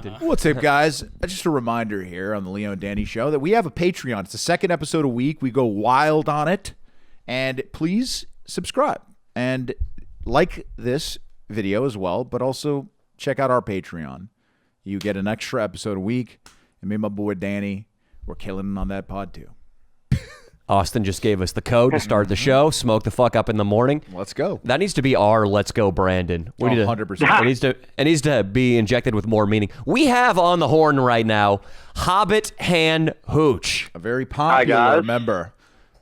Austin. What's up, guys? Just a reminder here on the Leo and Danny Show that we have a Patreon. It's the second episode a week. We go wild on it. And please subscribe and like this video as well, but also check out our Patreon. You get an extra episode a week. And me and my boy Danny, we're killing it on that pod too. Austin just gave us the code to start the show. Smoke the fuck up in the morning. Let's go. That needs to be our Let's Go, Brandon. We need 100%. It needs to be injected with more meaning. We have on the horn right now Hobbit Hand Hooch. A very popular member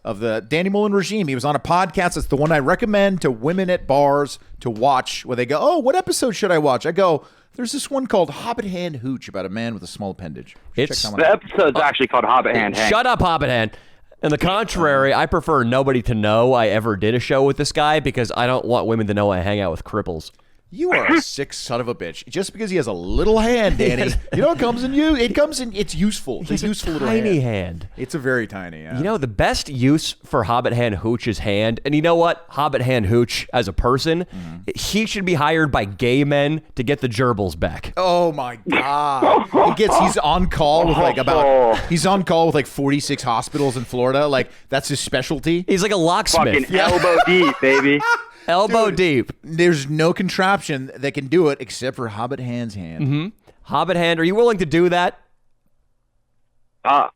of the Danny Mullen regime. He was on a podcast. It's the one I recommend to women at bars to watch where they go, oh, what episode should I watch? I go, there's this one called Hobbit Hand Hooch about a man with a small appendage. The episode's actually called Hobbit Hand. Shut up, Hobbit Hand. On the contrary, I prefer nobody to know I ever did a show with this guy because I don't want women to know I hang out with cripples. You are a sick son of a bitch. Just because he has a little hand, Danny, you know what comes in you? It comes in, it's useful. It's a useful little tiny hand. It's a very tiny hand. You know, the best use for Hobbit Hand Hooch's hand, and you know what? Hobbit Hand Hooch, as a person, he should be hired by gay men to get the gerbils back. Oh my God. He's on call with he's on call with 46 hospitals in Florida. Like, that's his specialty. He's like a locksmith. Fucking elbow deep, baby. Elbow deep. There's no contraption that can do it except for Hobbit Hand's hand. Mm-hmm. Hobbit Hand, are you willing to do that? I'm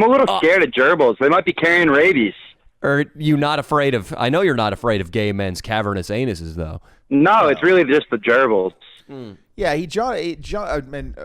a little scared of gerbils. They might be carrying rabies. Are you not afraid of... I know you're not afraid of gay men's cavernous anuses, though. No, it's really just the gerbils. Yeah,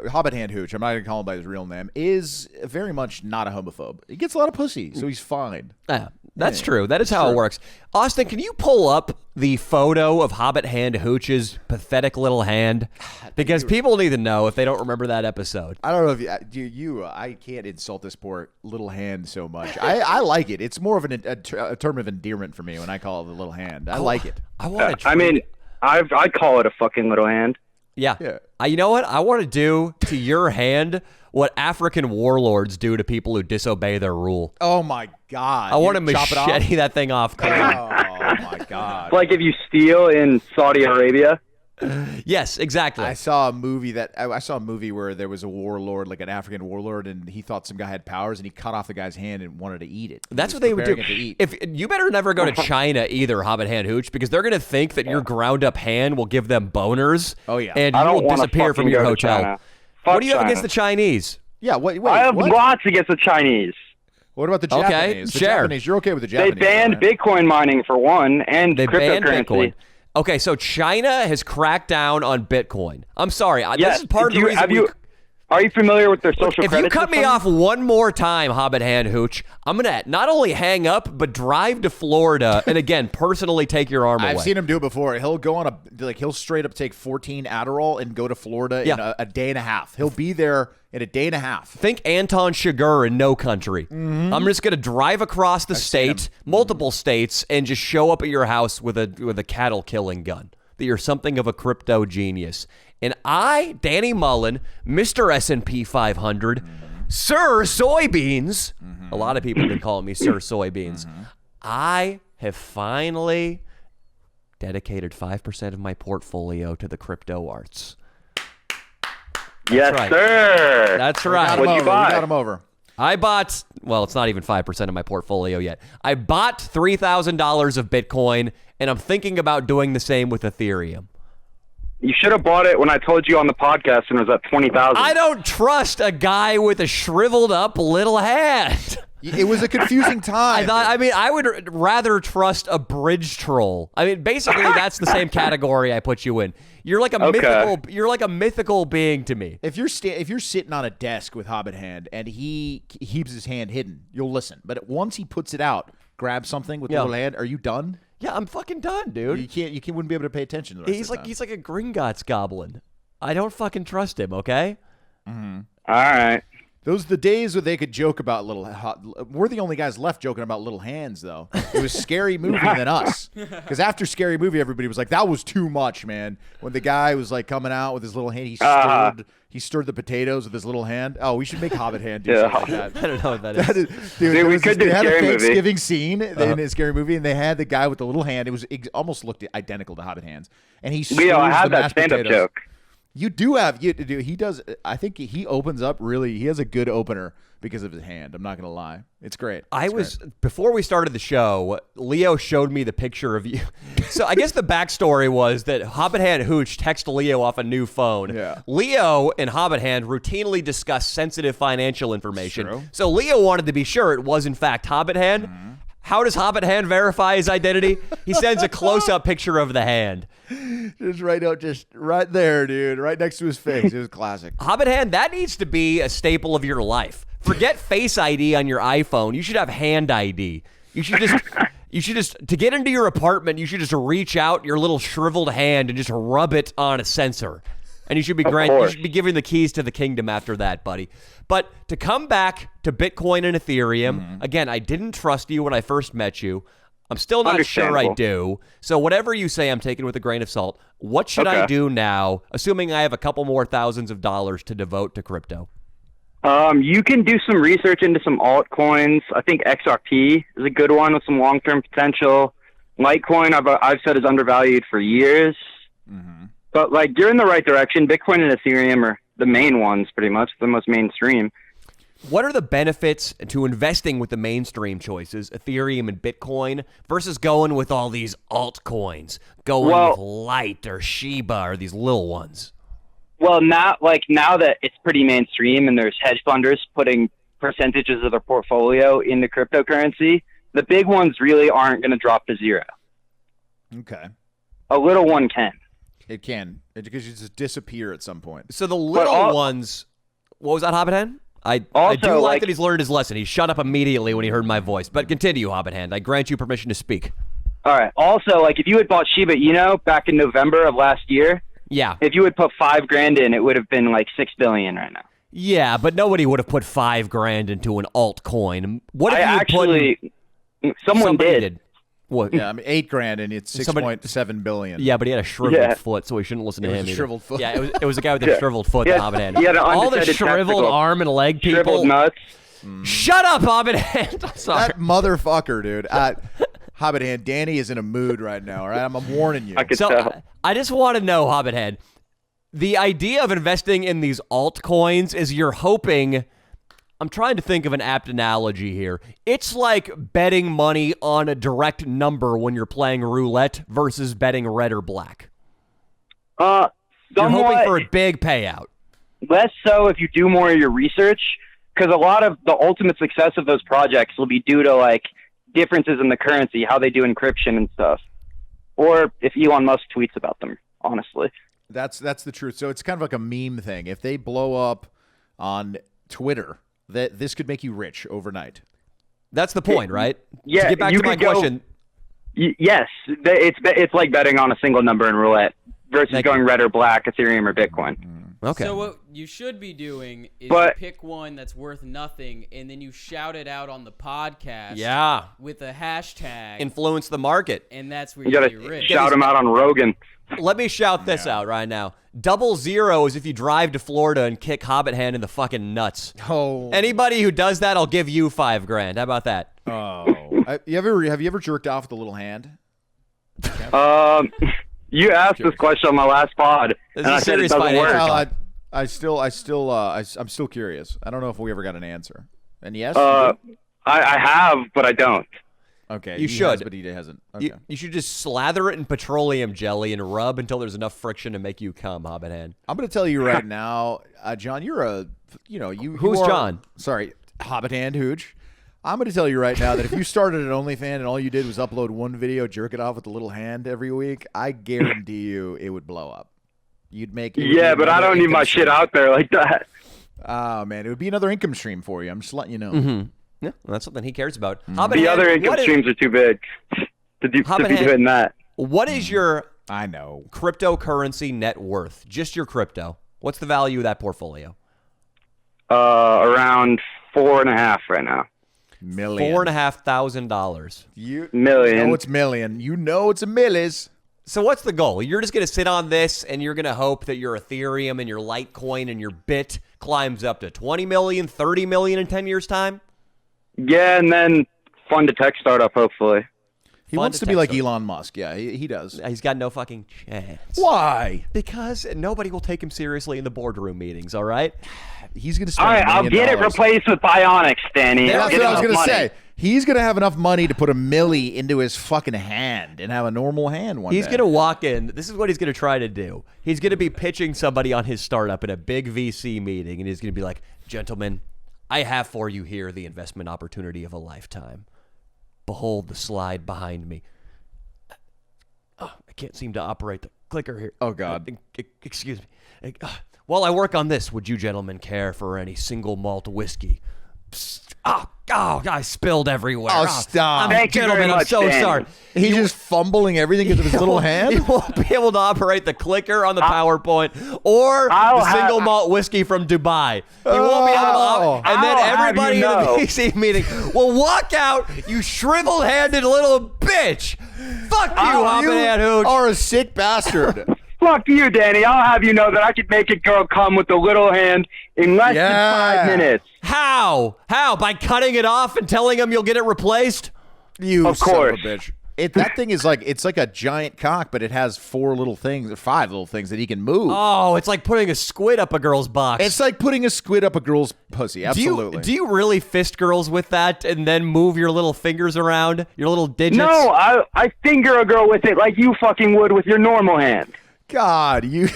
Hobbit Hand Hooch, I'm not going to call him by his real name, is very much not a homophobe. He gets a lot of pussy, so he's fine. Yeah, that's true. That is how it works. Austin, can you pull up the photo of Hobbit Hand Hooch's pathetic little hand? Because people need to know if they don't remember that episode. I don't know if I can't insult this poor little hand so much. I like it. It's more of a term of endearment for me when I call it the little hand. I like it. I want to. I mean, I call it a fucking little hand. Yeah. You know what? I want to do to your hand what African warlords do to people who disobey their rule. Oh, my God. I want to machete that thing off. Oh, my God. Like if you steal in Saudi Arabia. Yes, exactly. I saw a movie where there was a warlord, like an African warlord, and he thought some guy had powers, and he cut off the guy's hand and wanted to eat it. That's what they would do. If you better never go to China either, Hobbit Hand Hooch, because they're going to think that your ground up hand will give them boners. Oh yeah, and you will disappear from your hotel. What do you have against the Chinese? Yeah, wait. I have lots against the Chinese. What about the Japanese? Okay, Japanese, you're okay with the Japanese? They banned Bitcoin mining for one, and they banned cryptocurrency. Bitcoin. Okay, so China has cracked down on Bitcoin. I'm sorry. This is part of the reason Are you familiar with their social credit If you cut system? me off one more time, Hobbit Hand Hooch, I'm going to not only hang up, but drive to Florida and, again, personally take your arm away. I've seen him do it before. He'll go on he'll straight up take 14 Adderall and go to Florida in a day and a half. He'll be there in a day and a half. Think Anton Chigurh in No Country. I'm just going to drive across the state, multiple states, and just show up at your house with a cattle killing gun. That you're something of a crypto genius. And I, Danny Mullen, Mr. S&P 500, Sir Soybeans, a lot of people have been calling me Sir Soybeans, I have finally dedicated 5% of my portfolio to the crypto arts. Yes, right. sir. That's right. What'd you buy? We got him over. I bought, well, it's not even 5% of my portfolio yet. I bought $3,000 of Bitcoin, and I'm thinking about doing the same with Ethereum. You should have bought it when I told you on the podcast and it was at 20,000. I don't trust a guy with a shriveled up little hand. It was a confusing time. I would rather trust a bridge troll. I mean, basically, that's the same category I put you in. You're like a mythical. You're like a mythical being to me. If you're sitting on a desk with Hobbit Hand and he keeps his hand hidden, you'll listen. But once he puts it out, grab something with the little hand. Are you done? Yeah, I'm fucking done, dude. You wouldn't be able to pay attention. The rest He's of the time. he's like a Gringotts goblin. I don't fucking trust him. Okay. All right. Those are the days where they could joke about we're the only guys left joking about little hands, though. It was Scary Movie than us. Because after Scary Movie, everybody was like, that was too much, man. When the guy was like coming out with his little hand, he stirred the potatoes with his little hand. Oh, we should make Hobbit Hand do something like that. I don't know what that is. Dude, we could do They had a Scary Movie. Thanksgiving scene in a Scary Movie, and they had the guy with the little hand. It almost looked identical to Hobbit Hands. And he stirs Leo, I the had that mashed stand-up potatoes. joke. You do have he does. I think he opens up really. He has a good opener because of his hand. I'm not gonna lie. It's great. Before we started the show, Leo showed me the picture of you. So I guess the backstory was that Hobbit Hand Hooch texted Leo off a new phone. Yeah. Leo and Hobbit Hand routinely discuss sensitive financial information. True. So Leo wanted to be sure it was in fact Hobbit Hand. Mm-hmm. How does Hobbit Hand verify his identity? He sends a close-up picture of the hand. Just right there, dude, right next to his face. It was classic. Hobbit Hand, that needs to be a staple of your life. Forget Face ID on your iPhone. You should have Hand ID. You should just to get into your apartment, you should just reach out your little shriveled hand and just rub it on a sensor. And you should be giving the keys to the kingdom after that, buddy. But to come back to Bitcoin and Ethereum, again, I didn't trust you when I first met you. I'm still not sure I do. So whatever you say, I'm taking with a grain of salt. What should I do now, assuming I have a couple more thousands of dollars to devote to crypto? You can do some research into some altcoins. I think XRP is a good one with some long-term potential. Litecoin, I've said, is undervalued for years. Mm-hmm. But, like, you're in the right direction. Bitcoin and Ethereum are the main ones, pretty much, the most mainstream. What are the benefits to investing with the mainstream choices, Ethereum and Bitcoin, versus going with all these altcoins, with Lite or Shiba or these little ones? Well, now that it's pretty mainstream and there's hedge funders putting percentages of their portfolio into cryptocurrency, the big ones really aren't going to drop to zero. Okay. A little one can. It can, because you just disappear at some point. So the little ones, what was that, Hobbit Hand? I do like that he's learned his lesson. He shut up immediately when he heard my voice. But continue, Hobbit Hand. I grant you permission to speak. All right. Also, like, if you had bought Shiba Inu back in November of last year, yeah, if you had put $5,000 in, it would have been like $6 billion right now. Yeah, but nobody would have put $5,000 into an altcoin. What if someone did. What? Yeah, I mean, $8,000 and it's 6.7 billion. Yeah, but he had a shriveled foot, so we shouldn't listen to him. A shriveled foot. Yeah, it was a guy with a shriveled foot. Yeah, Hobbit Hand. all the shriveled arm and leg people. Shriveled nuts. Shut up, Hobbit Hand. I'm sorry. That motherfucker, dude. Hobbit Hand, Danny is in a mood right now. All right, I'm warning you. I could tell. I just want to know, Hobbit Hand, the idea of investing in these altcoins is you're hoping. I'm trying to think of an apt analogy here. It's like betting money on a direct number when you're playing roulette versus betting red or black. You're hoping for a big payout. Less so if you do more of your research, because a lot of the ultimate success of those projects will be due to, like, differences in the currency, how they do encryption and stuff, or if Elon Musk tweets about them, honestly. That's the truth. So it's kind of like a meme thing. If they blow up on Twitter, that this could make you rich overnight. That's the point, right? Yeah. To get back to my question. Yes, it's like betting on a single number in roulette versus going red or black, Ethereum or Bitcoin. Okay. So what you should be doing is pick one that's worth nothing, and then you shout it out on the podcast. Yeah. With a hashtag. Influence the market. And that's where You you're gotta rich. shout them out on Rogan. Let me shout this out right now. 00 is if you drive to Florida and kick Hobbit Hand in the fucking nuts. Oh. Anybody who does that, I'll give you $5,000. How about that? Oh. Have you ever jerked off with a little hand? You asked this question on my last pod, and I said it doesn't work. Well, I'm still curious. I don't know if we ever got an answer. And yes, I have, but I don't. Okay, you should, but he hasn't. Okay. You should just slather it in petroleum jelly and rub until there's enough friction to make you come, Hobbit Hand. I'm going to tell you right now, John. Who's John? Sorry, Hobbit Hand Hooch. I'm going to tell you right now that if you started an OnlyFans and all you did was upload one video, jerk it off with a little hand every week, I guarantee you it would blow up. You'd make it. Yeah, but I don't need my shit out there like that. Oh man, it would be another income stream for you. I'm just letting you know. Mm-hmm. Yeah, well, that's something he cares about. The other income streams are too big to be doing that. What is your cryptocurrency net worth? Just your crypto. What's the value of that portfolio? Around 4.5 right now. Million. $4,500. Million. You know it's million. You know it's a millis. So what's the goal? You're just going to sit on this and you're going to hope that your Ethereum and your Litecoin and your Bit climbs up to 20 million, 30 million in 10 years' time? Yeah, and then fund a tech startup, hopefully. He wants to be like Elon Musk. Yeah, he does. He's got no fucking chance. Why? Because nobody will take him seriously in the boardroom meetings, all right? He's going to spend All right, I'll get it replaced with Bionics, Danny. That's what I was going to say. He's going to have enough money to put a milli into his fucking hand and have a normal hand one day. He's going to walk in. This is what he's going to try to do. He's going to be pitching somebody on his startup in a big VC meeting, and he's going to be like, gentlemen, I have for you here the investment opportunity of a lifetime. Behold the slide behind me. Oh, I can't seem to operate the clicker here. Oh, God. Excuse me. While I work on this, would you gentlemen care for any single malt whiskey? Oh, I spilled everywhere. Oh, stop. Thank you very much, I'm so Dan. sorry. He's just fumbling everything into his little hand? He won't be able to operate the clicker on the PowerPoint or the single malt whiskey from Dubai. He won't be able to operate. And then everybody in the VC meeting will walk out, you shriveled-handed little bitch. Fuck you, Hobbit and Hooch. Are a sick bastard. Fuck you, Danny. I'll have you know that I could make a girl come with a little hand in less than 5 minutes. How? By cutting it off and telling him you'll get it replaced? You Of son course. of a bitch. That thing is it's like a giant cock, but it has 4 little things or 5 little things that he can move. Oh, it's like putting a squid up a girl's box. It's like putting a squid up a girl's pussy. Absolutely. Do you really fist girls with that and then move your little fingers around, your little digits? No, I finger a girl with it like you fucking would with your normal hand. God, you.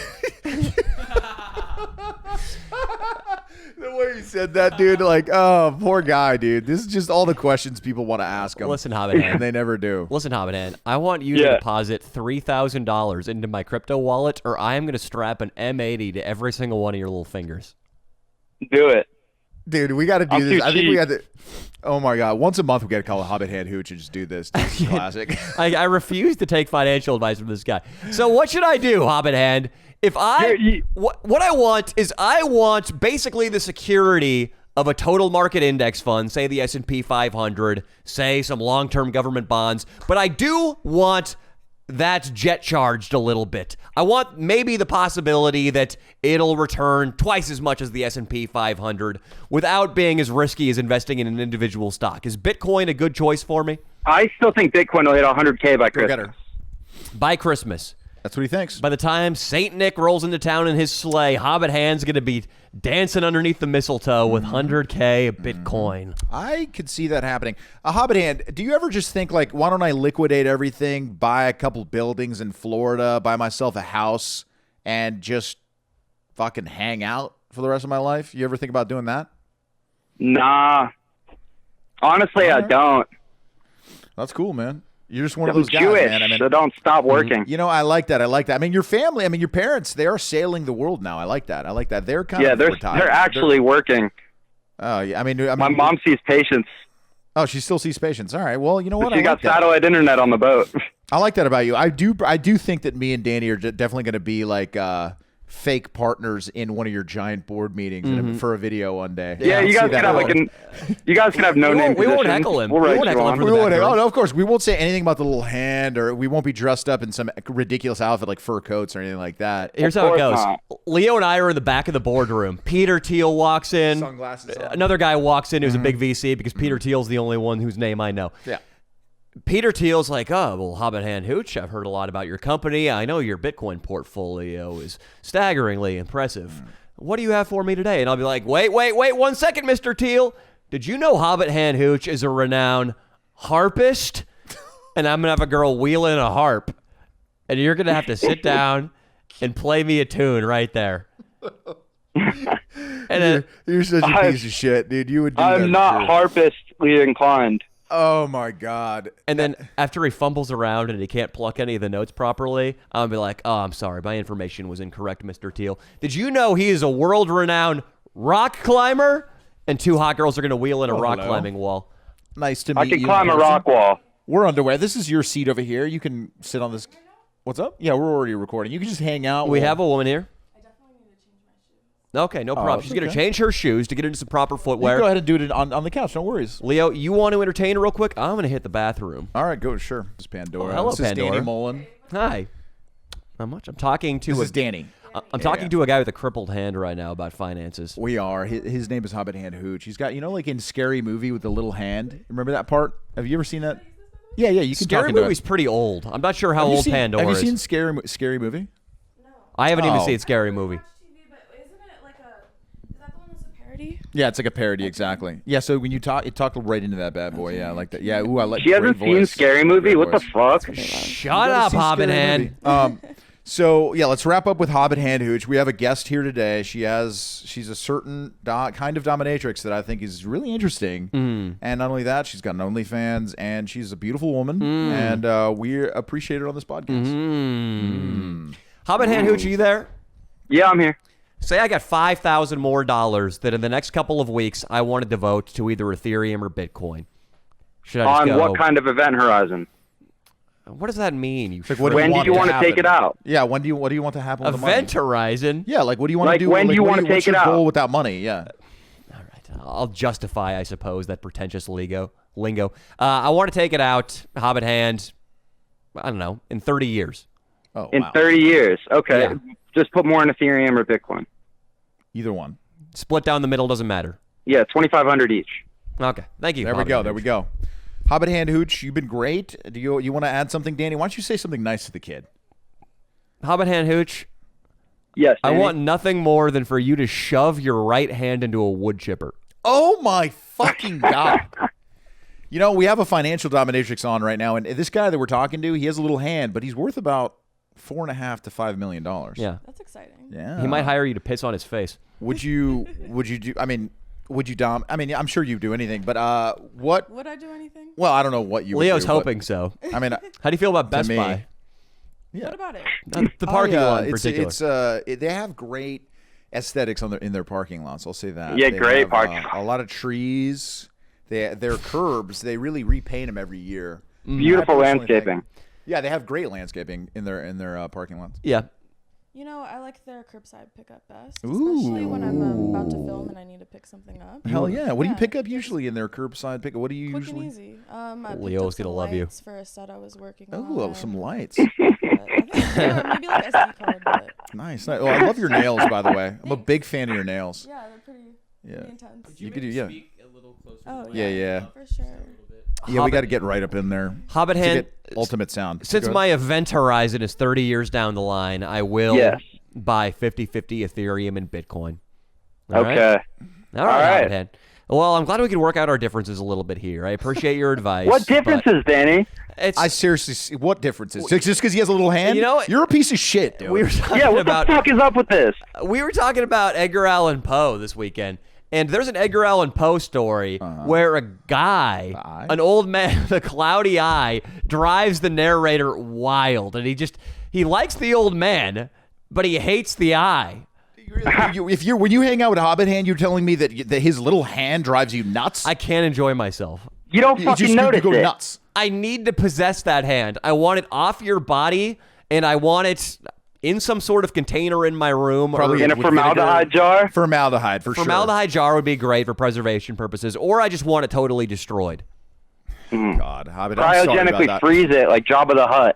The way you said that, dude, like, oh, poor guy, dude. This is just all the questions people want to ask him. Listen, Hobbit and they never do. Listen, Hobbit Hand, I want you to deposit $3,000 into my crypto wallet, or I am going to strap an M80 to every single one of your little fingers. Do it. Dude, we got to do this. I think we cheap. got to. Oh my God! Once a month, we got to call a Hobbit Hand Hooch and just do this. This is classic. I refuse to take financial advice from this guy. So what should I do, Hobbit Hand? If what I want is basically the security of a total market index fund, say the S&P 500, say some long-term government bonds, but I do want that jet charged a little bit. I want maybe the possibility that it'll return twice as much as the S&P 500 without being as risky as investing in an individual stock. Is Bitcoin a good choice for me? I still think Bitcoin will hit 100K by Christmas. By Christmas. That's what he thinks. By the time Saint Nick rolls into town in his sleigh, Hobbit Hand's going to be dancing underneath the mistletoe with 100K Bitcoin. I could see that happening. A Hobbit Hand, do you ever just think, like, why don't I liquidate everything, buy a couple buildings in Florida, buy myself a house, and just fucking hang out for the rest of my life? You ever think about doing that? Nah. Honestly, I don't. That's cool, man. You're just one of I'm those guys, Jewish, man. I mean, so don't stop working. You know, I like that. I mean, your family, your parents, they are sailing the world now. I like that. They're kind of they're actually working. Oh, yeah. I mean, my mom sees patients. Oh, she still sees patients. All right. Well, you know what? She got satellite internet on the boat. I like that about you. I do think that me and Danny are definitely going to be like fake partners in one of your giant board meetings for a video one day. Yeah, you guys can have no name. We won't heckle him. We'll we won't heckle him. Oh, no, of course. We won't say anything about the little hand, or we won't be dressed up in some ridiculous outfit like fur coats or anything like that. Here's how it goes. Leo and I are in the back of the boardroom. Peter Thiel walks in. Sunglasses on. Another guy walks in who's a big VC because Peter Thiel's the only one whose name I know. Yeah. Peter Thiel's like, oh, well, Hobbit Hand Hooch, I've heard a lot about your company. I know your Bitcoin portfolio is staggeringly impressive. What do you have for me today? And I'll be like, wait 1 second, Mr. Thiel. Did you know Hobbit Hand Hooch is a renowned harpist? And I'm going to have a girl wheeling a harp. And you're going to have to sit down and play me a tune right there. And you're such a piece of shit, dude. You would do that. I'm not harpistly inclined. Oh my God. And then after he fumbles around and he can't pluck any of the notes properly, I'll be like, oh, I'm sorry. My information was incorrect, Mr. Thiel. Did you know he is a world-renowned rock climber? And 2 hot girls are going to wheel in a rock climbing wall. Nice to meet you. I can climb a rock wall. We're underway. This is your seat over here. You can sit on this. What's up? Yeah, we're already recording. You can just hang out. We have a woman here. Okay, no problem. She's going to change her shoes to get into some proper footwear. You go ahead and do it on the couch. No worries. Leo, you want to entertain her real quick? I'm going to hit the bathroom. All right, go. Sure. This is Pandora. Hello, this Pandora. Is Danny Mullen. Hi. Not much. I'm talking to This is Danny. I'm talking to a guy with a crippled hand right now about finances. We are. His name is Hobbit Hand Hooch. He's got, like in Scary Movie with the little hand. Remember that part? Have you ever seen that? Yeah, you can Scary talk into Movie's it. pretty old. I'm not sure how Have you old seen- Pandora Have is. you seen Scary Movie? I haven't even Oh. seen Scary Movie. TV, but isn't it like a? Is that the one that's a parody? Yeah, it's like a parody, exactly. Yeah, so when you talk, it talked right into that bad boy. Yeah, I like that. Yeah, ooh, I like. She hasn't great seen voice. Scary Movie? Great What the voice. fuck? Shut up, Hobbit Hand. So yeah, let's wrap up with Hobbit Hand Hooch. We have a guest here today. She's a certain kind of dominatrix that I think is really interesting. And not only that, she's got an OnlyFans, and she's a beautiful woman, and we appreciate her on this podcast. Hobbit Hand Hooch, are you there? Yeah, I'm here. Say I got $5,000 more that in the next couple of weeks I want to devote to either Ethereum or Bitcoin. Should I just On go? what kind of event horizon? What does that mean? You Like, what When do you want to happen? take it out? Yeah, what do you want to happen with the money? Event Horizon? Yeah, like what do you want Like, to do? when do you what wanna what's take it your out? goal with that money? Yeah. All right. I'll justify, I suppose, that pretentious lingo. I want to take it out, Hobbit Hand, I don't know, in 30 years. Oh, In wow. 30 years. Okay. Yeah. Just put more in Ethereum or Bitcoin. Either one. Split down the middle, doesn't matter. Yeah, 2,500 each. Okay. Thank you. There we Hobbit go. Hand There we Hooch. go. Hobbit Hand Hooch, you've been great. Do you want to add something, Danny? Why don't you say something nice to the kid? Hobbit Hand Hooch, Yes. I Danny? want nothing more than for you to shove your right hand into a wood chipper. Oh my fucking god! You know, we have a financial dominatrix on right now, and this guy that we're talking to, he has a little hand, but he's worth about $4.5 to $5 million. Yeah. That's exciting. Yeah. He might hire you to piss on his face. Would you do? I mean, would you dom? I mean, I'm sure you do anything, but what? Would I do anything? Well, I don't know what you. would Leo's do, but, hoping so. I mean, How do you feel about Best me, Buy? yeah. What about it? The parking lot in it's, particular. they have great aesthetics in their parking lots. I'll say that. Yeah, They great have, parking a lot of trees. Their curbs. They really repaint them every year. Beautiful I personally landscaping. think- Yeah, they have great landscaping in their parking lots. Yeah. You know, I like their curbside pickup best, especially when I'm about to film and I need to pick something up. Hell yeah! What do you Yeah, pick up usually in their curbside pickup? What do you Quick usually? and easy. I picked Leo's up some gonna love you. lights for a set I was working on. Oh, some lights. But I think, maybe like SD card, but Nice. Oh, I love your nails, by the way. I'm a big fan of your nails. yeah, they're pretty Yeah. intense. You could do, yeah. Speak a little closer Oh to the yeah, Yeah. for sure. Yeah, we Hobbit- got to get right up in there. Hobbit to Hand, get ultimate sound. since Go my ahead. event horizon is 30 years down the line, I will Yes. buy 50-50 Ethereum and Bitcoin. All right? Okay. All right, right. Hobbit Hand. Well, I'm glad we could work out our differences a little bit here. I appreciate your advice. What differences, Danny? but It's, I seriously, what difference is just because he has a little hand? You know, you're a piece of shit, dude. we were talking Yeah, what about the fuck is up with this? Edgar Allan Poe this weekend. And there's an Edgar Allan Poe story where a guy, an old man with a cloudy eye, drives the narrator wild. And he likes the old man, but he hates the eye. When you hang out with Hobbit Hand, you're telling me that his little hand drives you nuts. I can't enjoy myself. You don't You fucking you notice go it. nuts. I need to possess that hand. I want it off your body, and I want it in some sort of container in my room. Probably or In a with formaldehyde vinegar. jar? Formaldehyde for sure. formaldehyde jar would be great for preservation purposes, or I just want it totally destroyed. God, Hobbit. I'm sorry about Cryogenically that. freeze it like Jabba the Hutt.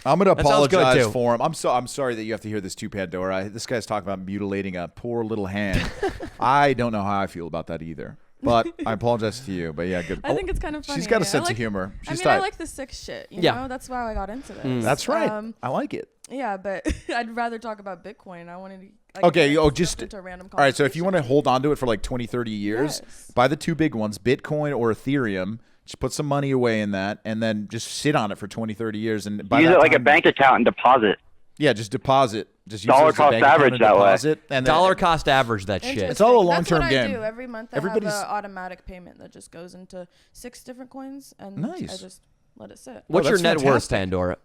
I'm going to That sounds good, apologize too. for him. I'm sorry that you have to hear this too, Pandora. This guy's talking about mutilating a poor little hand. I don't know how I feel about that either. But I apologize to you. But yeah, good. I think it's kind of funny. She's got a I sense like- of humor. She's I mean, tight. I like the sick shit. You Yeah. know, that's why I got into this. That's right. I like it. Yeah, but I'd rather talk about Bitcoin. I wanted to. Like, Okay, get just into a random all right. So if you want to conversation. hold on to it for like 20, 30 years, Yes. buy the two big ones, Bitcoin or Ethereum. Just put some money away in that, and then just sit on it for 20, 30 years, and by Use that it like a time- bank account and deposit. Yeah, just deposit. Just use Dollar it as a cost bank account average and that way. deposit, and then- Dollar cost average that shit. It's all a Interesting. long-term That's what game. I do. Every month I Everybody's- have an automatic payment that just goes into 6 different coins, and Nice. I just let it sit. What's your that's net worth, fantastic. Pandora?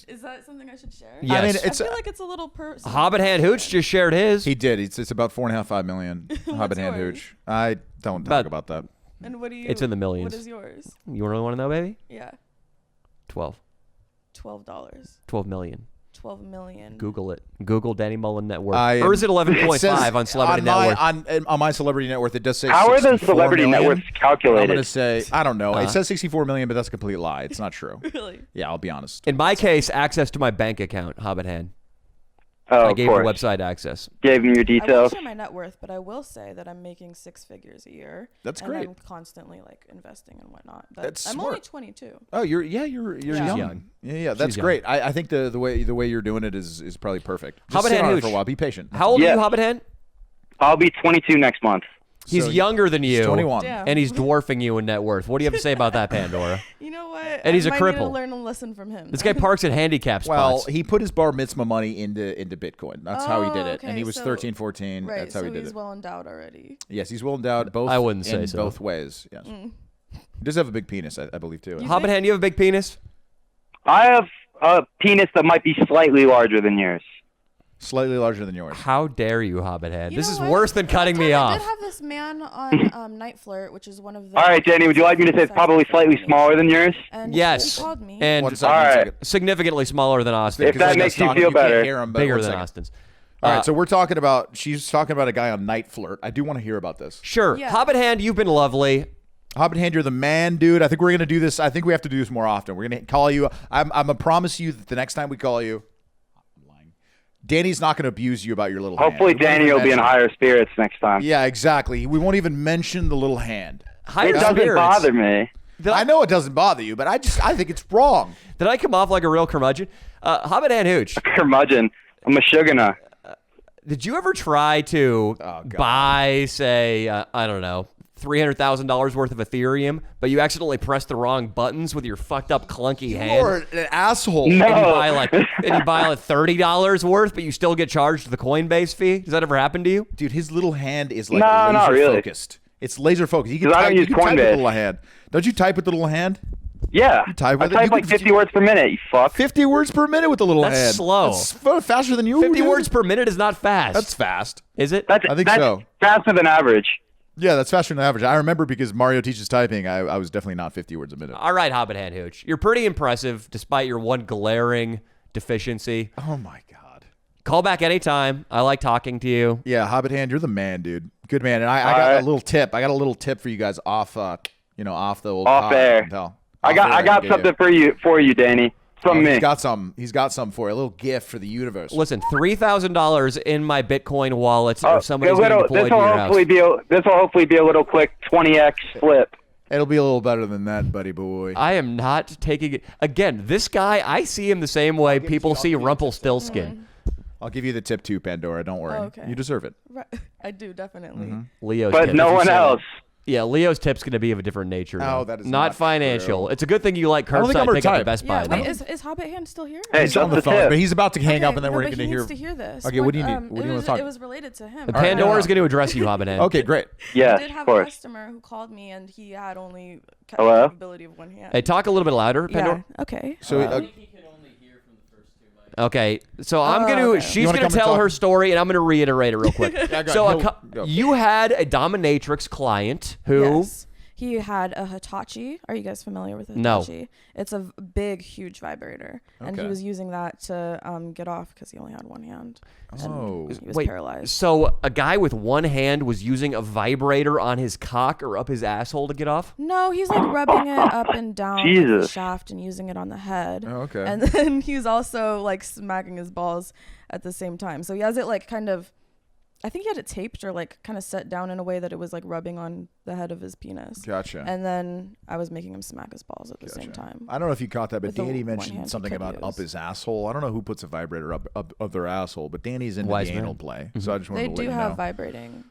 Is that something I should share? Yes. I mean, I it's feel like it's a little personal. Hobbit Hand Hooch just shared his. he did. It's about 4.5, 5 million. Hobbit Hand yours? Hooch. I don't About- talk about that. And what do you? It's in the millions. What is yours? You really want to know, baby? Yeah, 12. $12. 12 million. 12 million. Google it. Google Danny Mullen net worth. I Or is it am- 11.5 says on Celebrity on Net my, Worth? on my Celebrity Net Worth, it does say How are the 64 celebrity net million. worths calculated? I'm going to say, I don't know. Uh-huh. It says 64 million, but that's a complete lie. It's not true. Really? Yeah, I'll be honest. In my case, access to my bank account, Hobbit Hand. Oh, I of gave her course. website access. Gave him your I won't details. share my net worth, but I will say that I'm making 6 figures a year. That's and great. I'm constantly like investing and whatnot. But That's I'm smart. only 22. Oh, you're Yeah. young. Yeah, that's She's great. I think the way you're doing it is probably perfect. Just Hobbit sit Hand on it Hooch. for a while. Be patient. How old Yeah. are you, Hobbit Hand? I'll be 22 next month. He's So younger than you. He's 21. Damn. And he's dwarfing you in net worth. What do you have to say about that, Pandora? You know what? And he's a I might need to cripple. learn a lesson from him. This guy parks at handicap Well, spots. he put his bar mitzvah money into Bitcoin. That's how he did it. okay, And he was so- 13, 14. Right, That's how so he did he's it. well endowed already. Yes, he's well endowed both. I wouldn't say in so. both ways. Yes. He does have a big penis, I believe, too. You- Hobbit Hand, you have a big penis? I have a penis that might be slightly larger than yours. Slightly larger than yours. How dare you, Hobbit Hand? You This know is what? worse than cutting me I off. did have this man on Night Flirt, which is one of the. All right, Danny, would you like me to say it's probably slightly smaller than yours? And Yes. He called me. And One second, All one right. second. significantly smaller than Austin. If Because that I makes got you talking, feel can't better. hear him, but Bigger one than second. Austin's. All right, so we're talking about, she's talking about a guy on Night Flirt. I do want to hear about this. Sure. Yeah. Hobbit Hand, you've been lovely. Hobbit Hand, you're the man, dude. I think we're going to do this. I think we have to do this more often. We're going to call you. I'm going to promise you that the next time we call you, I'm lying. Danny's not going to abuse you about your little Hopefully hand. We won't Danny even will be in mention it. higher spirits next time. Yeah, exactly. We won't even mention the little hand. Higher It doesn't spirits. bother me. I know it doesn't bother you, but I think it's wrong. Did I come off like a real curmudgeon? Hobbit Hand Hooch, Curmudgeon. I'm a shugana. did you ever try to Oh, God. buy, say, I don't know, $300,000 worth of Ethereum, but you accidentally pressed the wrong buttons with your fucked up clunky hand? You're an asshole. No. And you buy like $30 worth, but you still get charged the Coinbase fee? Does that ever happen to you? Dude, his little hand is like No, laser not really. focused. It's laser focused. You can 'Cause I type, don't you use can type with the Coinbase. little hand. Don't you type with the little hand? Yeah. type I with it? type You like can- 50 words per minute, you fuck. 50 words per minute with the little That's hand. slow. That's faster than you. 50 dude. words per minute is not fast. That's fast. Is it? That's, I think that's so. faster than average. Yeah, that's faster than average. I remember because Mario teaches typing. I was definitely not 50 words a minute. All right, Hobbit Hand Hooch. You're pretty impressive despite your one glaring deficiency. Oh my god. Call back anytime. I like talking to you. Yeah, Hobbit Hand, you're the man, dude. Good man. And I got All right. a little tip. I got a little tip for you guys off the old Off pod, air. can tell. I Off air, got can something give you. for you, Danny. From me. He's got some for you. A little gift for the universe. Listen, $3,000 in my Bitcoin wallet or somebody's this getting deployed will to your house. this will hopefully be a little quick 20x flip. It'll be a little better than that, buddy boy. I am not taking it. Again, this guy, I see him the same way people see Rumpelstiltskin. I'll give you the tip too, Pandora. Don't worry. Oh, okay. You deserve it. Right. I do definitely. Leo's But tip. no one else. Yeah, Leo's tip's going to be of a different nature. Oh, though. that is not not financial. true. It's a good thing you like don't think I'm curbside her pickup at type. Best Buy. Yeah. though. Wait, is Hobbit Hand still here? Hey, He's on the just a phone, tip. but he's about to hang up, Okay, and then no, we're but going to he hear. needs to hear this. Okay, what do you need? Um, What do you it want was- to talk? It was related to him. Pandora's going to address you, Hobbit Hand. Okay, great. I Yes, did of have a course. customer who called me and he had only Hello? capability of one hand. Hey, talk a little bit louder, yeah. Pandora. Okay. So Okay, so I'm Oh, going to, okay. she's You wanna going to come and tell talk? her story, and I'm going to reiterate it real quick. go So ahead. Go. you had a dominatrix client who, Yes. He had a Hitachi. Are you guys familiar with a No. Hitachi? It's a big, huge vibrator. And he Okay. was using that to get off because he only had one hand. And Oh. he was wait, paralyzed. so a guy with one hand was using a vibrator on his cock or up his asshole to get off? No, he's like rubbing it up and down like, the Jesus. shaft and using it on the head. Oh, okay. And then he's also like smacking his balls at the same time. So he has it like kind of, I think he had it taped or like kind of set down in a way that it was like rubbing on the head of his penis. Gotcha. And then I was making him smack his balls at the same time. I don't know if you caught that, but With the Danny one mentioned hand something he could about up use. his asshole. I don't know who puts a vibrator up their asshole, but Danny's into Wise the man. anal play. So I just wanted They to let do you have know. vibrating.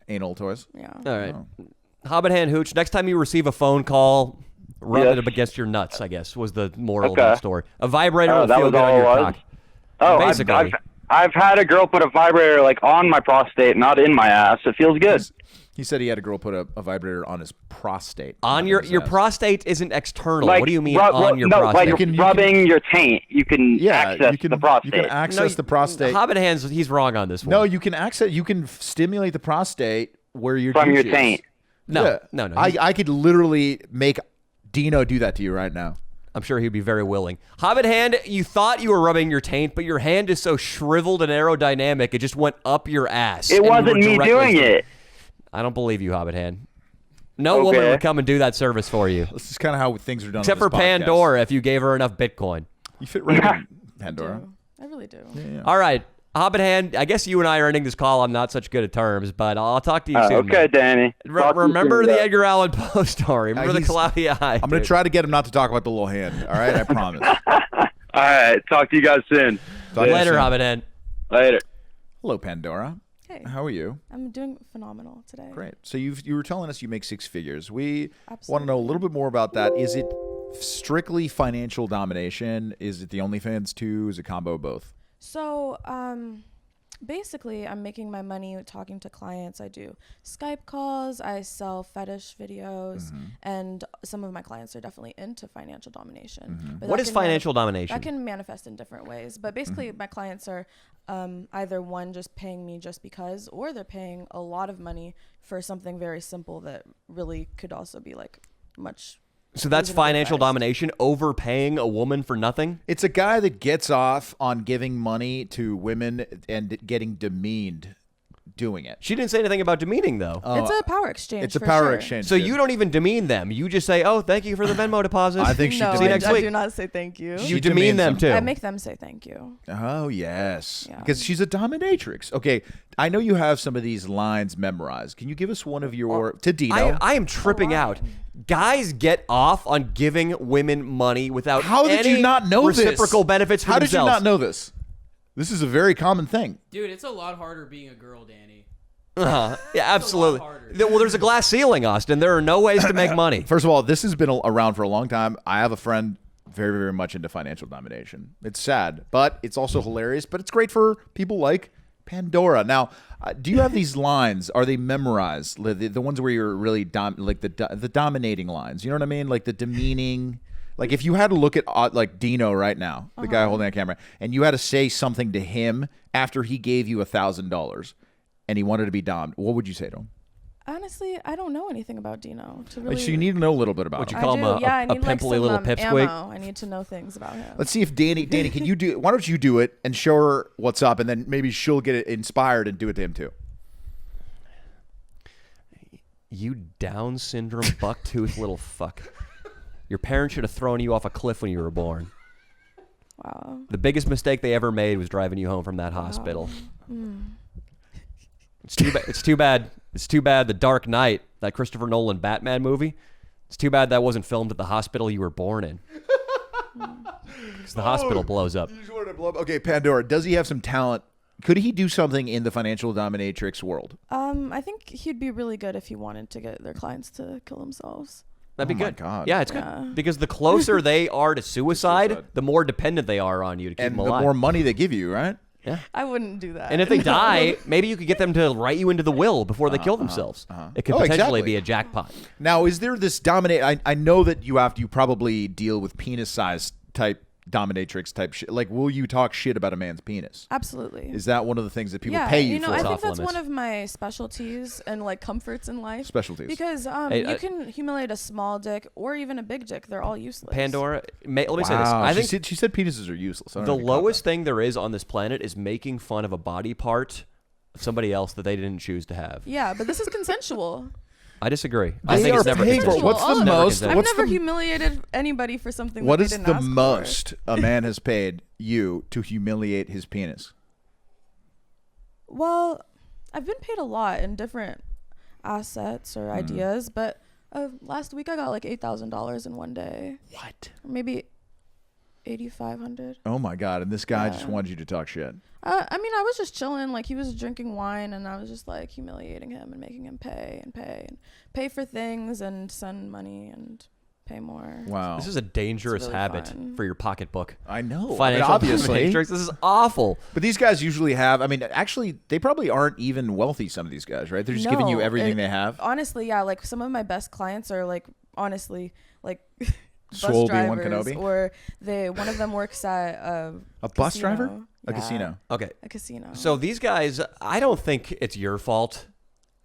Anal toys. Yeah. All right. Oh. Hobbit Hand Hooch, next time you receive a phone call, rub Yes. it up against your nuts, I guess, was the moral Okay. of the story. A vibrator Oh, will that feel was good on all your it was? cock. Oh, Basically. I've had a girl put a vibrator like on my prostate, not in my ass. It feels good. He said he had a girl put a vibrator on his prostate. On not your his your ass. prostate isn't external. Like, what do you mean rub- on your no, prostate? like You can- rubbing your taint. You can Yeah, access you can the prostate. You can access the prostate. Hobbit Hands, he's wrong on this one. No, you can access. You can stimulate the prostate where your From your douche is. taint. no, Yeah. no. I could literally make Dino do that to you right now. I'm sure he'd be very willing. Hobbit Hand, you thought you were rubbing your taint, but your hand is so shriveled and aerodynamic, it just went up your ass. It and you wasn't were me directly doing through. it. I don't believe you, Hobbit Hand. No woman Okay. would come and do that service for you. This is kind of how things are done. Except on for this podcast. Pandora, if you gave her enough Bitcoin. You fit right in, Pandora. I really do. Yeah. All right. Hobbit Hand, I guess you and I are ending this call on not such good of terms, but I'll talk to you soon. Okay, Danny. Remember the Edgar Allan Poe story. Remember the cloudy eye. I'm going to try to get him not to talk about the little hand. All right, I promise. All right, talk to you guys soon. Later, Hobbit Hand. Later. Hello, Pandora. Hey. How are you? I'm doing phenomenal today. Great. So you were telling us you make six figures. We want to Absolutely. know a little bit more about that. Is it strictly financial domination? Is it the OnlyFans too? Is it combo of both? So, basically, I'm making my money talking to clients. I do Skype calls. I sell fetish videos, and some of my clients are definitely into financial domination. But What that is can financial domination? That can manifest in different ways. But basically, my clients are either one, just paying me just because, or they're paying a lot of money for something very simple that really could also be like much. So that's reasonably financial priced. domination, overpaying a woman for nothing? It's a guy that gets off on giving money to women and getting demeaned doing it. She didn't say anything about demeaning, though. It's a power exchange. It's a for power sure. exchange. So dude. you don't even demean them. You just say, oh, thank you for the Venmo deposit. I think she No, See you demeans next I week. do not say thank you. You demean them, too. I make them say thank you. Oh, yes. Yeah. Because she's a dominatrix. Okay, I know you have some of these lines memorized. Can you give us one of your... to Dino. I am tripping out. Guys get off on giving women money without How did any you not know this? reciprocal benefits for How themselves. did you not know this? This is a very common thing. Dude, it's a lot harder being a girl, Danny. Yeah, absolutely. harder. Well, there's a glass ceiling, Austin. There are no ways to make money. First of all, this has been around for a long time. I have a friend very, very much into financial domination. It's sad, but it's also hilarious. But it's great for people like Pandora. Now, do you have these lines? Are they memorized? The ones where you're really like the dominating lines. You know what I mean? Like the demeaning. Like if you had to look at like Dino right now, the guy holding that camera, and you had to say something to him after he gave you $1,000 and he wanted to be domed, what would you say to him? Honestly, I don't know anything about Dino. To really, So you need to know a little bit about What him. you call him I do. Yeah, I a need like pimply some little pipsqueak? ammo. I need to know things about him. Let's see if Danny, can you do? Why don't you do it and show her what's up, and then maybe she'll get it inspired and do it to him too. You Down syndrome bucktooth little fuck. Your parents should have thrown you off a cliff when you were born. Wow. The biggest mistake they ever made was driving you home from that hospital. It's too bad. It's too bad. It's too bad. The Dark Knight, that Christopher Nolan Batman movie. It's too bad that wasn't filmed at the hospital you were born in. Because the hospital blows up. You just wanted to blow up. Okay, Pandora, does he have some talent? Could he do something in the financial dominatrix world? I think he'd be really good if he wanted to get their clients to kill themselves. That'd be Oh my good. God. Yeah, it's Yeah. good. Because the closer they are to suicide, the more dependent they are on you to keep And them the alive. more money they give you, right? I wouldn't do that. And if they No. die, maybe you could get them to write you into the will before they kill themselves. It could Oh, potentially exactly. be a jackpot. Now, is there this dominate? I know that you probably deal with penis size type dominatrix type shit. Like, will you talk shit about a man's penis? Absolutely. Is that one of the things that people yeah, pay you know, for? I It's think off that's limits. one of my specialties and like comforts in life. Specialties. Because Hey, you can humiliate a small dick or even a big dick. They're all useless. Pandora, let me say this. Wow, I she think she said penises are useless. I don't the know if you caught lowest thing there is on this planet is making fun of a body part of somebody else that they didn't choose to have. Yeah, but this is consensual. I disagree. I They think are it's never paid for it. consensual. What's the All of it. most? I've What's never the, humiliated anybody for something what that is they didn't the ask for. most a man has paid you to humiliate his penis? Well, I've been paid a lot in different assets or ideas, but last week I got like $8,000 in one day. What? Or maybe $8,500. Oh my God! And this guy just Yeah. wanted you to talk shit. I mean, I was just chilling. Like, he was drinking wine, and I was just, like, humiliating him and making him pay for things and send money and pay more. Wow. This is a dangerous really habit fun. for your pocketbook. I know. Financial obviously. dominatrix. This is awful. But these guys usually have. I mean, actually, they probably aren't even wealthy. Some of these guys, right? They're just giving you No, everything it- they have. Honestly, yeah. Like, some of my best clients are, like, honestly, like, Swole bus B1 drivers. Kenobi? Or one of them works at A bus casino. driver? A Yeah, casino. Okay. A casino. So these guys, I don't think it's your fault.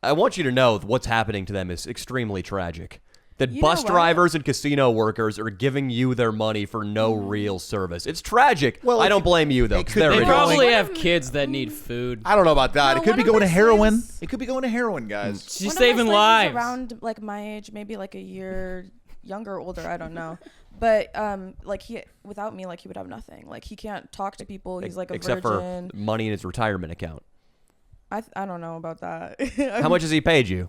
I want you to know that what's happening to them is extremely tragic. That You know bus what? drivers and casino workers are giving you their money for no real service. It's tragic. Well, I it don't could- blame you, though, it because could they're be They idiots. probably One have of- kids that need food. I don't know about that. No, it could one be of going to my heroin. slaves- It could be going to heroin, guys. She's One of my saving slaves is lives. around like my age, maybe like a year younger or older, I don't know. But like he without me, like he would have nothing. Like he can't talk to people. He's like a except virgin. for money in his retirement account. I don't know about that. How much has he paid you?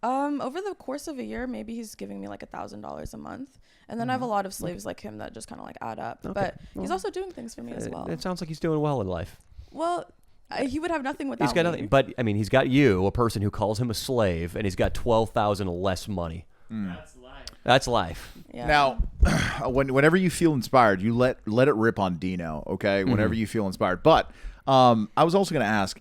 Over the course of a year, maybe he's giving me like $1,000 a month, and then I have a lot of slaves like him that just kind of like add up. Okay. But he's also doing things for me as well. It sounds like he's doing well in life. Well, he would have nothing without He's got me. nothing, but I mean, he's got you, a person who calls him a slave, and he's got 12,000 less money. That's life. That's life. Yeah. Now, whenever you feel inspired, you let it rip on Dino. Okay, whenever you feel inspired. But I was also going to ask.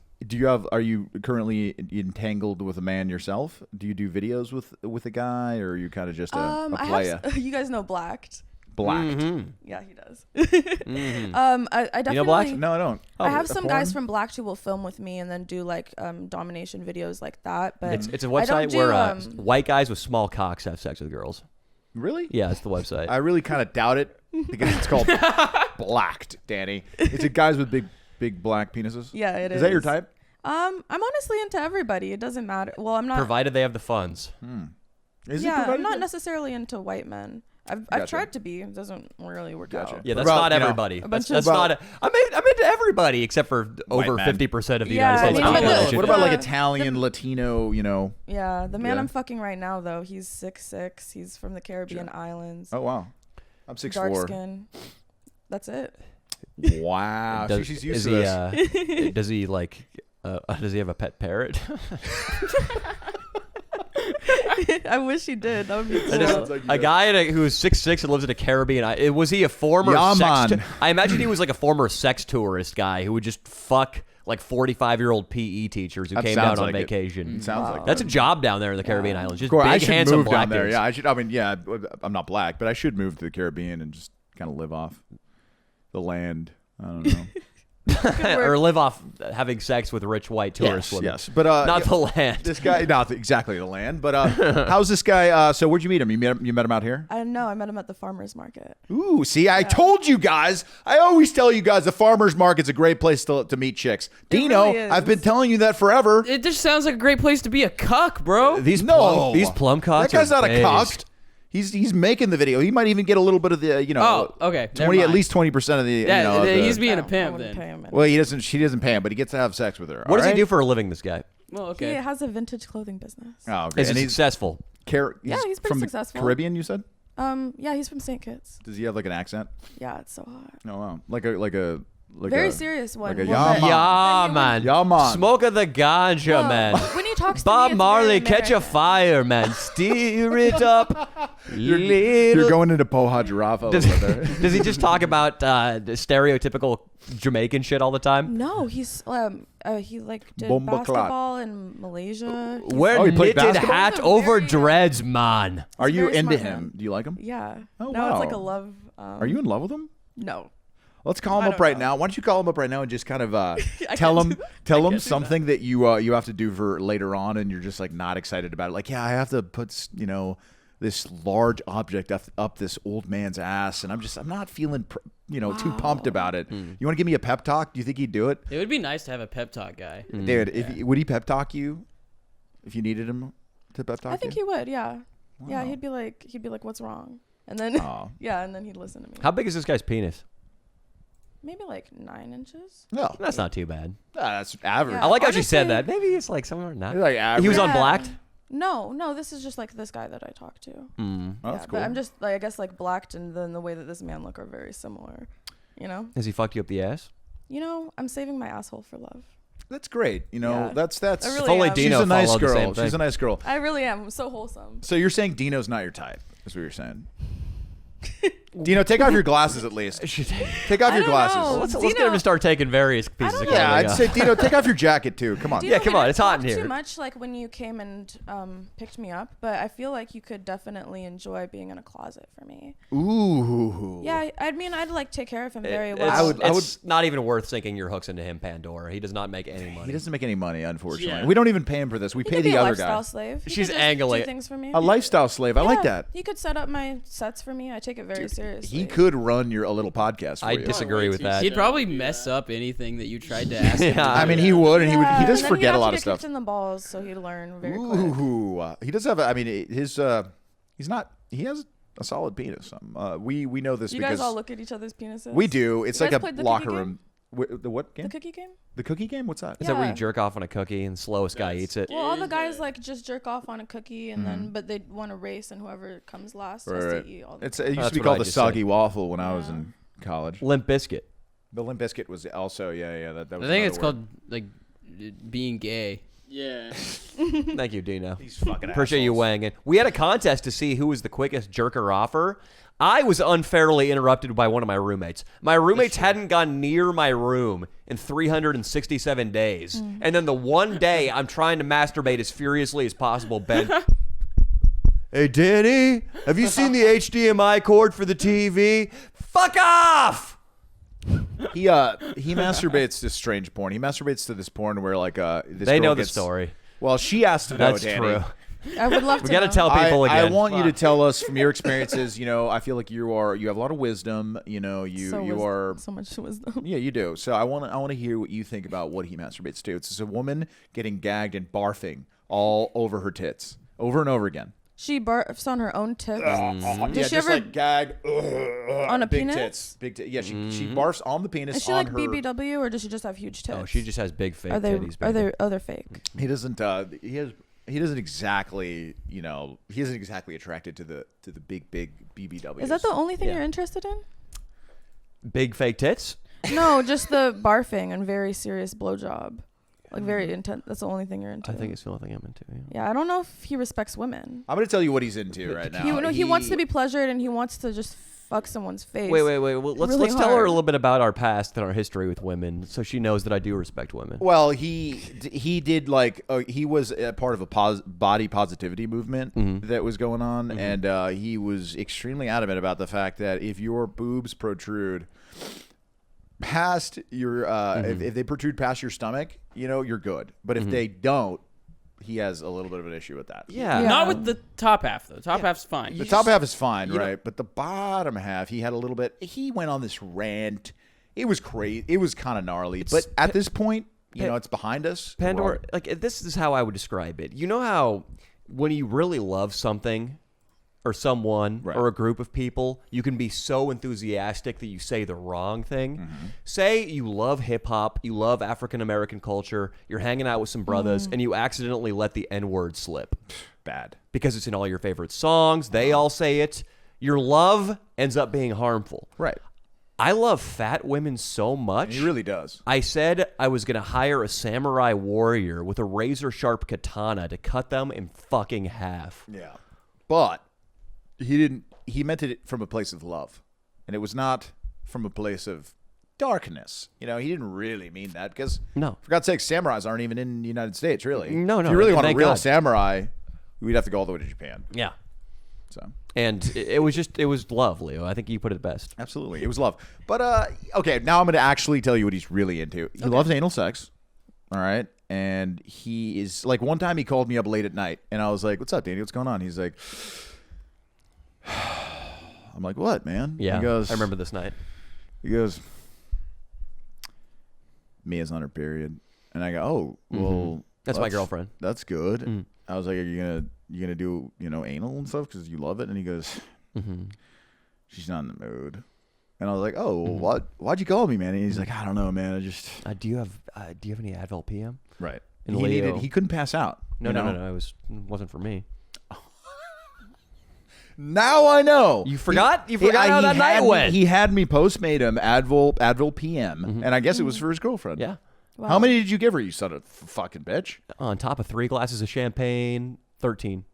Are you currently entangled with a man yourself? Do you do videos with a guy, or are you kind of just a player? You guys know Blacked. Blacked. Yeah, he does. I definitely. You know Blacked? No, I don't. I have a some porn? guys from Blacked who will film with me and then do like domination videos like that. But It's a I don't website do, where white guys with small cocks have sex with girls. Really? Yeah, it's the website. I really kind of doubt it because it's called Blacked, Danny. Is it guys with big black penises? Yeah, it is. Is that your type? I'm honestly into everybody. It doesn't matter. Well, I'm not. Provided they have the funds. Is it Yeah, I'm provided? not necessarily into white men. I've Gotcha. tried to be. It doesn't really work out. Yeah, What that's about, not everybody. bunch That's of- not. I'm into everybody except for over men. 50% of the Yeah, United States I mean, population. What about like Yeah. Italian, Latino? Yeah, the man Yeah. I'm fucking right now though, he's 6'6". He's from the Caribbean islands. Oh wow, I'm Dark 6'4". skin. That's it. Wow, Does, she's used is to he, this. does he like? Does he have a pet parrot? I wish he did. That would be And cool. it's a guy who is 6'6" and lives in the Caribbean. Was he a former Yeah, sex? man. I imagine he was like a former sex tourist guy who would just fuck like 45-year-old PE teachers who That came sounds down on like it. vacation. Sounds like That's a job down there in the Caribbean islands. Just Corey, I big, should handsome move black down there. dudes. Yeah, I should. I mean, yeah, I'm not black, but I should move to the Caribbean and just kind of live off the land. I don't know. Or live off having sex with rich white tourist women. Yes, but Not the land. This guy, not exactly the land, but how's this guy? So where'd you meet him? You met him out here? I know. I met him at the farmer's market. Ooh, see, I told you guys. I always tell you guys the farmer's market's a great place to meet chicks. Dino, really is. I've been telling you that forever. It just sounds like a great place to be a cuck, bro. These No, plum cocks. That guy's are not a based. cock. He's making the video. He might even get a little bit of the Oh, okay. Never 20 at mind. least 20% of the. Yeah, he's being a I pimp wouldn't then. pay him Well, she doesn't pay him, but he gets to have sex with her. What does he do for a living, this guy? Well, He okay. has a vintage clothing business. Oh, okay. Is And he he's successful? Yeah, he's pretty from successful. the Caribbean. You said? Yeah, he's from St. Kitts. Does he have like an accent? Yeah, it's so hot. Oh wow, like a Very serious one. like a Well, yeah, but- Yeah, then man. Yeah, man. Smoke of the ganja, well, man. When he talks to Bob me, it's Marley, very catch a American. fire, man. Steer it up. You're little. going into Poha Giraffe over there. Does he just talk about the stereotypical Jamaican shit all the time? No, he's he like did Bomba clot. basketball in Malaysia. He's- Wear Oh, he played knitted basketball? hat He's a over very, dreads, man. Are you very into smart him? man. Do you like him? Yeah. Oh, no, it's like wow. a love. Are you in love with him? No. Let's call him I up don't right know. now. Why don't you call him up right now and just kind of tell can't him can't do something that you have to do for later on, and you're just like not excited about it. Like, yeah, I have to put this large object up this old man's ass, and I'm not feeling too pumped about it. You want to give me a pep talk? Do you think he'd do it, It would be nice to have a pep talk guy. Dude? Would he pep talk you if you needed him to pep talk? I think you? he would. Yeah. Yeah. Wow. He'd be like, what's wrong? And then Oh. yeah, and then he'd listen to me. How big is this guy's penis? Maybe like 9 inches. No, That's not too bad. that's average. Yeah. I like how she said Honestly- that. Maybe it's like somewhere not. He's like average. He was on Yeah. Blacked? No, this is just like this guy that I talked to. Oh, that's Yeah, cool. But I'm just like I guess like Blacked and then the way that this man look are very similar. You know. Has he fucked you up the ass? I'm saving my asshole for love. That's great. Yeah. That's. I If really only am. Dino she's a nice followed the girl. same She's thing. a nice girl. I really am. I'm so wholesome. So you're saying Dino's not your type? That's what you're saying. Dino, take off your glasses at least. Take off I your don't glasses. know. Let's get Dino- him to start taking various pieces of don't clothing Yeah, I'd off. say Dino, take off your jacket too. Come on. Dino, Yeah, come we on, didn't it's hot in talk here. Too much like when you came and picked me up, but I feel like you could definitely enjoy being in a closet for me. Ooh. Yeah, I mean, I'd like take care of him very It's, well. it's not even worth sinking your hooks into him, Pandora. He does not make any money. He doesn't make any money, unfortunately. Yeah. We don't even pay him for this. We He pay could be the a other lifestyle guy. slave. He She's could just angling. do things for me. A lifestyle slave. I like Yeah, that. He could set up my sets for me. I take it very seriously. He could run a little podcast for I you. disagree with that. He'd probably mess up anything that you tried to ask him. Yeah. I mean, he would, and he Yeah, does and then forget he'd a lot have of to get stuff. kicked in the balls, so he'd learn very quick. Ooh. He does have. He has A solid penis. We know this You because guys all look at each other's penises? we do. It's You like guys a played the locker cookie room. The what game? The cookie game? The cookie game? What's that? Is that where Yeah. you jerk off on a cookie and the slowest guy eats it? Well, all the guys like just jerk off on a cookie and then, but they want to race, and whoever comes last has to eat all the. It used That's to be what called I the just soggy said. waffle when I was in college. Limp Biscuit. The Limp Biscuit was also That was I think another it's word. called like being gay. Yeah. Thank you, Dino. These fucking Appreciate you assholes. weighing in. We had a contest to see who was the quickest jerker offer. I was unfairly interrupted by one of my roommates. My roommates hadn't gone near my room in 367 days. And then the one day I'm trying to masturbate as furiously as possible, Ben. Hey, Danny, have you seen the HDMI cord for the TV? Fuck off! He masturbates to strange porn. He masturbates to this porn where like this They girl know the gets- story. Well, she asked to know, That's Danny. true. I would love to. We got to know. tell people I again. want you to tell us from your experiences. I feel like you have a lot of wisdom. You are. so much wisdom. Yeah, you do. So I want to hear what you think about what he masturbates to. It's just a woman getting gagged and barfing all over her tits over and over again. She barfs on her own tits. Yeah, Does she just ever like gag on a big penis? tits, big tits. Yeah, she barfs on the penis. Is she on like her. BBW or does she just have huge tits? Oh, she just has big fake are they titties. are baby. they fake? He doesn't. He doesn't exactly. He isn't exactly attracted to the big BBWs. Is that the only thing Yeah. you're interested in? Big fake tits? No, just the barfing and very serious blowjob. Like very intense. That's the only thing you're into. I think it's the only thing I'm into. Yeah. Yeah, I don't know if he respects women. I'm going to tell you what he's into right now. He wants to be pleasured and he wants to just fuck someone's face. Wait. Well, let's really tell her a hard. little bit about our past and our history with women, so she knows that I do respect women. Well, he did like he was a part of a body positivity movement that was going on, and he was extremely adamant about the fact that if your boobs protrude past your if they protrude past your stomach, you're good. But if they don't, he has a little bit of an issue with that. Yeah. Yeah. Not with the top half though. Top half's fine. The top half is fine, right? But the bottom half, he had a little bit. He went on this rant. It was crazy. It was kind of gnarly. But at this point, it's behind us. Pandora, like this is how I would describe it. You know how when you really love something or someone Right. or a group of people, you can be so enthusiastic that you say the wrong thing. Say you love hip hop, you love African American culture, you're hanging out with some brothers, and you accidentally let the N-word slip Bad. because it's in all your favorite songs. They all say it. Your love ends up being harmful. Right. I love fat women so much. He really does. I said I was going to hire a samurai warrior with a razor-sharp katana to cut them in fucking half. Yeah. But he didn't. He meant it from a place of love, and it was not from a place of darkness. He didn't really mean that because, No. for God's sake, samurais aren't even in the United States, really. No, If you really want a thank real God. samurai, we'd have to go all the way to Japan. Yeah. So. And it was love, Leo. I think you put it best. Absolutely. It was love. But, okay, now I'm going to actually tell you what he's really into. He loves anal sex. All right. And he is, like, one time he called me up late at night, and I was like, what's up, Danny? What's going on? He's like, I'm like, what, man? Yeah. He goes, I remember this night. He goes, Mia's on her period. And I go, oh, well. That's my girlfriend. That's good. I was like, are you gonna do, anal and stuff because you love it? And he goes, she's not in the mood. And I was like, oh, why'd you call me, man? And he's like, I don't know, man. I just. Do you have any Advil PM? Right. And He couldn't pass out. No. It wasn't for me. Now I know. You forgot? You forgot how that night went. He had me Postmate Advil PM, and I guess it was for his girlfriend. Yeah. Wow. How many did you give her, you son of a fucking bitch? On top of 3 glasses of champagne, 13.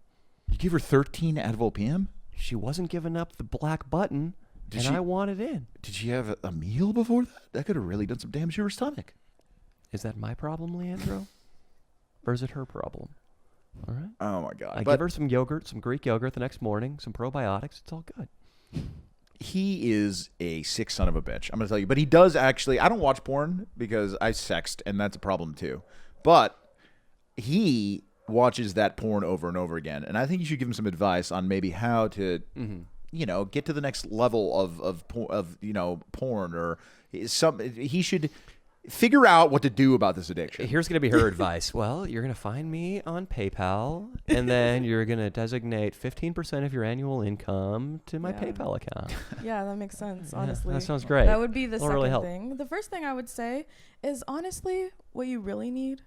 You gave her 13 Advil PM? She wasn't giving up the black button, and she- I wanted in. Did she have a meal before that? That could have really done some damage to her stomach. Is that my problem, Leandro? Or is it her problem? All right. Oh, my God. I But give her some yogurt, some Greek yogurt the next morning, some probiotics. It's all good. he is a sick son of a bitch. I'm going to tell you. But he does actually. I don't watch porn because I sext, and that's a problem, too. But he watches that porn over and over again. And I think you should give him some advice on maybe how to, get to the next level of porn or some. He should figure out what to do about this addiction. Here's going to be her advice. Well, you're going to find me on PayPal, and then you're going to designate 15% of your annual income to my PayPal account. Yeah, that makes sense, honestly. That sounds great. That would be the That'll second really help. thing. The first thing I would say is, honestly, what you really need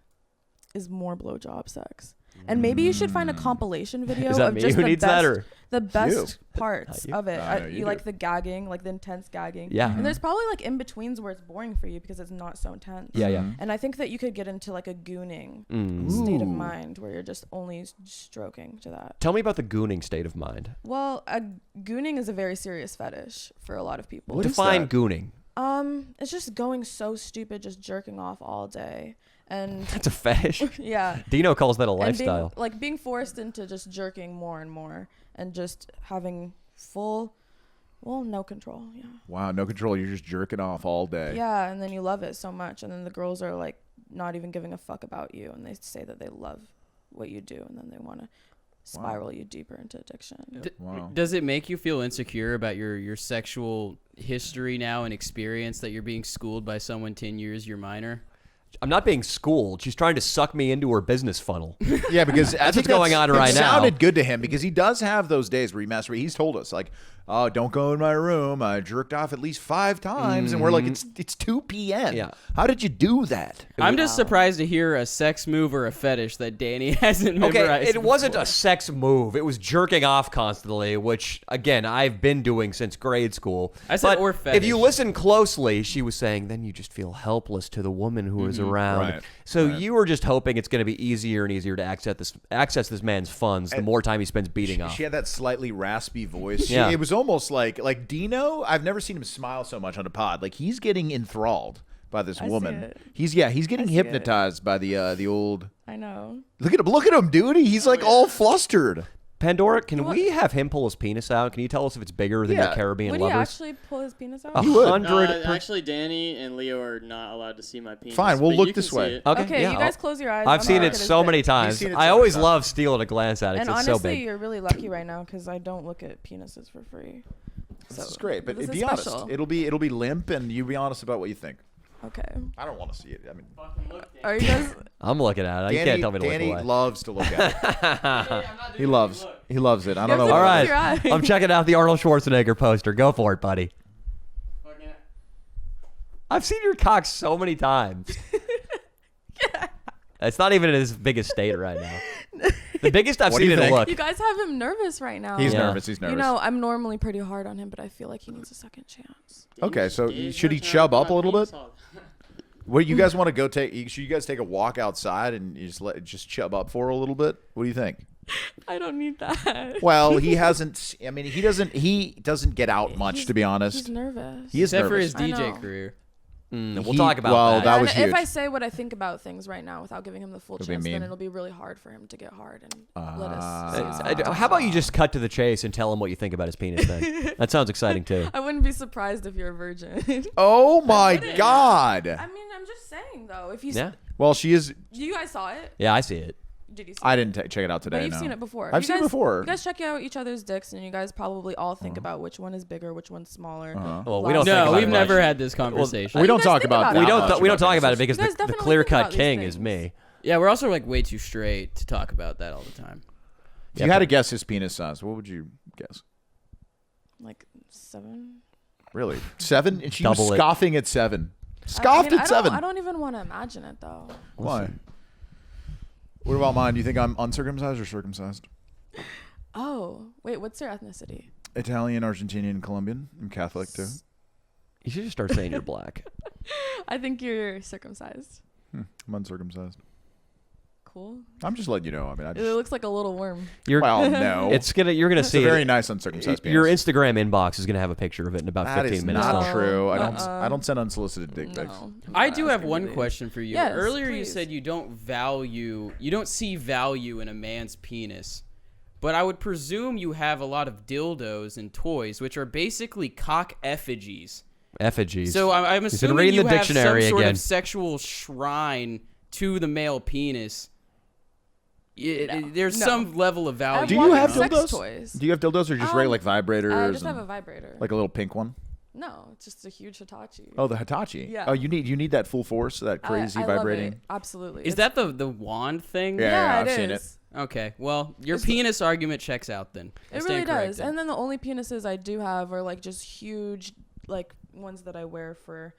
is more blowjob sex. And maybe you should find a compilation video Is that of me just who the needs best, that, or the best parts you. of it. No, you You like the gagging, like the intense gagging. Yeah. And there's probably like in betweens where it's boring for you because it's not so intense. Yeah. And I think that you could get into like a gooning Mm. state of Ooh. mind where you're just only stroking to that. Tell me about the gooning state of mind. Well, gooning is a very serious fetish for a lot of people. What is Define that? gooning. It's just going so stupid, just jerking off all day. And That's a fetish. yeah. Dino calls that a And lifestyle. being forced into just jerking more and more and just having no control. Yeah. Wow, no control. You're just jerking off all day. Yeah. And then you love it so much. And then the girls are like not even giving a fuck about you. And they say that they love what you do. And then they want to spiral you deeper into addiction. Wow. Does it make you feel insecure about your sexual history now and experience that you're being schooled by someone 10 years your minor? I'm not being schooled. She's trying to suck me into her business funnel. Yeah, because I That's think what's going on right it now. sounded good to him because he does have those days where he masturbates. He's told us, like, oh, don't go in my room. I jerked off at least 5 times. And we're like, it's 2 p.m. Yeah. How did you do that? I'm just surprised to hear a sex move or a fetish that Danny hasn't memorized. Okay, it wasn't a sex move. It was jerking off constantly, which, again, I've been doing since grade school. I said But or fetish. if you listen closely, she was saying, then you just feel helpless to the woman who is around. Right. So you were just hoping it's going to be easier and easier to access this man's funds the more time he spends beating off. She had that slightly raspy voice. Yeah. It was almost like Dino. I've never seen him smile so much on a pod. Like he's getting enthralled by this I see woman. it. He's getting see hypnotized by the old. I know. Look at him, dude. He's like all flustered. Pandora, can we have him pull his penis out? Can you tell us if it's bigger than Yeah. your Caribbean Would he lovers? actually pull his penis out? 100%. Actually, Danny and Leo are not allowed to see my penis. Fine, we'll but look you can this see way. it. Okay, yeah, you guys close your eyes. I've I'm seen gonna it look at so his many dick. times. seen it I so always many love stealing a glance at it And because it's honestly, so big. you're really lucky right now because I don't look at penises for free. This is great, but this is be honest. special. It'll be limp, and you be honest about what you think. Okay. I don't want to see it. I mean, Are you guys? I'm looking at it. You can't tell me to Danny look away. loves to look at it. He loves it. I don't know. You All have to why. close right, your eyes. I'm checking out the Arnold Schwarzenegger poster. Go for it, buddy. I've seen your cock so many times. It's not even in his biggest state right now. The biggest I've What do seen you it think? look. You guys have him nervous right now. He's Yeah. nervous. He's nervous. You know, I'm normally pretty hard on him, but I feel like he needs a second chance. Okay, so Dave, should he you're chub trying up to a little penis bit? hog. What you guys want to go take? Should you guys take a walk outside and you just chub up for a little bit? What do you think? I don't need that. Well, he hasn't. I mean, he doesn't get out much, He's- to be honest. He's nervous. He is Except for nervous. his I DJ know. career. We'll talk about well, that. that And was huge. if I say what I think about things right now without giving him the full It'll be chance, then mean. it'll be really hard for him to get hard and let us see his How about you just cut to the chase and tell him what you think about his penis then? That sounds exciting too. I wouldn't be surprised if you're a virgin. Oh my God! I mean, I'm just saying though. If you Yeah. Well, she is. you guys saw it, Yeah, I see it. did you see I it? didn't check it out today. But you've no. seen it before. I've You seen it guys- before. You guys check out each other's dicks, and you guys probably all think about which one is bigger, which one's smaller. Well, we don't think No, about we've it never much. had this conversation. we You don't guys talk think about about that. it. We don't. much We don't about talk about it penises. because You guys the definitely clear think cut about these king is things. me. Yeah, we're also like way too straight to talk about that all the time. If you had to guess his penis size, what would you guess? Like 7. Really? 7? And she Double was it. scoffing at 7. Scoffed at 7. I don't even want to imagine it though. Why? What about mine? Do you think I'm uncircumcised or circumcised? Oh, wait, what's your ethnicity? Italian, Argentinian, Colombian. I'm Catholic too. You should just start saying you're black. I think you're circumcised. I'm uncircumcised. Cool. I'm just letting you know. I mean, I It just, looks like a little worm. You're, well, no. You're gonna It's see a very it. nice uncircumcised penis. Your Instagram inbox is gonna have a picture of it in about That 15 is minutes. not No. true. Uh-uh. I don't send unsolicited dick pics. No. I do have Asking one you. question for you. Yes, Earlier you please. said you don't see value in a man's penis. But I would presume you have a lot of dildos and toys, which are basically cock effigies. Effigies. So I'm He's been assuming reading you the have dictionary some sort again. of sexual shrine to the male penis. There's No. some level of I value. have Do you lots have of sex dildos? toys. Do you have dildos or just regular like vibrators? I just have and- a vibrator. like a little pink one? No, it's just a huge Hitachi. Oh, the Hitachi. Yeah. Oh, you need that full force, that crazy I love vibrating. it. Absolutely. Is that the wand thing? Yeah, I've it seen is. Okay. Well, your penis argument checks out then. I It stand really does. corrected. And then the only penises I do have are like just huge, like ones that I wear for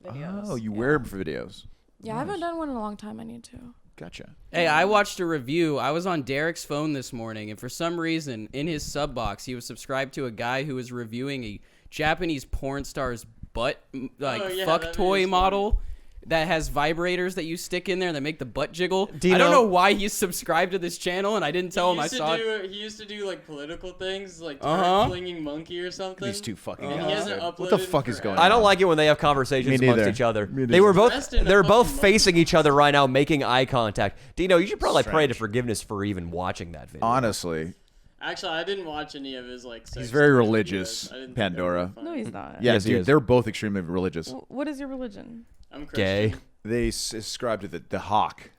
videos. Oh, you Yeah. wear them for videos. Yeah, I haven't done one in a long time. I need to. Gotcha. Hey, I watched a review. I was on Derek's phone this morning, and for some reason, in his sub box, he was subscribed to a guy who was reviewing a Japanese porn star's butt, fuck that toy video's model that has vibrators that you stick in there that make the butt jiggle. Dino- I don't know why he's subscribed to this channel, and I didn't tell him I saw it. He used to do like political things, like Uh-huh. flinging monkey or something. These two fucking And he idiots, hasn't dude. uploaded What the in fuck is forever. going on? I don't like it when they have conversations Me amongst neither. each other. Me They were neither. Dressed in a they're both fucking facing each other right now, making eye contact. Dino, you should probably pray to Strange. forgiveness for even watching that video. Honestly, Actually, I didn't watch any of his like. he's sex very videos. religious, I didn't think Pandora. that would be No, funny. he's not. Yeah, Yes, he dude, is. they're both extremely religious. What is your religion? I'm Gay. Christian. They subscribe to the Hawk.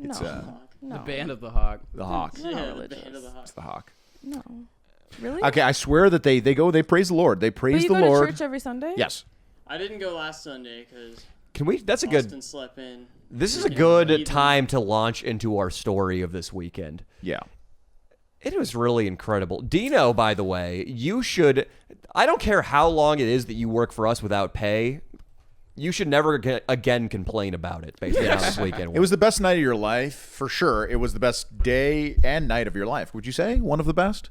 It's No. No. The band of the hawk. the Hawk. You're not Yeah, the religious. band of the hawk. It's the Hawk. No. Really? Okay, I swear that they praise the Lord. They But praise you the go Lord. to church every Sunday? Yes. I didn't go last Sunday because Can we? That's a good. Austin slept in. This is a Yeah. good Even- time to launch into our story of this weekend. Yeah. It was really incredible. Dino, by the way, you should. I don't care how long it is that you work for us without pay. You should never again complain about it based on how this weekend It was the best night of your life, for sure. It was the best day and night of your life. Would you say one of the best?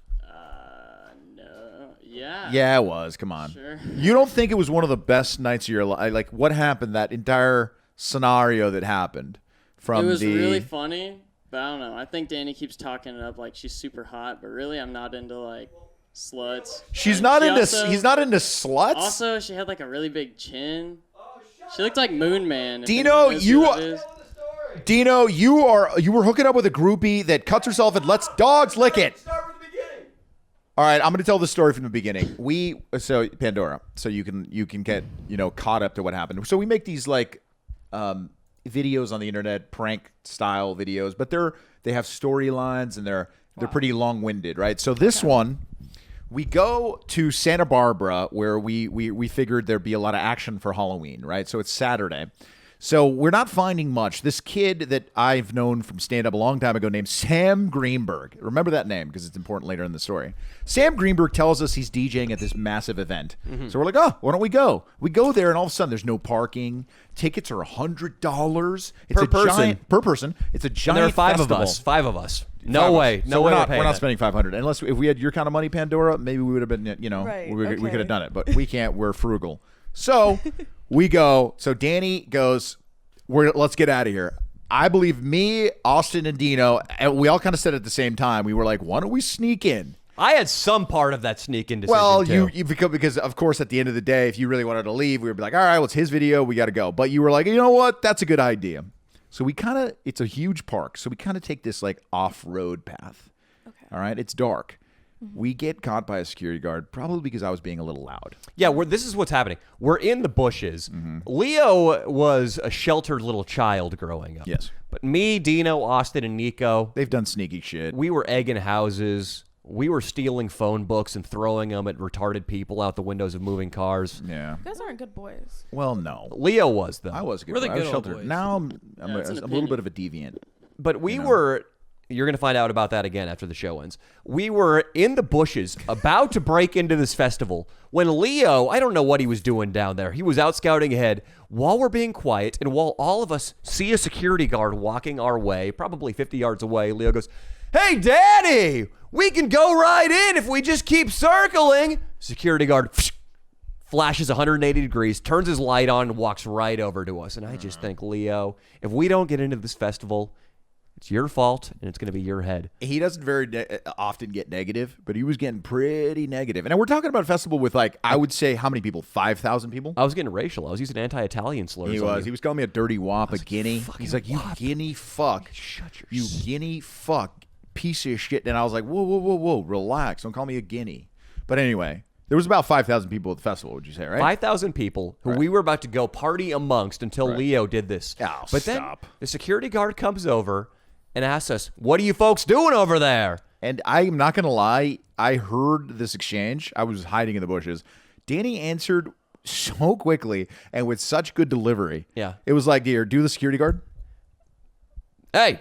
No. Yeah. Yeah, it was. Come on. Sure. You don't think it was one of the best nights of your life? Like, what happened? That entire scenario that happened from It was the. really funny, but I don't know. I think Danny keeps talking it up like she's super hot, but really I'm not into like sluts. She's Like, not she into. also- He's not into sluts. Also, she had like a really big chin. She looked like Moon Man. if Dino, anyone knows who you that are- is. Dino, you were hooking up with a groupie that cuts herself and lets dogs lick it. All right, I'm going to tell the story from the beginning. So Pandora, so you can get caught up to what happened. So we make these like videos on the internet, prank style videos, but they have storylines and they're pretty long winded, right? So this one, we go to Santa Barbara where we figured there'd be a lot of action for Halloween, right? So it's Saturday. So we're not finding much. This kid that I've known from stand-up a long time ago named Sam Greenberg. Remember that name because it's important later in the story. Sam Greenberg tells us he's DJing at this massive event. So we're like, oh, why don't we go? We go there and all of a sudden there's no parking. Tickets are $100. It's Per a person. Giant, per person. It's a giant And there are five festival. of us. 5 of us. Five No of us. way. So No we're way. not, We're we're not that. spending $500 unless if we had your kind of money, Pandora. Maybe we would have been, Right, we could okay. have done it, but we can't. We're frugal. So we go. So Danny goes. Let's get out of here. I believe me, Austin, and Dino. And we all kind of said at the same time. We were like, why don't we sneak in? I had some part of that sneak in decision. Well, too. you because of course at the end of the day, if you really wanted to leave, we would be like, all right, well, it's his video, we got to go. But you were like, you know what? That's a good idea. So we kind of, it's a huge park, so we kind of take this like off-road path. Okay. All right, it's dark. We get caught by a security guard, probably because I was being a little loud. Yeah, this is what's happening. We're in the bushes. Leo was a sheltered little child growing up. Yes. But me, Dino, Austin, and Nico, They've done sneaky shit. we were egging houses. We were stealing phone books and throwing them at retarded people out the windows of moving cars. Yeah. You guys aren't good boys. Well, no. Leo was, though. I was a good. We're the boy. I was good old sheltered. boys. Now I'm it's an a little bit opinion. of a deviant. But we were, you're going to find out about that again after the show ends. We were in the bushes about to break into this festival when Leo, I don't know what he was doing down there. He was out scouting ahead while we're being quiet and while all of us see a security guard walking our way, probably 50 yards away. Leo goes, "Hey, Daddy, we can go right in if we just keep circling." Security guard flashes 180 degrees, turns his light on, and walks right over to us. And I just think, Leo, if we don't get into this festival, it's your fault, and it's going to be your head. He doesn't very often get negative, but he was getting pretty negative. And we're talking about a festival with, like, I would say, how many people? 5,000 people? I was getting racial. I was using anti-Italian slurs. He on was. you. He was calling me a dirty wop, a guinea. He's like, you guinea fuck. Shut your You guinea fuck. Piece of shit. And I was like, whoa, whoa, whoa, whoa. Relax. Don't call me a guinea. But anyway, there was about 5,000 people at the festival, would you say, right? 5,000 people who we were about to go party amongst until Leo did this. Oh, but stop. then the security guard comes over and asks us, "What are you folks doing over there?" And I'm not going to lie. I heard this exchange. I was hiding in the bushes. Danny answered so quickly and with such good delivery. Yeah. It was like, here, do the security guard. Hey,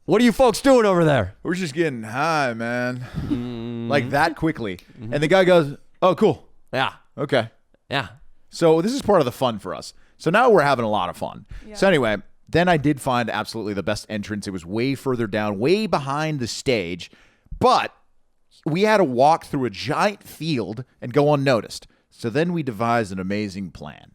what are you folks doing over there? We're just getting high, man. Like that quickly. And the guy goes, oh, cool. Yeah. Okay. Yeah. So this is part of the fun for us. So now we're having a lot of fun. Yeah. So anyway, then I did find absolutely the best entrance. It was way further down, way behind the stage. But we had to walk through a giant field and go unnoticed. So then we devised an amazing plan.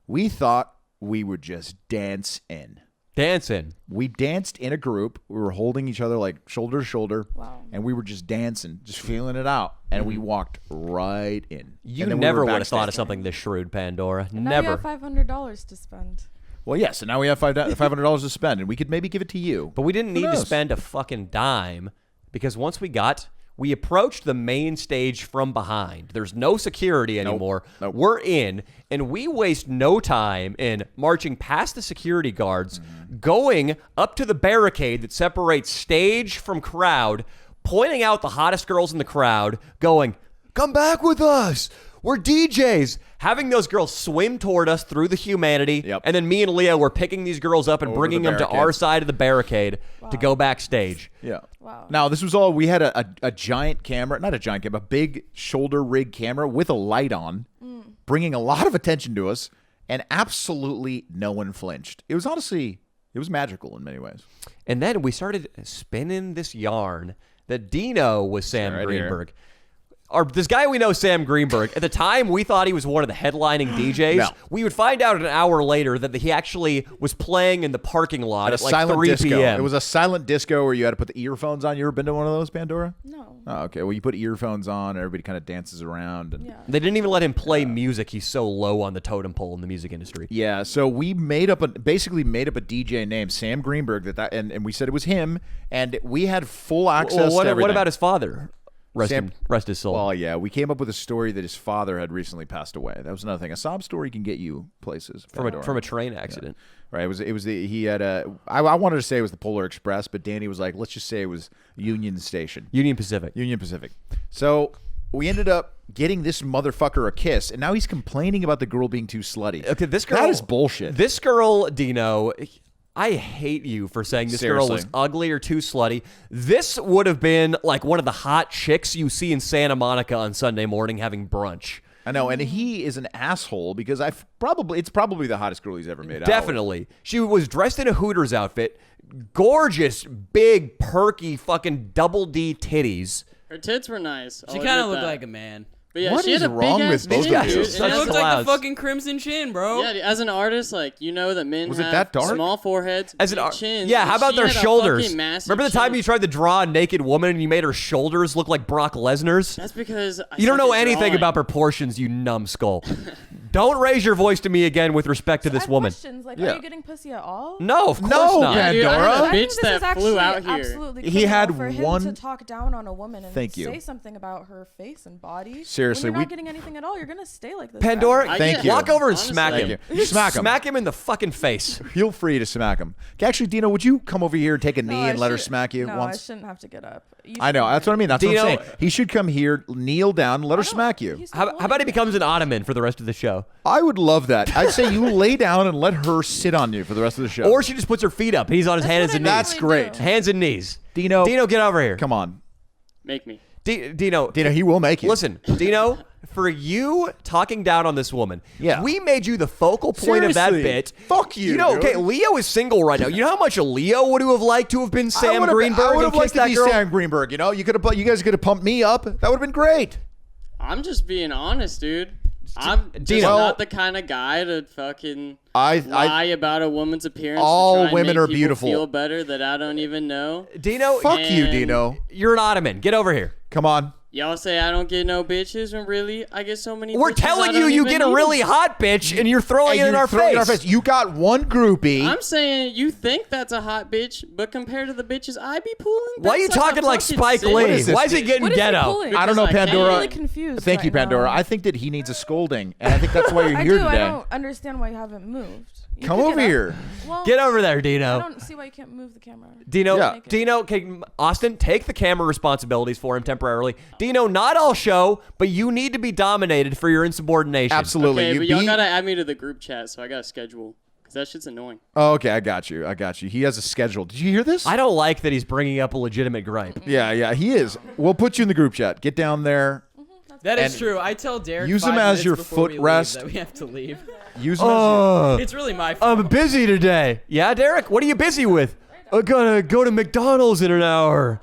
We thought we would just dance in. Dancing. We danced in a group. We were holding each other like shoulder to shoulder. Wow. And we were just dancing, just feeling it out. And we walked right in. You And then we never were would have thought of backstage. something this shrewd, Pandora. And now Never. you have $500 to spend. Well, yeah, so now we have $500 to spend, and we could maybe give it to you. But we didn't Who need to knows? spend a fucking dime because once we approached the main stage from behind. There's no security anymore. Nope. We're in, and we waste no time in marching past the security guards, going up to the barricade that separates stage from crowd, pointing out the hottest girls in the crowd, going, "Come back with us. We're DJs." Having those girls swim toward us through the humanity, Yep. and then me and Leo were picking these girls up and Over bringing the them to barricade. our side of the barricade to go backstage. Yeah. Wow. Now, this was all, we had a giant camera, not a giant camera, a big shoulder rig camera with a light on, bringing a lot of attention to us, and absolutely no one flinched. It was honestly, it was magical in many ways. And then we started spinning this yarn that Dino was Sam Right here. Greenberg. This guy we know, Sam Greenberg, at the time we thought he was one of the headlining DJs. No. We would find out an hour later that he actually was playing in the parking lot At at a like silent 3 disco. p.m. It was a silent disco where you had to put the earphones on. You ever been to one of those, Pandora? No. Oh, okay. Well, you put earphones on, everybody kind of dances around. And Yeah. They didn't even let him play music. He's so low on the totem pole in the music industry. Yeah, so we basically made up a DJ named Sam Greenberg and we said it was him, and we had full access Well, to what everything. about his father? Sam- Rest his soul. Well, yeah, we came up with a story that his father had recently passed away. That was another thing. A sob story can get you places. from a train accident. Right. He had I wanted to say it was the Polar Express, but Danny was like, let's just say it was Union Station. Union Pacific. Union Pacific. So we ended up getting this motherfucker a kiss, and now he's complaining about the girl being too slutty. Okay, this girl. That is bullshit. This girl, Dino. I hate you for saying this girl was Seriously. ugly or too slutty. This would have been like one of the hot chicks you see in Santa Monica on Sunday morning having brunch. I know, and he is an asshole because it's probably the hottest girl he's ever made out with. Definitely. She was dressed in a Hooters outfit, gorgeous, big, perky, fucking double D titties. Her tits were nice. She kind of looked like a man. But yeah, What she is had a wrong big with ass both chin, of you? dude. Such She And looked it was like the clouds. fucking Crimson Chin, bro. yeah, as an artist, like you know that men Was it have that dark? small foreheads, As big an chins. yeah, how and about she their had a shoulders? fucking massive Remember the time chin. you tried to draw a naked woman and you made her shoulders look like Brock Lesnar's? That's because You don't suck know at anything drawing. about proportions, you numbskull. Don't raise your voice to me again with respect to I this have woman. questions. Like, Yeah. are you getting pussy at all? No, of course No, not. man. Dude, I Pandora? had a I think bitch this that is actually flew out here. absolutely He criminal had for him one- to talk down on a woman and Thank you. say something about her face and body. Seriously, when you're we- not getting anything at all, you're gonna stay like this. Pandora, forever. Thank you. walk over and Honestly. smack Thank him. you. Smack him. Smack him in the fucking face. Feel free to smack him. Actually, Dino, would you come over here and take a No, knee I and let her should- smack you no, once? I shouldn't have to get up. I know. That's what I mean. That's Dino- what I'm saying. He should come here, kneel down, and let her smack you. How about he becomes an ottoman for the rest of the show? I would love that. I'd say you lay down and let her sit on you for the rest of the show. Or she just puts her feet up. He's on his hands and knees. That's great. Hands and knees. Dino, Dino, get over here. come on. Make me. Dino, Dino, he will make you. listen, Dino, for you talking down on this woman, Yeah. we made you the focal point of that Seriously. bit. Fuck you, You know, dude. okay, Leo is single right now. You know how much Leo would have liked to have been Sam Greenberg I would and have liked kissed to that be girl? Sam Greenberg. You know, you guys could have pumped me up. That would have been great. I'm just being honest, dude. I'm just Dino- not the kind of guy to fucking I lie about a woman's appearance. All to try and women make are people beautiful. Feel better that I don't even know. Dino, fuck you, And- Dino. you're an ottoman. Get over here. Come on. Y'all say I don't get no bitches when really I get so many. We're bitches telling I you, don't you even get a need really them. hot bitch, and you're throwing it in you're our throwing it face. You got one groupie. I'm saying you think that's a hot bitch, but compared to the bitches I be pulling, Why are you that's like a talking like fucking Spike six. Lee? What is this? Why is he getting What is he ghetto? pulling? I don't know, Because I can't. Pandora. I'm really confused. Thank you, right Pandora. now. I think that he needs a scolding, and I think that's why you're I here do. today. I don't understand why you haven't moved. Come could over get up. here. Well, Get over there, I Dino. don't see why you can't move the camera. Dino, Yeah. Dino, Austin, take the camera responsibilities for him temporarily. Dino, not all show, but you need to be dominated for your insubordination. Absolutely. Okay, You but y'all be- gotta add me to the group chat, so I gotta schedule. Because that shit's annoying. Oh, okay, I got you. He has a schedule. Did you hear this? I don't like that he's bringing up a legitimate gripe. Yeah, he is. We'll put you in the group chat. Get down there. That is And true. I tell Derek use 5 them as minutes your before we leave footrest. that we have to leave. Use them as It's really my fault. I'm busy today. Yeah, Derek, what are you busy with? I gotta go to McDonald's in an hour.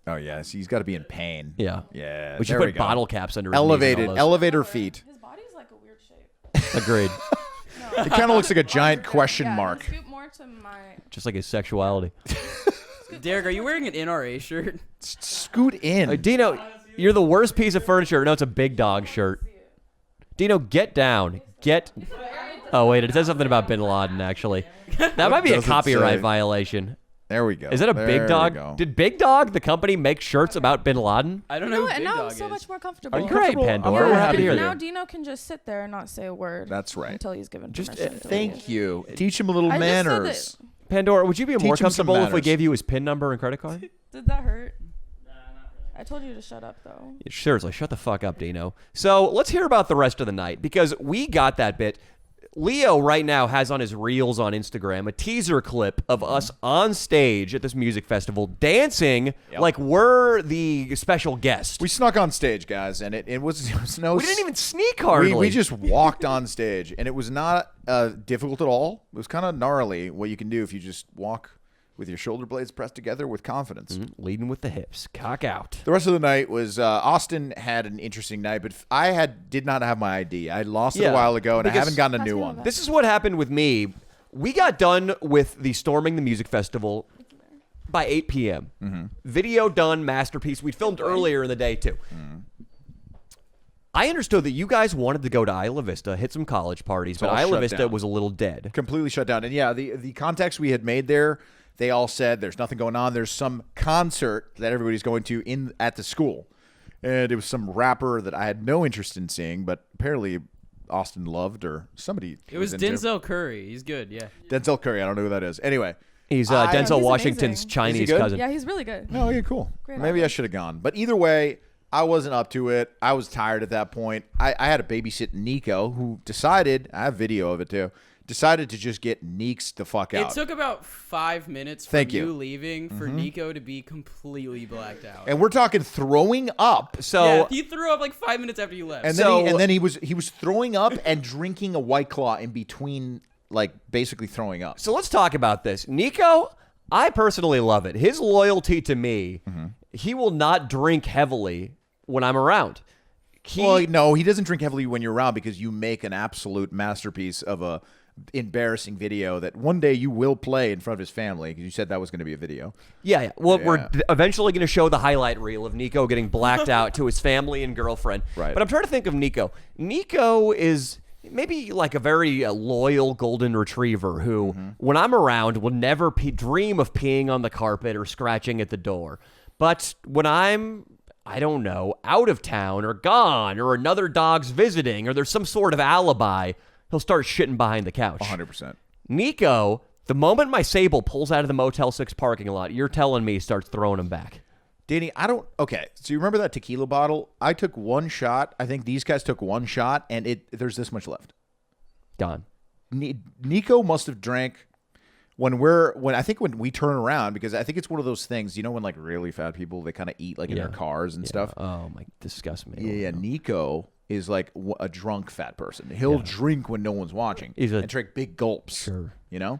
Oh, yes. He's got to be in pain. Yeah. Yeah. We should there put go. bottle caps under his Elevated. knees and all Elevator feet. His body's like a weird shape. those. Agreed. It kind of looks like a giant question Yeah, mark. Scoot more to my. Just like his sexuality. Derek, are you wearing an NRA shirt? Scoot in. Dino, you're the worst piece of furniture. No, it's a big dog shirt. Dino, get down. Oh, wait, it says something about Bin Laden, actually. That might be a does it copyright say? violation. There we go. Is it a There Big we Dog? go. Did Big Dog, the company, make shirts about Bin Laden? I don't You know know who what? Big And now Dog I'm so is. much more comfortable. Are you Great, comfortable? Pandora. I'm very We're happy happy to to hear Now that. Dino can just sit there and not say a word. That's right. Until he's given Just, permission. to Thank leave. you. Teach him a little I just said manners. Pandora, would you be more Teach him some comfortable if we manners. gave you his PIN number and credit card? Did that hurt? I told you to shut up, though. Seriously, shut the fuck up, Dino. So let's hear about the rest of the night, because we got that bit. Leo right now has on his reels on Instagram a teaser clip of us on stage at this music festival dancing like we're the special guest. We snuck on stage, guys, and it was no. We didn't even sneak hardly. We just walked on stage, and it was not difficult at all. It was kind of gnarly what you can do if you just walk with your shoulder blades pressed together with confidence. leading with the hips, cock out. The rest of the night was Austin had an interesting night, but I did not have my ID. I lost it Yeah, a while ago, and I because- haven't gotten a Pass new me one. that. This is what happened with me. We got done with the Storming the Music Festival by 8 p.m. Video done, masterpiece. We filmed earlier in the day, too. I understood that you guys wanted to go to Isla Vista, hit some college parties, but all Isla shut Vista down. was a little dead. Completely shut down. And yeah, the context we had made there, they all said there's nothing going on. There's some concert that everybody's going to at the school. And it was some rapper that I had no interest in seeing, but apparently Austin loved, or somebody. It was into. Denzel Curry. He's good, yeah. Denzel Curry. I don't know who that is. Anyway. He's I- Denzel He's Washington's amazing. Chinese Is he good? cousin. Yeah, he's really good. Oh, yeah, cool. Great Maybe I audience. should have gone. But either way, I wasn't up to it. I was tired at that point. I had to babysit Nico, who decided, I have video of it too, decided to just get Neeks the fuck out. It took about 5 minutes from Thank you. you leaving for Nico to be completely blacked out. And we're talking throwing up. So yeah, he threw up like 5 minutes after you left. And then he was throwing up and drinking a White Claw in between, like basically throwing up. So let's talk about this. Nico, I personally love it. His loyalty to me, he will not drink heavily when I'm around. Well, no, he doesn't drink heavily when you're around because you make an absolute masterpiece of a embarrassing video that one day you will play in front of his family, because you said that was going to be a video. Yeah. Well, Yeah. we're eventually going to show the highlight reel of Nico getting blacked out to his family and girlfriend. Right. But I'm trying to think of Nico. Nico is maybe like a very loyal golden retriever who, when I'm around, will never dream of peeing on the carpet or scratching at the door. But when I'm, I don't know, out of town or gone, or another dog's visiting, or there's some sort of alibi, he'll start shitting behind the couch. 100%. Nico, the moment my Sable pulls out of the Motel 6 parking lot, you're telling me he starts throwing him back. Danny, okay, so you remember that tequila bottle? I took one shot. I think these guys took one shot, and there's this much left. Gone. Nico must have drank when we turn around, because I think it's one of those things, when like really fat people, they kind of eat like in their cars and stuff. Oh my, disgust me. Yeah, Nico is like a drunk fat person. He'll drink when no one's watching and drink big gulps. Sure.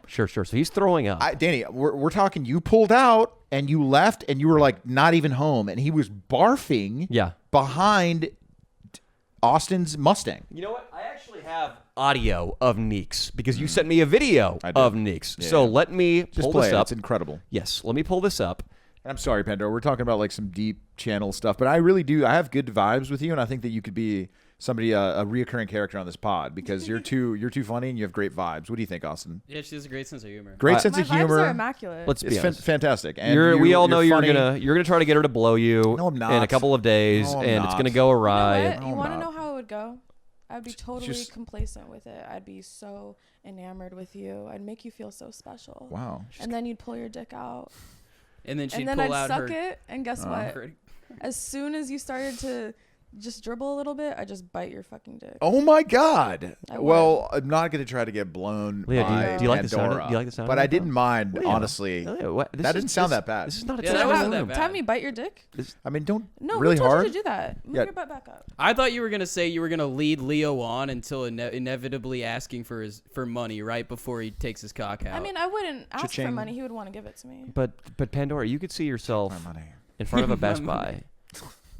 Sure. So he's throwing up. Danny, we're talking, you pulled out and you left and you were like not even home, and he was barfing behind Austin's Mustang. You know what? I actually have audio of Neeks because you sent me a video of Neeks. Yeah. So let me Just pull play this it. up. It's incredible. Yes, let me pull this up. And I'm sorry, Pandora. We're talking about like some deep channel stuff, but I really do. I have good vibes with you, and I think that you could be somebody, a reoccurring character on this pod, because you're too funny and you have great vibes. What do you think, Austin? yeah, she has a great sense of humor. Great sense My of vibes humor. are immaculate. Let's be It's honest. fantastic. And We all know you're funny. gonna try to get her to blow you No, I'm not. in a couple of days, No, I'm and it's not. gonna go You know awry. what? You I'm want to not. know how it would go? I'd be totally Just- complacent with it. I'd be so enamored with you. I'd make you feel so special. Wow. And then you'd pull your dick out. And then she'd And then pull I'd out suck her. it. And guess what? her- As soon as you started to just dribble a little bit, I just bite your fucking dick. Oh my God! I Well, I'm not going to try to get blown Leo, by do you like the sound of- Pandora, do you like the sound But of I that, didn't though? mind, Leo, honestly. Leo, what? That didn't sound that bad. This is not a Yeah, that terrible wasn't that room. bad. To have me bite your dick? I mean, don't No, really who told hard. you to do that? Move Yeah. your butt back up. I thought you were gonna say you were gonna lead Leo on until inevitably asking for money right before he takes his cock out. I mean, I wouldn't ask for Cha-ching. money. He would want to give it to me. But Pandora, you could see yourself My money. in front of a Best Buy,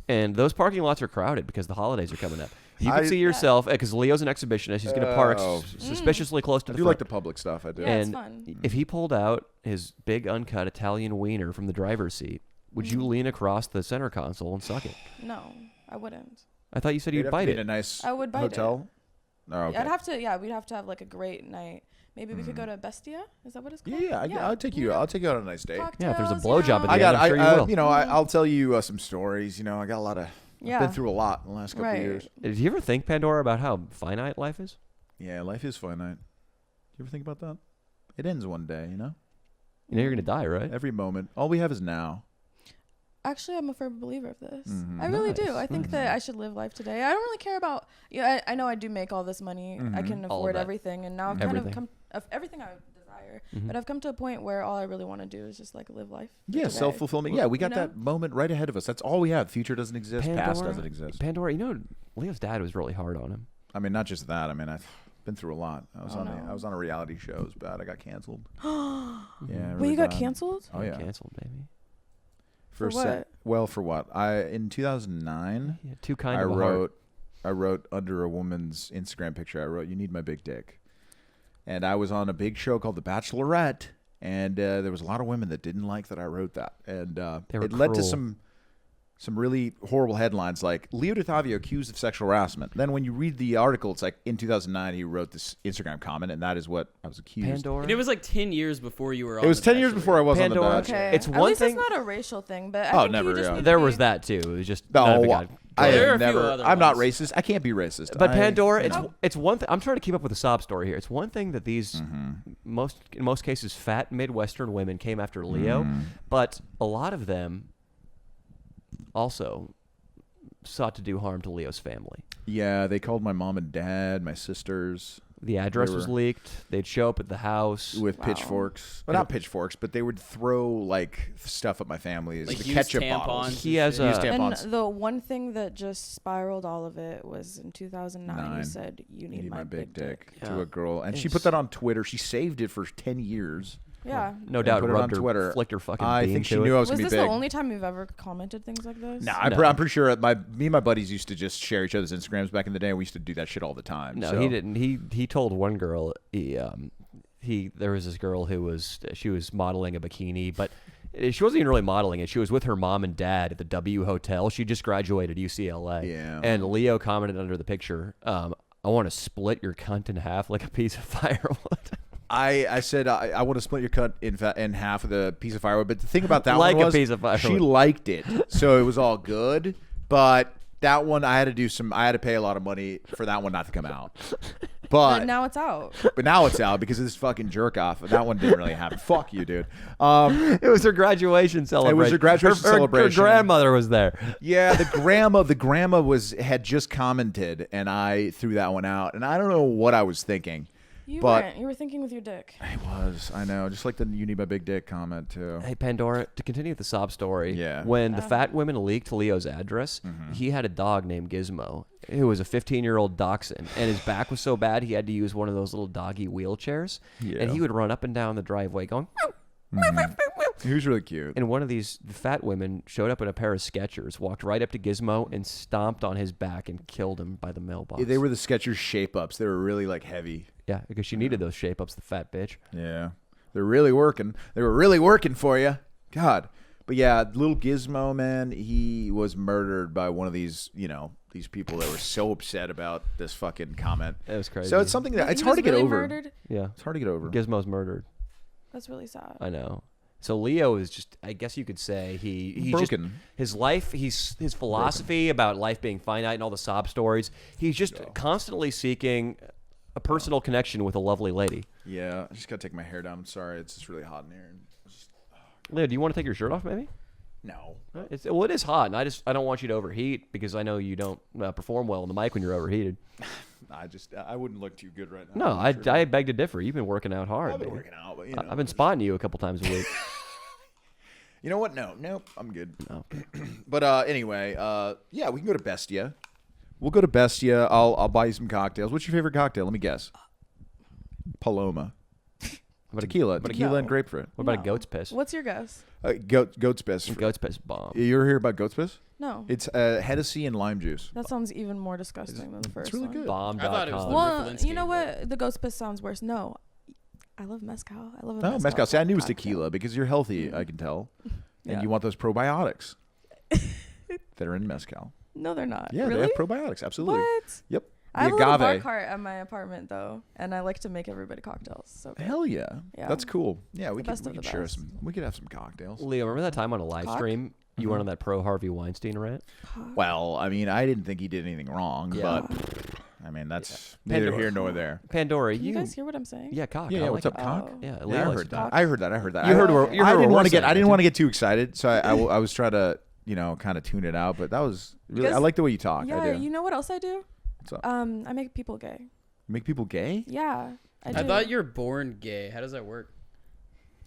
and those parking lots are crowded because the holidays are coming up. You I- could see yourself because Leo's an exhibitionist. He's going to park Oh. suspiciously close to I the do front. like the public stuff. I do. Yeah, it's and fun. if he pulled out his big uncut Italian wiener from the driver's seat, would you lean across the center console and suck it? No, I wouldn't. I thought you said You'd you'd have to bite be it. in a nice I would bite hotel. Oh, okay. I'd have to. Yeah, we'd have to have like a great night. Maybe we could go to Bestia. Is that what it's called? Yeah, I'll take you. I'll take you out on a nice date. Yeah, if there's a Cocktails, blowjob at the I end, got. I'm sure you will. You know, I'll tell you some stories. You know, I got a lot of. Yeah. I've been through a lot in the last couple of Right. years. Did you ever think, Pandora, about how finite life is? Yeah, life is finite. You ever think about that? It ends one day. You know, You know you're going to die, right? every moment. All we have is now. Actually, I'm a firm believer of this. Mhm. I really do. Nice. I think that I should live life today. I don't really care about. Yeah, I know I do make all this money. I can All of afford that. everything, and now I've Everything. kind of come of everything I desire. But I've come to a point where all I really want to do is just like live life. Yeah, today. self-fulfillment. Yeah, we got You know? that moment right ahead of us. That's all we have. Future doesn't exist. Past doesn't exist. Pandora, you know, Leo's dad was really hard on him. I mean, not just that. I mean, I've been through a lot. I was no. I was on a reality show. It was bad. I got canceled. Yeah. Wait, really you got bad. canceled? Oh yeah. Canceled, baby. For se- what? Well, for what? In 2009, Yeah, too kind I of a heart. wrote under a woman's Instagram picture. I wrote, "You need my big dick," and I was on a big show called The Bachelorette, and there was a lot of women that didn't like that I wrote that, and They were it led to cruel. some really horrible headlines like Leo DiTavio accused of sexual harassment. Then when you read the article, it's like in 2009 he wrote this Instagram comment, and that is what I was accused. Pandora. and it was like 10 years before you were on. It was The 10 years Bachelor. before I was Pandora. on The Bachelor. Okay. It's At one least thing- it's not a racial thing, but Oh, I think never, you just yeah. need to There be- was that too. It was just none of it No, got- I There are have a few never. other I'm not ones. racist. I can't be racist. But I- Pandora, you it's know. it's one thing. I'm trying to keep up with the sob story here. It's one thing that these in most cases fat Midwestern women came after Leo, but a lot of them also sought to do harm to Leo's family. Yeah, they called my mom and dad, my sisters, The address They was were- leaked. They'd show up at the house. with Wow. pitchforks. Well, not pitchforks, but they would throw like stuff at my family, Like the used ketchup tampons. bottles. He has and a- shit. Used And tampons. the one thing that just spiraled all of it was in 2009. Nine. You said, "You You need, my big dick." to Yeah. a girl, and she It's- put that on Twitter. She saved it for 10 years. Yeah. no and doubt put it on rubbed her, Twitter. flicked her fucking I bean think she to knew it. I was Was gonna this be the big. only time you've ever commented things like this? No, No. I'm pretty sure me and my buddies used to just share each other's Instagrams back in the day. We used to do that shit all the time. No, so. he didn't. He told one girl there was this girl who was modeling a bikini, but she wasn't even really modeling it. She was with her mom and dad at the W Hotel. She just graduated UCLA. Yeah. And Leo commented under the picture, "I want to split your cunt in half like a piece of firewood." I said I want to split your cut in half with a piece of firewood, but the thing about that Like one a was piece of firewood. she liked it, so it was all good. But that one I had to pay a lot of money for that one not to come out. But now it's out. But now it's out because of this fucking jerk off. That one didn't really happen. Fuck you, dude. It was her graduation celebration. her graduation celebration. Her grandmother was there. Yeah, the grandma had just commented, and I threw that one out, and I don't know what I was thinking. You But- weren't. You were thinking with your dick. I know, just like the "you need my big dick" comment too. Hey, Pandora, to continue with the sob story, Yeah. when the fat women leaked Leo's address, he had a dog named Gizmo who was a 15-year-old dachshund, and his back was so bad he had to use one of those little doggy wheelchairs, Yeah. and he would run up and down the driveway going, He was really cute. and one of these fat women showed up in a pair of Skechers, walked right up to Gizmo, and stomped on his back and killed him by the mailbox. They were the Skechers shape-ups. They were really like heavy. Yeah, because she needed those shape-ups, the fat bitch. Yeah, they're really working. They were really working for you. God. But yeah, little Gizmo, man, he was murdered by one of these, these people that were so upset about this fucking comment. That was crazy. So it's something that it's He hard was to get really over. Murdered? Yeah. It's hard to get over. Gizmo's murdered. That's really sad. I know. So Leo is just, I guess you could say he's broken. Just, his life, his philosophy about life being finite and all the sob stories. He's just constantly seeking a personal connection with a lovely lady. Yeah, I just gotta take my hair down. I'm sorry, it's just really hot in here. Leo, do you want to take your shirt off, maybe? No. It is hot, and I don't want you to overheat because I know you don't perform well on the mic when you're overheated. I wouldn't look too good right now. No, I beg to differ. You've been working out hard. I've been baby. working out, but you know. I've been spotting you a couple times a week. You know what? Nope, I'm good. No. But anyway, yeah, we can go to Bestia. We'll go to Bestia. I'll buy you some cocktails. What's your favorite cocktail? Let me guess. Paloma. Tequila and grapefruit. What about a goat's piss? What's your guess? Goat's piss. Goat's piss bomb. You ever hear about goat's piss? No. It's Hennessy and lime juice. That sounds even more disgusting than the first It's really one. good. I thought it was Bomb.com. the Well, Rifflinski, you know but- what? The ghost piss sounds worse. No. I love mezcal. I love a No, mezcal. See, I knew it was cocktail. tequila because you're healthy, I can tell. And Yeah. you want those probiotics that are in mezcal. No, they're not. Yeah, really? they have probiotics. Absolutely. What? Yep. I have The a little bar agave. cart at my apartment though, and I like to make everybody cocktails. So good. Hell yeah. Yeah. That's cool. Yeah, we best could of the share best. some. We could have some cocktails. Leo, remember that time on a live Cock? stream you went on that pro Harvey Weinstein rant? Well, I mean, I didn't think he did anything wrong, Yeah. but I mean, that's neither Pandora. here nor there. Pandora, Can you guys hear what I'm saying? yeah, cock. Yeah, I what's like up, it. cock? Oh. Yeah, Yeah, Leo I likes heard it. that. I heard that. I heard that. You heard I, what- you heard I what didn't we're want to get. saying, I didn't didn't want to get too excited, so I was trying to kind of tune it out. But that was really. I Because- like the way you talk. Yeah, I do. you know what else I do? What's up? I make people gay. Make people gay? Yeah, I do. I thought you were born gay. How does that work?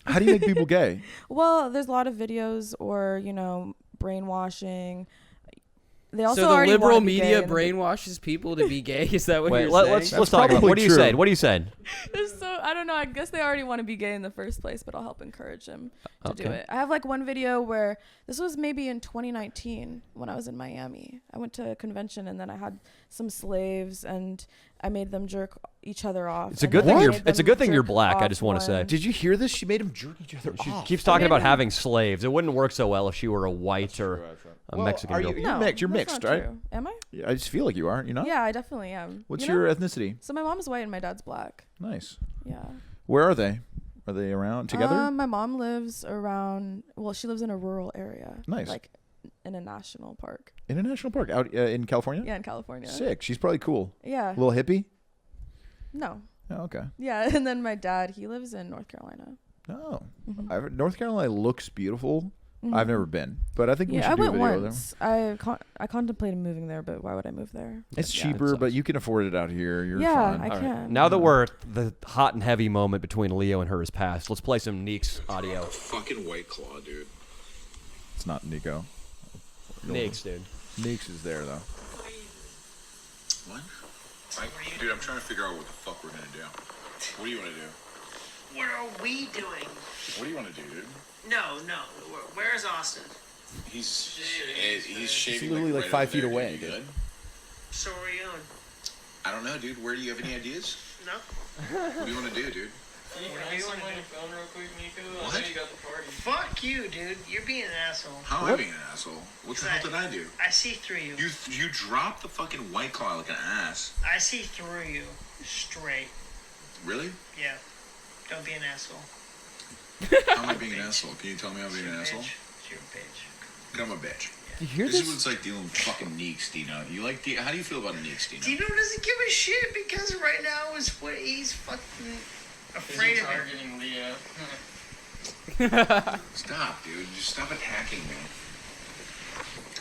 How do you make people gay? Well, there's a lot of videos or brainwashing. They also So the already liberal wanna be gay media in the brainwashes people to be gay? Is that what Wait, you're let's saying? talk about probably what are you true. saying? What are you saying? So I don't know. I guess they already want to be gay in the first place, but I'll help encourage them to do Okay. it. I have like one video where this was maybe in 2019 when I was in Miami. I went to a convention and then I had some slaves and I made them jerk each other off. It's a and good then thing I you're. made It's a them good thing you're jerk black. I off just want to say. one. Did you hear this? She made him jerk each other She off. keeps talking made about him- having slaves. It wouldn't work so well if she were a white or a Well, Mexican are girl. you- You're mixed. You're that's mixed, not right? true. Am I? Yeah, I just feel like you are. You know? Yeah, I definitely am. What's You know? your ethnicity? So my mom's white and my dad's black. Nice. Yeah. Where are they? Are they around together? My mom lives around. Well, she lives in a rural area. Nice. Like in a national park. In a national park out in California? Yeah, in California. Sick. She's probably cool. Yeah. Little hippie? No. Oh, okay. Yeah, and then my dad, he lives in North Carolina. Oh. Mm-hmm. North Carolina looks beautiful. I've never been, but I think we Yeah, should I do a went video once. I contemplated moving there, but why would I move there? there. It's Yeah, cheaper, it but sucks. you can afford it out here. You're Yeah, fine. I All right. can. Now that we're the hot and heavy moment between Leo and her has passed, let's play some Neek's audio. Fucking White Claw, dude. It's not Nico. Neek's, dude. Neeks is there though. What? Dude, I'm trying to figure out what the fuck we're gonna do. What do you want to do? What are we doing? What do you want to do, dude? No. Where's Austin? He's shaving literally like right 5 over feet there, away, dude. You dude. good? So are you on? I don't know, dude. Where do you have any ideas? No. What do you want to do, dude? What do you want to do? phone real quick, Nico? What? I know you got the party. Fuck you, dude. You're being an asshole. How am I being an asshole? What the hell did I do? I see through you. You dropped the fucking White Claw like an ass. I see through you. Straight. Really? Yeah. Don't be an asshole. How am I being an asshole? Can you tell me I'm being an asshole? It's your bitch. Because I'm a bitch. You hear This is what it's like dealing with fucking Neeks, Dino. You like how do you feel about Neeks, Dino? Dino doesn't give a shit because right now is what he's fucking afraid of. It. Targeting Leo. Stop, dude. Just stop attacking me.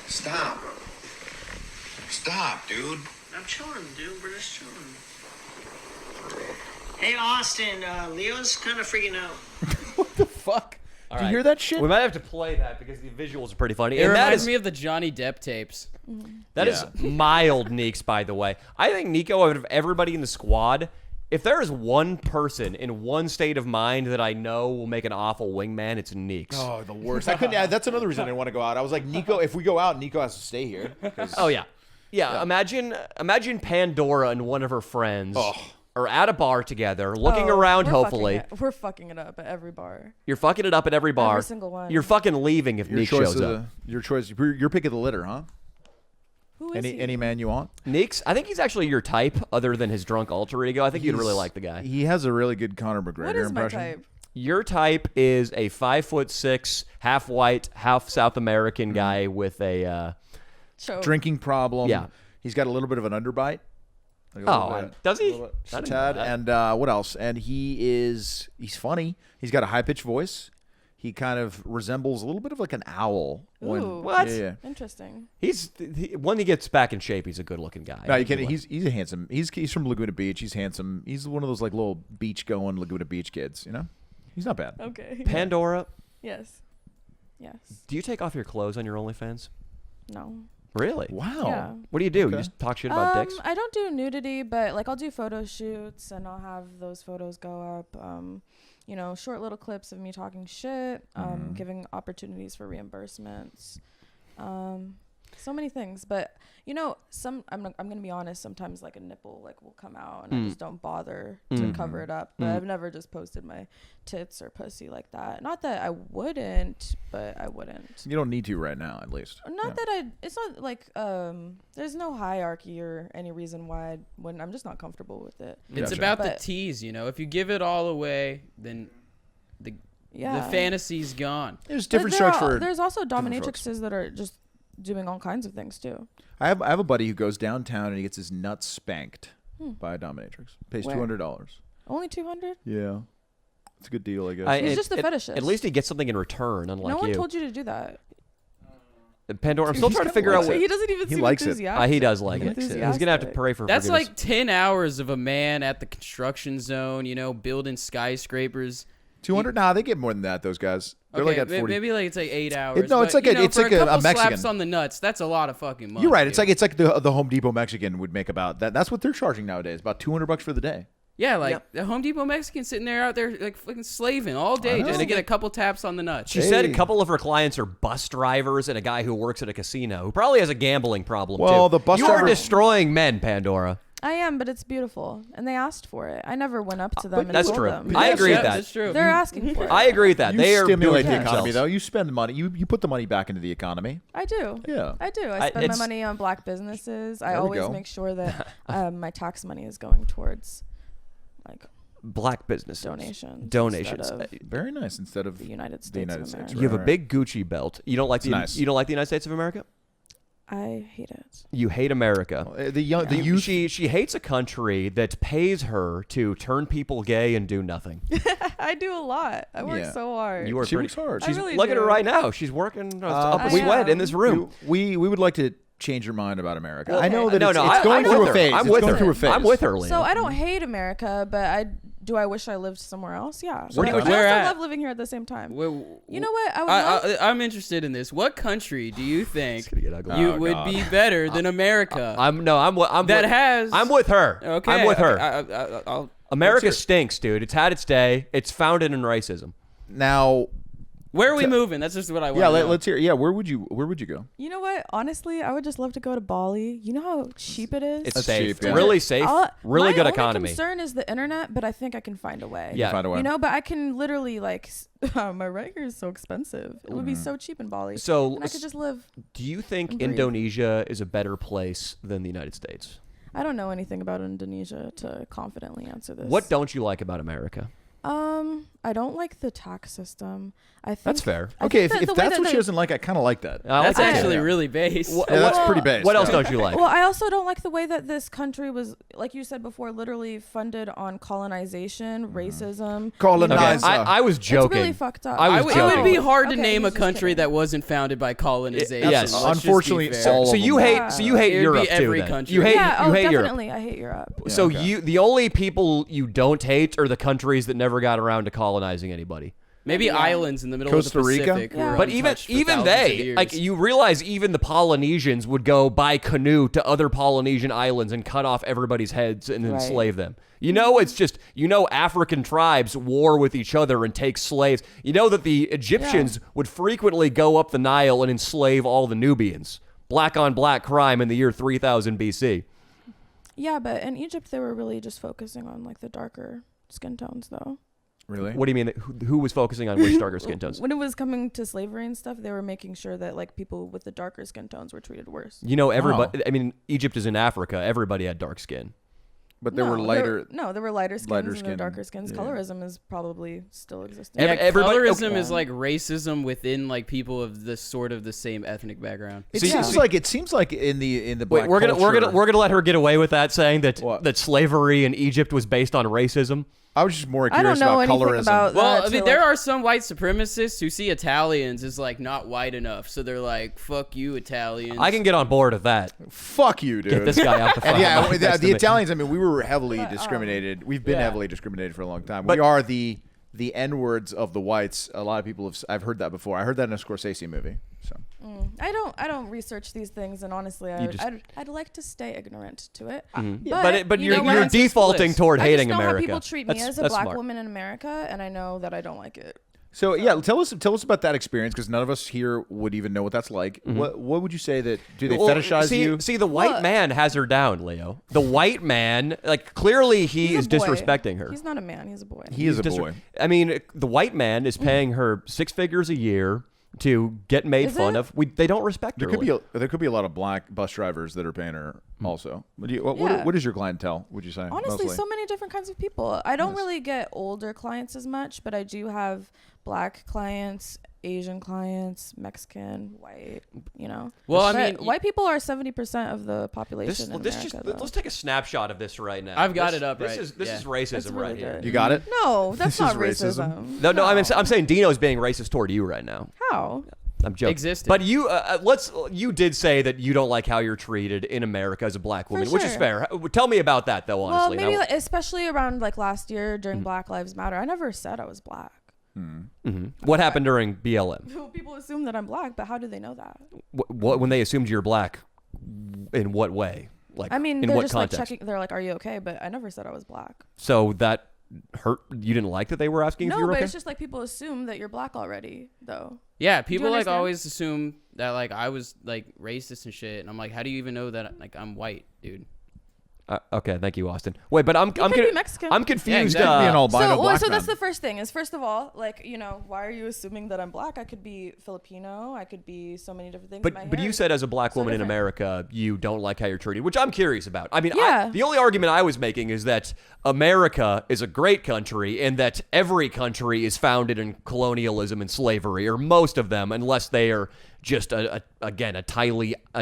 Stop. Stop, dude. I'm chilling, dude. We're just chilling. Hey, Austin. Leo's kind of freaking out. Fuck. All Do you right. hear that shit? We might have to play that because the visuals are pretty funny. It And that reminds is me of the Johnny Depp tapes. that is mild Neeks, by the way. I think Nico, out of everybody in the squad, if there is one person in one state of mind that I know will make an awful wingman, it's Neeks. Oh, the worst. I couldn't. That's another reason I didn't want to go out. I was like, Nico. If we go out, Nico has to stay here. Oh yeah. Yeah. Imagine Pandora and one of her friends are at a bar together, looking around. Hopefully, we're fucking it up at every bar. you're fucking it up at every bar. Every single one. You're fucking leaving if Neeks shows up. Your choice. Your pick of the litter, huh? Who is he? Any man you want. Neeks, I think he's actually your type, other than his drunk alter ego. I think you'd really like the guy. He has a really good Conor McGregor What is my impression. type? Your type is a 5'6", half white, half South American guy with a drinking problem. Yeah. He's got a little bit of an underbite. Like a little bit. Does he? Just I a didn't know tad. that. And what else? And he's funny. He's got a high-pitched voice. He kind of resembles a little bit of like an owl. Ooh. What? Yeah. Interesting. When he gets back in shape, he's a good-looking guy. No, you can't. He's a handsome. He's from Laguna Beach. He's handsome. He's one of those like little beach-going Laguna Beach kids. You know, he's not bad. Okay. Pandora, Yes. Yes. do you take off your clothes on your OnlyFans? No. Really? Wow. Yeah. What do you do? Okay. You just talk shit about dicks? I don't do nudity, but like I'll do photo shoots and I'll have those photos go up. You know, short little clips of me talking shit, giving opportunities for reimbursements. So many things, but you know, I'm gonna be honest. Sometimes like a nipple like will come out, and I just don't bother to cover it up. But I've never just posted my tits or pussy like that. Not that I wouldn't, but I wouldn't. You don't need to right now, at least. Not that it's not like there's no hierarchy or any reason why I wouldn't. I'm just not comfortable with it. It's Gotcha. about the But- tease, you know. If you give it all away, then the fantasy's gone. There's But different there strokes for. there's also different folks. dominatrixes that are just doing all kinds of things too. I have a buddy who goes downtown and he gets his nuts spanked by a dominatrix. Pays Where? $200. Only 200? Yeah, it's a good deal, I guess. He's just a fetishist. At least he gets something in return, unlike No one you. told you to do that. Pandora, I'm still trying to figure out what He doesn't even He seem likes it. enthusiastic. he does like it. He's gonna have to pray for That's forgiveness. like 10 hours of a man at the construction zone, you know, building skyscrapers. 200? Nah, they get more than that. Those guys. They're like at 40. Maybe like it's like 8 hours. no, it's but, like you know, it's for like a a couple Mexican. slaps on the nuts. That's a lot of fucking money. You're right. It's dude. like the Home Depot Mexican would make about that. That's what they're charging nowadays. About $200 for the day. Yeah, like the Home Depot Mexican sitting there out there like fucking slaving all day just to get a couple taps on the nuts. She said a couple of her clients are bus drivers and a guy who works at a casino who probably has a gambling problem Well, too. the bus you are driver- destroying men, Pandora. I am, but it's beautiful, and they asked for it. I never went up to them and That's told true. them. I agree with that. That's true. They're asking for it. I agree with that. You They are stimulate doing the it economy, themselves. though. You spend money. You put the money back into the economy. I do. Yeah. I do. I- I spend my it's- money on black businesses. I There we always go. make sure that my tax money is going towards like Black businesses. donations. Donations. instead of Very nice. Instead of the United States the United of States. America. You have a Right. big Gucci belt. You don't like the nice. you don't like the United States of America? I hate it. You hate America. The youth. She hates a country that pays her to turn people gay and do nothing. I do a lot. I work Yeah. so hard. You are She pretty, works hard. I She's really look at her do. right now. She's working up a I sweat am. in this room. We would like to change your mind about America. Well, I know that no, it's, no, it's going I'm through with a her. phase. I'm It's with going her. through a phase. I'm with her, Liam. So I don't hate America, but I wish I lived somewhere else. Yeah. Where do you- But I where also at? love living here at the same time. Well, You know what? I would love I'm interested in this. What country do you think gonna get ugly. you Oh, would God. be better than America? I'm with her. Okay, I'm with her. I'll, America stinks, dude. It's had its day. It's founded in racism. Now, where are we moving? That's just what I want. yeah, let's hear. Yeah, where would you go? You know what? Honestly, I would just love to go to Bali. You know how cheap it is? It's That's safe. cheap, yeah. Really safe. Really good my economy. only concern is the internet, but I think I can find a way. Yeah. Find a way. You know, but I can literally like my rent here is so expensive. It would be so cheap in Bali. So and I could just live. do you think and breathe. Indonesia is a better place than the United States? I don't know anything about Indonesia to confidently answer this. What don't you like about America? I don't like the tax system. I think That's fair. I Okay, think that if the way that's that what she the- doesn't like, I kind of like that. I That's like that. actually Yeah. really base. What, Yeah, that's what- pretty base. What else yeah. don't you like? Well, I also don't like the way that this country was, like you said before, literally funded on colonization, racism. Colonizer. I was joking. It's really fucked up. I was It would joking. be hard to Okay, name a he's just country kidding. that wasn't founded by colonization. Yes. Let's just be Unfortunately, fair. so- So you Yeah. hate It would Europe be too. every then. country. You hate yeah, you hate Europe. definitely. I hate Europe. So okay. the only people you don't hate are the countries that never got around to colonizing anybody. Maybe Yeah. islands in the middle Costa of the Rica? Pacific. Yeah. were But even untouched for thousands of they, years. like you realize, even the Polynesians would go by canoe to other Polynesian islands and cut off everybody's heads and Right. enslave them. You know, it's just African tribes war with each other and take slaves. You know that the Egyptians would frequently go up the Nile and enslave all the Nubians. Black on black crime in the year 3000 BC. Yeah, but in Egypt they were really just focusing on like the darker skin tones, though. Really? What do you mean? Who was focusing on which darker skin tones? When it was coming to slavery and stuff, they were making sure that like people with the darker skin tones were treated worse. You know, everybody. I mean, Egypt is in Africa. Everybody had dark skin. But there were lighter. There were lighter skins lighter and skin. darker skins. Yeah. Colorism is probably still existing. Yeah, Everybody- colorism okay. is like racism within like people of the sort of the same ethnic background. It seems like in the black Wait, we're gonna let her get away with that, saying that What? that slavery in Egypt was based on racism. I was just more I curious don't know about anything colorism. about Well, that. I mean, there are some white supremacists who see Italians as like not white enough, so they're like, "Fuck you, Italians." I can get on board with that. Fuck you, dude. Get this guy out the front. And yeah, line the next to me. Italians. I mean, we were heavily discriminated. We've been Yeah. heavily discriminated for a long time. But- We are the N words of the whites. A lot of people have. I've heard that before. I heard that in a Scorsese movie. So I don't research these things, and honestly, I'd like to stay ignorant to it. But you know, you're it's defaulting bliss. toward I hating just know America. how people treat me That's- as a that's black smart. woman in America, and I know that I don't like it. So yeah, tell us about that experience because none of us here would even know what that's like. What would you say that do they Well, fetishize see, you? See, the white What? man has her down, Leo. The white man, like clearly he He's is a boy. disrespecting her. He's not a man. He's a boy. He is a Disre- boy. I mean, the white man is paying her 6 figures a year to get made Is fun it? of. They don't respect There her. could be a lot of black bus drivers that are paying her also. But Yeah. what is your clientele? Would you say? Honestly, mostly? so many different kinds of people. I don't really get older clients as much, but I do have black clients, Asian clients, Mexican, white. You know. Well, I But mean, white people are 70% of the population in This America. let's take a snapshot of this right now. I've got This- it up This right. is this Yeah. is racism That's really right here. good. You got it. No, that's This not is racism. racism. No, I'm saying Dino's being racist toward you right now. How? I'm joking. Existed. But you did say that you don't like how you're treated in America as a black woman, which is sure. fair. Tell me about that though, Well, honestly. maybe How- like, especially around like last year Mm. during Black Lives Matter. I never said I was black. what happened during BLM? People assume that I'm black, but how do they know that? What when they assumed you're black? In what way? Like, I mean, in they're what just context? like checking. They're like, "Are you okay?" But I never said I was black. So that hurt. You didn't like that they were asking if No, you were but okay? it's just like people assume that you're black already, though. yeah, people like understand? always assume that like I was like racist and shit, and I'm like, how do you even know that like I'm white, dude? Okay, thank you, Austin. Wait, but I'm could be Mexican. I'm confused. exactly. Be an albino black so that's man. the first thing. Is first of all, like, you know, why are you assuming that I'm black? I could be Filipino. I could be so many different things. My But hair you is said as a black so woman in different. America, you don't like how you're treated, which I'm curious about. I mean, Yeah. the only argument I was making is that America is a great country and that every country is founded in colonialism and slavery, or most of them, unless they are just a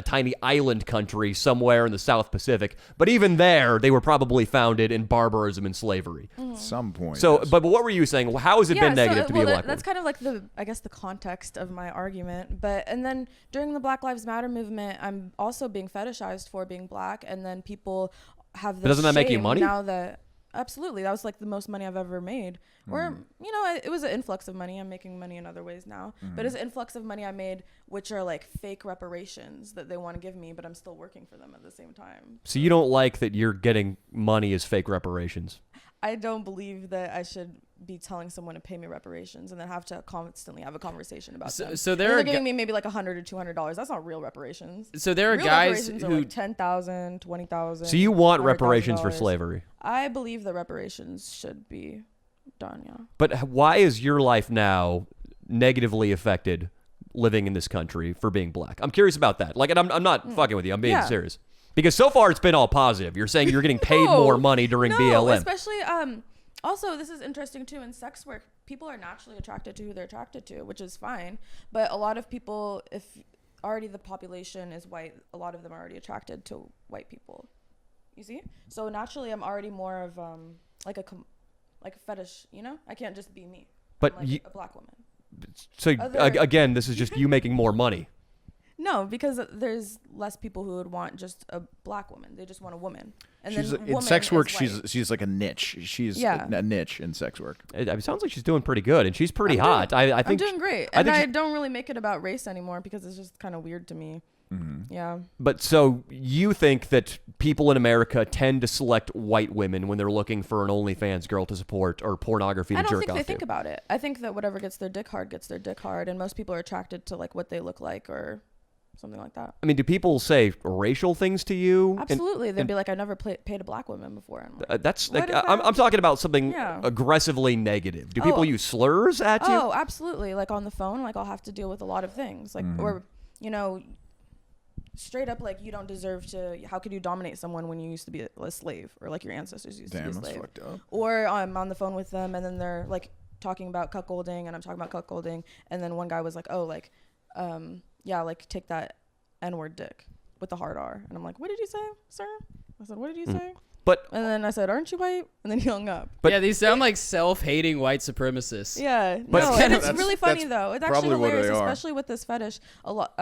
tiny island country somewhere in the South Pacific. But even there, they were probably founded in barbarism and slavery. At some point. So, yes. but what were you saying? How has it been negative to be a black that's woman? kind of like the context of my argument. But and then during the Black Lives Matter movement, I'm also being fetishized for being black, and then people have this But doesn't that make you shame money? now that absolutely that was like the most money I've ever made. Or you know, it was an influx of money. I'm making money in other ways now, but it's an influx of money I made, which are like fake reparations that they want to give me, but I'm still working for them at the same time. So you don't like that you're getting money as fake reparations? I don't believe that I should be telling someone to pay me reparations and then have to constantly have a conversation about them. So And there they're are giving me maybe like $100 or $200. That's not real reparations. so there are Real guys reparations are who like 10,000, 20,000. So you want $100,000. reparations for slavery? I believe that reparations should be done. Yeah. But why is your life now negatively affected living in this country for being black? I'm curious about that. Like, and I'm not fucking with you. I'm being Yeah. serious. Because so far it's been all positive. You're saying you're getting paid No. more money during No, BLM. especially also this is interesting too in sex work. People are naturally attracted to who they're attracted to, which is fine. But a lot of people, if already the population is white, a lot of them are already attracted to white people. You see? So naturally, I'm already more of like a fetish. You know, I can't just be me. But I'm like you- a black woman. So Other- again, this is just you making more money. No, because there's less people who would want just a black woman. They just want a woman. And she's then in woman sex work. is white. She's like a niche. She's Yeah. a niche in sex work. It sounds like she's doing pretty good, and she's pretty I'm hot. doing- I think I'm doing great, I and think I she- don't really make it about race anymore because it's just kind of weird to me. Yeah. But so you think that people in America tend to select white women when they're looking for an OnlyFans girl to support or pornography to I don't jerk think off they to? think about it. I think that whatever gets their dick hard gets their dick hard, and most people are attracted to like what they look like or something like that. I mean, do people say racial things to you? And- Absolutely, they'd and- be like, "I never paid a black woman before." And I'm like, That's What like, is I'm that? talking about something Yeah. aggressively negative. Do people Oh. use slurs at you? oh, absolutely. Like on the phone, like I'll have to deal with a lot of things, like or you know, straight up like you don't deserve to. How could you dominate someone when you used to be a slave, or like your ancestors used to be a slave? Fucked up. Or I'm on the phone with them and then they're like talking about cuckolding and I'm talking about cuckolding, and then one guy was like, oh, like yeah, like take that N-word dick with the hard R, and I'm like, what did you say, sir? I said, what did you say? But And then I said, aren't you white? And then he hung up. But- yeah, these sound like self-hating white supremacists. Yeah, But no, it's and it's that's- really funny that's though. It's probably actually what they hilarious, are. especially with this fetish. A lot,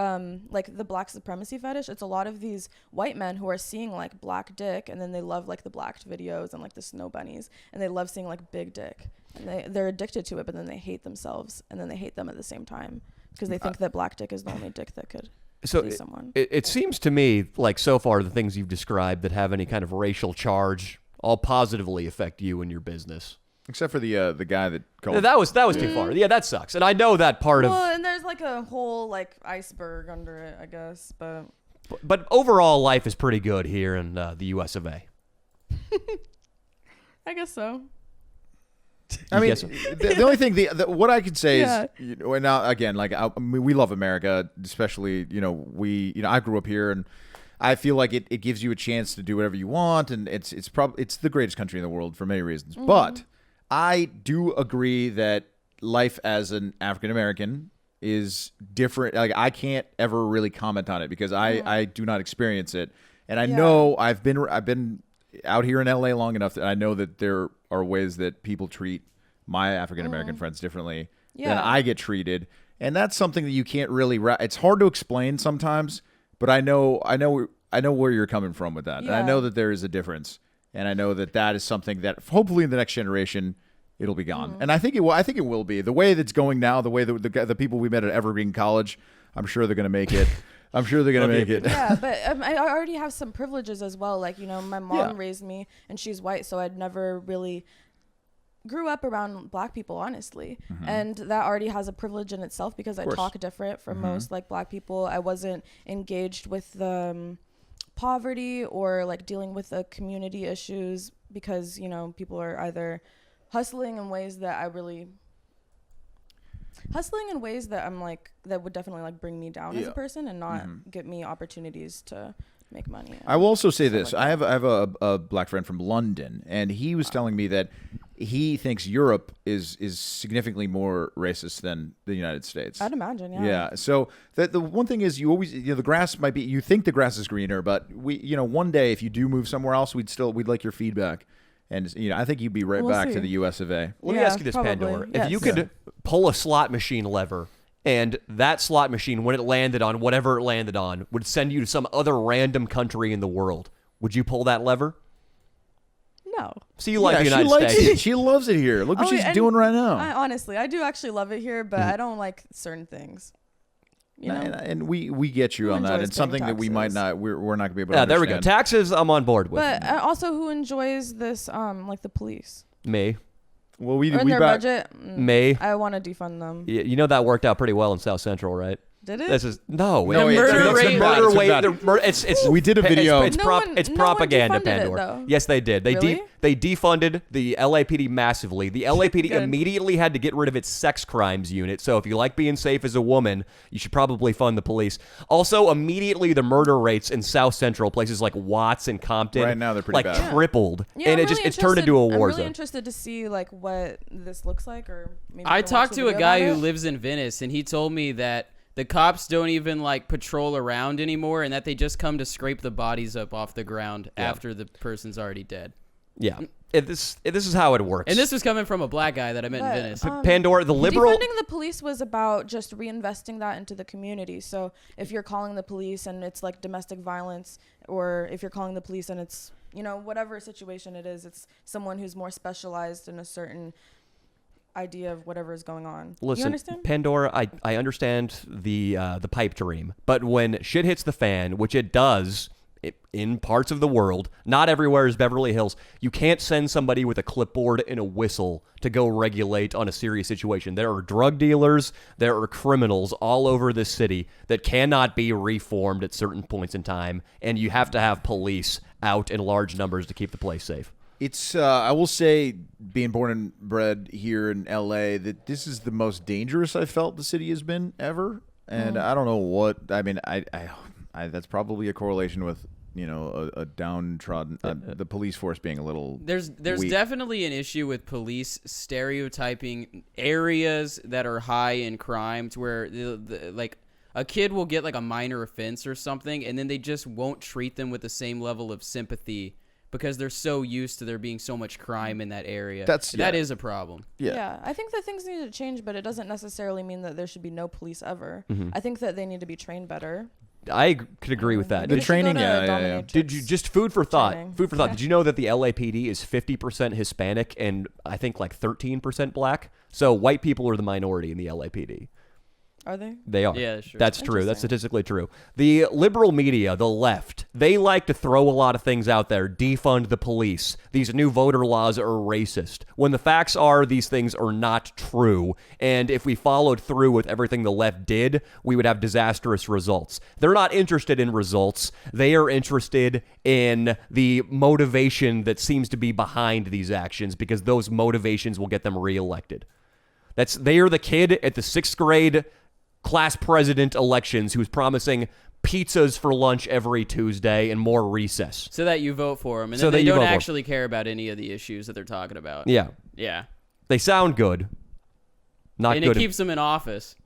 like the black supremacy fetish. It's a lot of these white men who are seeing like black dick, and then they love like the blacked videos and like the snow bunnies, and they love seeing like big dick, and they're addicted to it, but then they hate themselves, and then they hate them at the same time because they think that black dick is the only dick that could please someone. It seems to me like so far the things you've described that have any kind of racial charge all positively affect you and your business. Except for the guy that called. That was too far. Yeah, that sucks. And I know that part Well, of. and there's like a whole like iceberg under it, I guess, but But overall, life is pretty good here in the U.S. of A. I guess so. I mean, Yes. the only thing, what I could say Yeah. is, you know, and now again, like I mean, we love America, especially, I grew up here, and I feel like it gives you a chance to do whatever you want, and it's the greatest country in the world for many reasons. Mm-hmm. But I do agree that life as an African American is different. Like I can't ever really comment on it because I do not experience it, and I know I've been out here in LA long enough that I know that there are ways that people treat my African American friends differently than I get treated, and that's something that you can't really. It's hard to explain sometimes, but I know where you're coming from with that, and I know that there is a difference, and I know that is something that hopefully in the next generation it'll be gone, and I think it will. I think it will be the way that's going now. The way that the people we met at Evergreen College, I'm sure they're going to make it. I'm sure they're going to make it. Yeah, but I already have some privileges as well. Like, my mom raised me and she's white, so I'd never really grew up around black people, honestly. And that already has a privilege in itself because I talk different from most like black people. I wasn't engaged with the poverty or like dealing with the community issues because, people are either hustling in ways that I'm like, that would definitely like bring me down as a person and not get me opportunities to make money. I will also say this. Like I have a black friend from London, and he was telling me that he thinks Europe is significantly more racist than the United States. I'd imagine, yeah. Yeah. So the one thing is, you always, the grass might be. You think the grass is greener, but one day if you do move somewhere else, we'd like your feedback, and I think you'd be right We'll back see. to the U.S. of A. Let me Yeah, ask you this, probably. Pandora. Yes. If you could pull a slot machine lever, and that slot machine, when it landed on whatever it landed on, would send you to some other random country in the world, would you pull that lever? No. So you like the she United likes States. it. She loves it here. Look what she's and doing right now. honestly, I do actually love it here, but I don't like certain things. And we get you Who on that. enjoys It's something paying that we might taxes? not. We're not gonna be able to. Yeah, there we go. understand. Taxes, I'm on board with. But also, who enjoys this? Like the police. Me. Well, we In their back. budget. Me. I want to defund them. You know that worked out pretty well in South Central, right? Did it? This is no. No, it's murder the rate- murder it's rate. bad. It's We did a video. It's, No one propaganda, defunded it, Pandora. though. Yes, they did. Really? They defunded the LAPD massively. The LAPD Good. immediately had to get rid of its sex crimes unit. So if you like being safe as a woman, you should probably fund the police. Also, immediately the murder rates in South Central, places like Watts and Compton, Right now, they're pretty like bad. tripled, Yeah, and I'm it's turned into a war I'm really zone. interested to see like what this looks like, or maybe I we can watch talked the to a video guy about who it. lives in Venice, and he told me that the cops don't even like patrol around anymore, and that they just come to scrape the bodies up off the ground after the person's already dead. Yeah, this is how it works. And this was coming from a black guy that I met in But, Venice. Pandora, the liberal. Defunding the police was about just reinvesting that into the community. So if you're calling the police and it's like domestic violence, or if you're calling the police and it's, whatever situation it is, it's someone who's more specialized in a certain idea of whatever is going on. Listen, you understand? Pandora, I understand the pipe dream, but when shit hits the fan, which it does in parts of the world, not everywhere is Beverly Hills, you can't send somebody with a clipboard and a whistle to go regulate on a serious situation. There are drug dealers, there are criminals all over this city that cannot be reformed at certain points in time, and you have to have police out in large numbers to keep the place safe. It's I will say, being born and bred here in LA, that this is the most dangerous I felt the city has been ever. And I don't know what I mean. I That's probably a correlation with a downtrodden the police force being a little. There's weak. definitely an issue with police stereotyping areas that are high in crime, to where like a kid will get like a minor offense or something, and then they just won't treat them with the same level of sympathy because they're so used to there being so much crime in that area. That is a problem. Yeah, I think that things need to change, but it doesn't necessarily mean that there should be no police ever. I think that they need to be trained better. I could agree with that. The training, yeah. Did you just food for thought? Training. Food for thought. Did you know that the LAPD is 50% Hispanic and I think like 13% black? So white people are the minority in the LAPD. Are they? They are. Yeah, sure. That's true. That's statistically true. The liberal media, the left, they like to throw a lot of things out there. Defund the police. These new voter laws are racist. When the facts are these things are not true. And if we followed through with everything the left did, we would have disastrous results. They're not interested in results. They are interested in the motivation that seems to be behind these actions, because those motivations will get them reelected. They are the kid at the 6th grade class president elections who's promising pizzas for lunch every Tuesday and more recess. So that you vote for them, and So then that they you don't vote for 'em. actually care about any of the issues that they're talking about. Yeah. Yeah. They sound good. Not And good. it keeps them in office.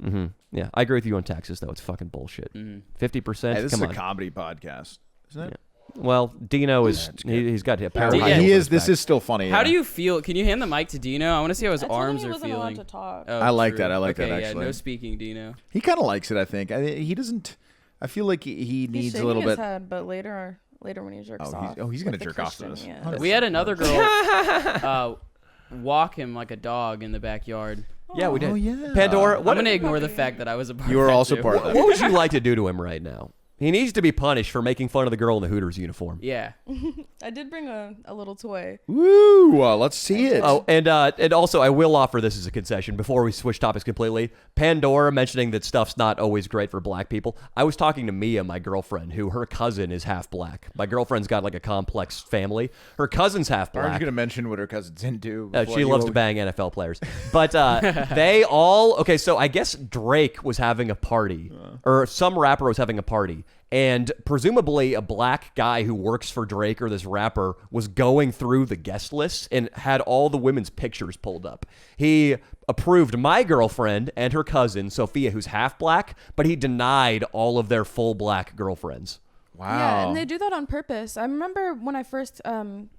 Yeah, I agree with you on taxes, though. It's fucking bullshit. 50%. Hey, this Come is on. a comedy podcast, isn't it? Well, Dino is. He's got a power. Yeah. He is. This is still funny. How do you feel? Can you hand the mic to Dino? I want to see how his I told him arms he are wasn't allowed feeling. to talk. Oh, I like true. that. I like that, Okay, actually. Yeah, no speaking, Dino. He kind of likes it, I think. He doesn't. I feel like he He's needs shaking a little his bit. head, but later when he jerks off. He's gonna with the jerk off to Christian, this. yeah. We had another girl walk him like a dog in the backyard. Yeah, we did. Oh, yeah. Pandora, I'm what, going to ignore the fact that I was a part You were of that also too. part of that. what would you like to do to him right now? He needs to be punished for making fun of the girl in the Hooters uniform. Yeah. I did bring a little toy. Woo! Let's see it. Oh, and also, I will offer this as a concession before we switch topics completely. Pandora mentioning that stuff's not always great for black people. I was talking to Mia, my girlfriend, who her cousin is half black. My girlfriend's got like a complex family. Her cousin's half Aren't you black. going to mention what her cousin's into? She loves to bang NFL players. But they all... Okay, so I guess Drake was having a party, or some rapper was having a party, and presumably a black guy who works for Drake or this rapper was going through the guest list and had all the women's pictures pulled up. He approved my girlfriend and her cousin, Sophia, who's half black, but he denied all of their full black girlfriends. Wow. Yeah, and they do that on purpose. I remember when I first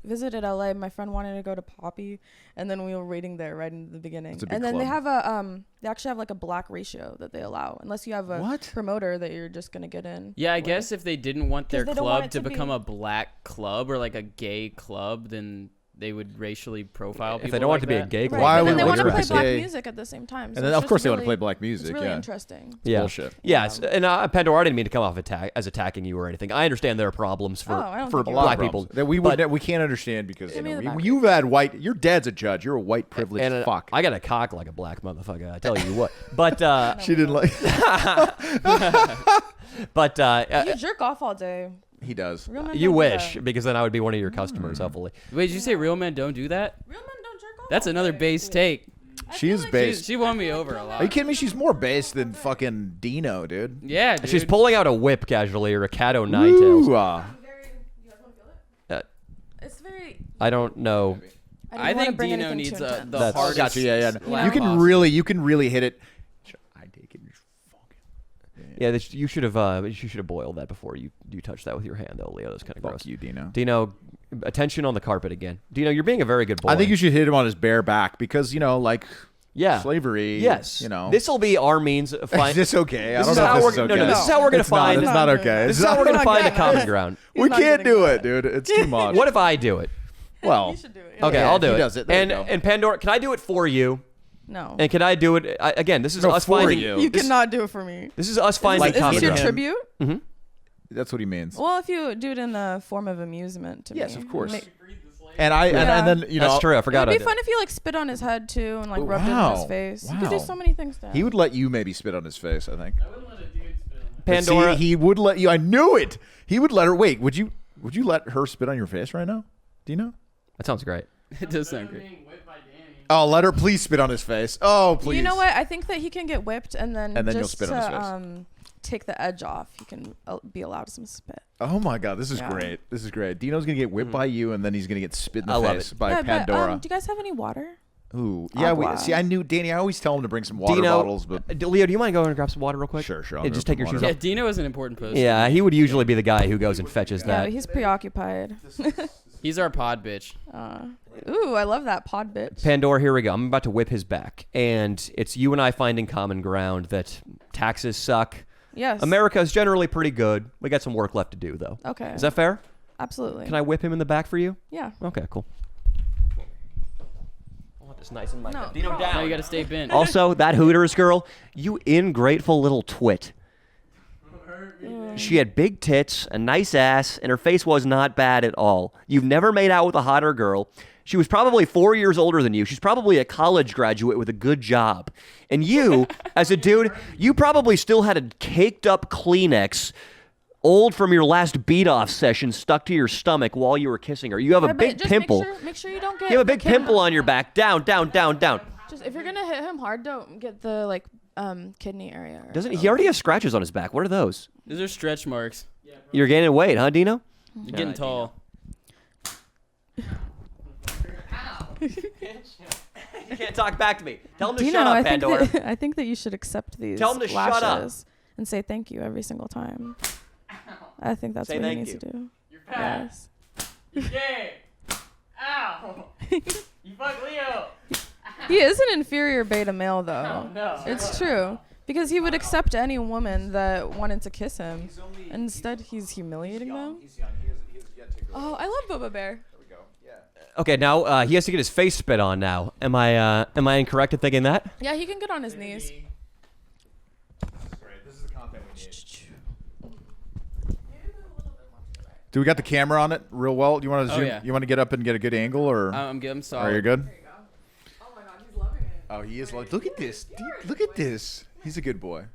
visited LA, my friend wanted to go to Poppy, and then we were waiting there right in the beginning. It's a big And then they club. have they actually have like a black ratio that they allow, unless you have a What? promoter that you're just gonna get in. Yeah, I with. guess if they didn't want their 'Cause they don't want club it to to be- become a black club or like a gay club, then they would racially profile people. If they don't want like it to be a that. gay club, Right, Why but then would they we want to do play that? black Yeah. music at the same time. So And then, it's of course, just they want to really- play black music. It's really yeah. interesting. Yeah. Bullshit. Yes, and Pandora, I didn't mean to come off attacking you or anything. I understand there are problems for, I don't for think you black are. people. That we but- we can't understand because Give me the back. you've had white. Your dad's a judge. You're a white privileged and fuck. I got a cock like a black motherfucker. I tell you what. But she didn't like. but You jerk off all day. He does. Real men you don't do wish, that. because then I would be one of your customers, hopefully. Wait, did you say real men don't do that? Real men don't jerk off. That's all another day. base take. She is She, based. she won me over a Are you lot. kidding me? She's more based than fucking Dino, dude. Yeah, dude. She's pulling out a whip casually or a cat o' nine tails. Ooh, You guys want to feel it? Uh, It's very. I don't know. I didn't wanna think bring Dino anything needs too the intense. That's- hardest. Gotcha. Yeah. Yeah. You can possible. really hit it. I take it. Yeah, you should have boiled that before you touched that with your hand, though, Leo. That's kind of Fuck gross. you, Dino. Dino, attention on the carpet again. Dino, you're being a very good boy. I think you should hit him on his bare back because like yeah. slavery. Yes. This This will be our means of is finding. this okay? I This don't is know how if we're this is no, okay. no, this is how we're gonna It's not- find. It's not okay. This is how we're gonna not find a getting common it. ground. We not can't getting do that. it, dude. It's too much. What if I do it? Well, You should do it. Okay, Yeah, I'll do he it. does it. There you go. And Pandora, can I do it for you? No. And can I do it again? This is No, us for finding. you. You This, cannot do it for me. this is us finding Is common this your ground. tribute? that's what he means. Well, if you do it in the form of amusement to Yes, me. of course. Ma- And I Yeah. and then That's true. I It forgot. would I be did. fun if you like spit on his head too and like rubbed it in wow. his face. You could Wow. do so many things to him. he would let you maybe spit on his face. I think. But see, Pandora. he would let you. I knew it. He would let her. Wait, would you let her spit on your face right now? Do you know? That sounds great. It does sound great. Oh, let her please spit on his face. Oh, please. You know what? I think that he can get whipped and then And then just you'll spit on his face. take the edge off, you can be allowed some spit. Oh my God, this is Yeah. great. This is great. Dino's gonna get whipped by you, and then he's gonna get spit in the I love face it. by Yeah, Pandora. But, do you guys have any water? Ooh, yeah. Agua. See, I knew Danny. I always tell him to bring some water Dino, bottles, but Leo, do you mind going and grab some water real quick? Sure. I'll Yeah, go just for take your water. shoes Yeah, off. Dino is an important person. Yeah, he would usually be the guy who goes and fetches Yeah, that. but he's preoccupied. He's our pod bitch. Ooh, I love that pod bitch. Pandora, here we go. I'm about to whip his back. And it's you and I finding common ground that taxes suck. Yes. America's generally pretty good. We got some work left to do, though. Okay. Is that fair? Absolutely. Can I whip him in the back for you? Yeah. Okay, cool. I want this nice and mic No, up. Dino, no. down. Now you got to stay bent. Also, that Hooters girl, you ingrateful little twit. She had big tits, a nice ass, and her face was not bad at all. You've never made out with a hotter girl. She was probably 4 years older than you. She's probably a college graduate with a good job. And you, as a dude, you probably still had a caked up Kleenex, old from your last beat-off session, stuck to your stomach while you were kissing her. You have a Yeah, but big just pimple. Make sure you don't get. You have a big the kid- pimple on your back. Down. Just if you're gonna hit him hard, don't get the kidney area. or Doesn't so. he already has scratches on his back? What are those? Those are stretch marks. You're gaining weight, huh, Dino? You're getting tall. You can't talk back to me. Tell him to Dino, shut up, I think Pandora. I think that you should accept these Tell him to shut up. lashes and say thank you every single time. I think that's Say what he thank needs you. to do. You're fat. Yes. You're gay. Ow. You fuck Leo. He is an inferior beta male, though. No. It's true. Because he would accept any woman that wanted to kiss him. Instead, he's humiliating them. Oh, I love Bubba Bear. Okay, now he has to get his face spit on now. Am I incorrect in thinking that? Yeah, he can get on his knees. do we got the camera on it real well? Do you want to Oh, zoom? yeah. You want to get up and get a good angle, or I'm good. I'm sorry. are you good? Oh my god, he's loving it. Oh, he is. Look at this. Dude, look at this. He's a good boy.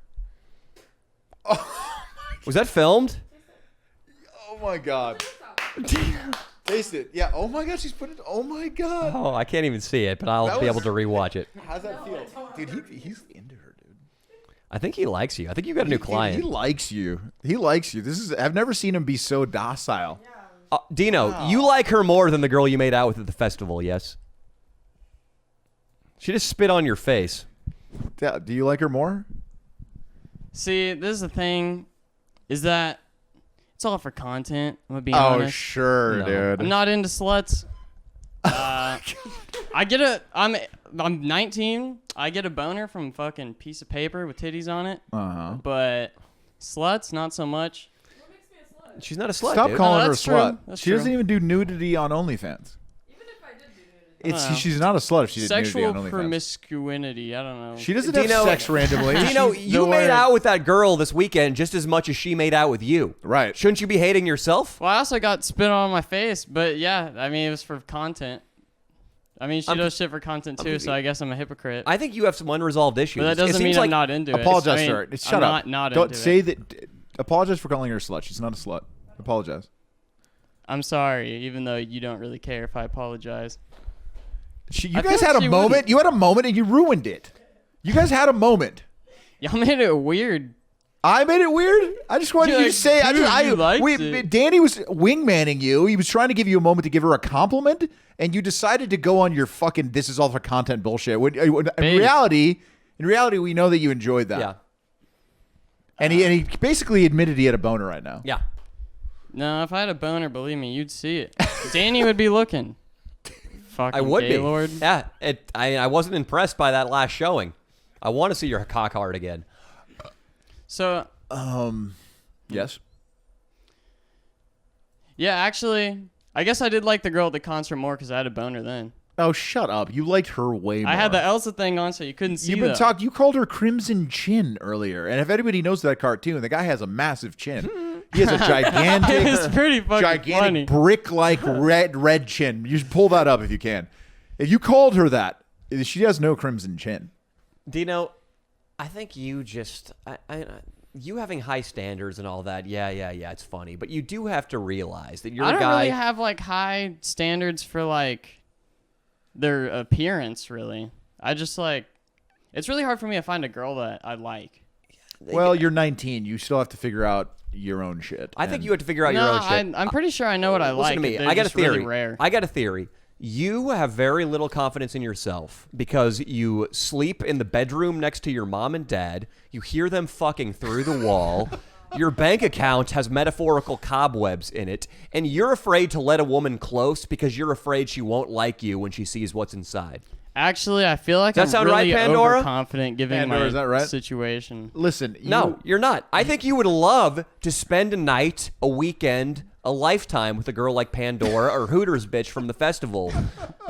Was that filmed? Oh my God. Taste it. Yeah. Oh my God. She's put it. Oh my God. Oh, I can't even see it, but I'll That be able was- to rewatch it. How's that feel, dude? He's into her, dude. I think he likes you. I think you got a new He client. likes you. He likes you. I've never seen him be so docile. Dino, you like her more than the girl you made out with at the festival, yes? She just spit on your face. Yeah, do you like her more? See, this is the thing, is that it's all for content. I'm gonna be Oh, honest. sure, No. dude. I'm not into sluts. I'm 19. I get a boner from a fucking piece of paper with titties on it. Uh-huh. But sluts, not so much. She's not a slut, Stop dude. calling No, her a that's true. slut. That's She doesn't true. even do nudity on OnlyFans. She's not a slut if she did Sexual nudity on OnlyFans. promiscuity. I don't know. She doesn't Dino- have sex randomly. Dino, She's you the made one- out with that girl this weekend just as much as she made out with you. Right. Shouldn't you be hating yourself? Well, I also got spit on my face, but yeah, I mean, it was for content. I mean, she does shit for content too, so I guess I'm a hypocrite. I think you have some unresolved issues. But that It doesn't seems mean like I'm not into it. Apologize I mean, to her. Shut I'm up. Not Don't into say it. that. Apologize for calling her a slut. She's not a slut. Apologize. I'm sorry, even though you don't really care if I apologize. You I guys feel had like a she moment. wouldn't. You had a moment and you ruined it. You guys had a moment. Y'all made it weird. I made it weird. I just wanted You're you to like, say. dude, you liked it. Danny was wingmanning you. He was trying to give you a moment to give her a compliment, and you decided to go on your fucking "this is all for content" bullshit. In Babe. reality, we know that you enjoyed that. Yeah. And he basically admitted he had a boner right now. Yeah. No, if I had a boner, believe me, you'd see it. Danny would be looking. Fucking I would be. Gaylord. Yeah. I wasn't impressed by that last showing. I want to see your cock hard again. So, Yes. yeah, actually, I guess I did like the girl at the concert more because I had a boner then. Oh, shut up. You liked her way more. I had the Elsa thing on, so you couldn't see You've been that. talking. You called her Crimson Chin earlier, and if anybody knows that cartoon, the guy has a massive chin. He has a gigantic, It's pretty fucking gigantic funny. brick-like red chin. You should pull that up if you can. If you called her that, she has no crimson chin. Dino, I think you just you having high standards and all that. Yeah, it's funny, but you do have to realize that you're I a don't guy. really have like high standards for like their appearance. Really, I just like it's really hard for me to find a girl that I like. Well, you're 19. You still have to figure out your own shit. I think you have to figure out your No, own shit. I'm pretty sure I know what I like. Listen to me. They're I got a just really theory. rare. I got a theory. You have very little confidence in yourself because you sleep in the bedroom next to your mom and dad. You hear them fucking through the wall. Your bank account has metaphorical cobwebs in it, and you're afraid to let a woman close because you're afraid she won't like you when she sees what's inside. Actually, I feel like Does that I'm sound right, really Pandora? overconfident given Pandora, my is that right? situation. Listen, No, you're not. I think you would love to spend a night, a weekend, a lifetime with a girl like Pandora or Hooters bitch from the festival,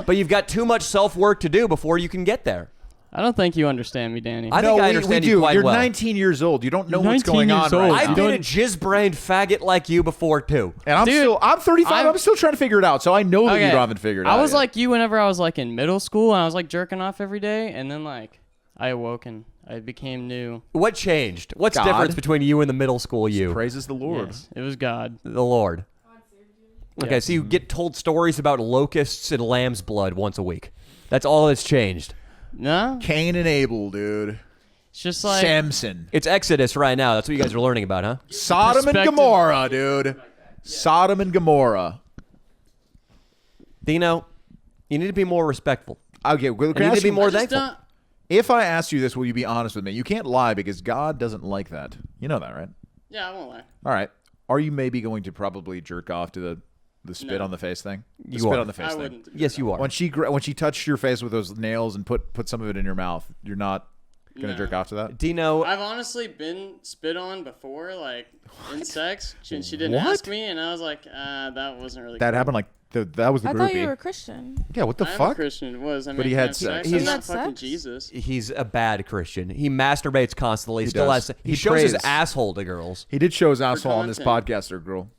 but you've got too much self-work to do before you can get there. I don't think you understand me, Danny. I think I understand we you do. quite You're well. 19 years old. You don't know You're what's 19 going on years right old. now. I've been a jizz-brained faggot like you before, too. And I'm Dude, I'm 35. I'm still trying to figure it out. So I know that you haven't figured it out. I was yet. like you whenever I was like in middle school and I was like jerking off every day, and then like I awoke and I became new. What changed? What's the God. difference between you and the middle school you? praises the Lord. Yes, it was God. The Lord. Okay, so you get told stories about locusts and lamb's blood once a week. That's all that's changed. No, Cain and Abel, dude. it's just like Samson. It's Exodus right now. That's what you guys are learning about, huh? Sodom and Perspective. Gomorrah, dude. Sodom and Gomorrah. Dino, you need to be more respectful. Okay, You need to be more thankful. if I asked you this, will you be honest with me? You can't lie because God doesn't like that. You know that, right? Yeah, I won't lie. All right. Are you maybe going to probably jerk off to the spit No. on the face thing? The You spit are. on the face I thing. wouldn't. Yes, you are. When she touched your face with those nails and put some of it in your mouth, you're not gonna No. jerk off to that? Dino, I've honestly been spit on before, like in sex, and she didn't What? ask me, and I was like, that wasn't really. That cool. happened like that was the I groupie. thought you were a Christian. Yeah, what the I'm a fuck? Christian. It was. I mean, he had have sex. sex. He's- I'm not Had fucking sex? Jesus. he's a bad Christian. He masturbates constantly. He Still does. has. He He shows his prays. asshole to girls. He did show his asshole on this content. podcast, or girl.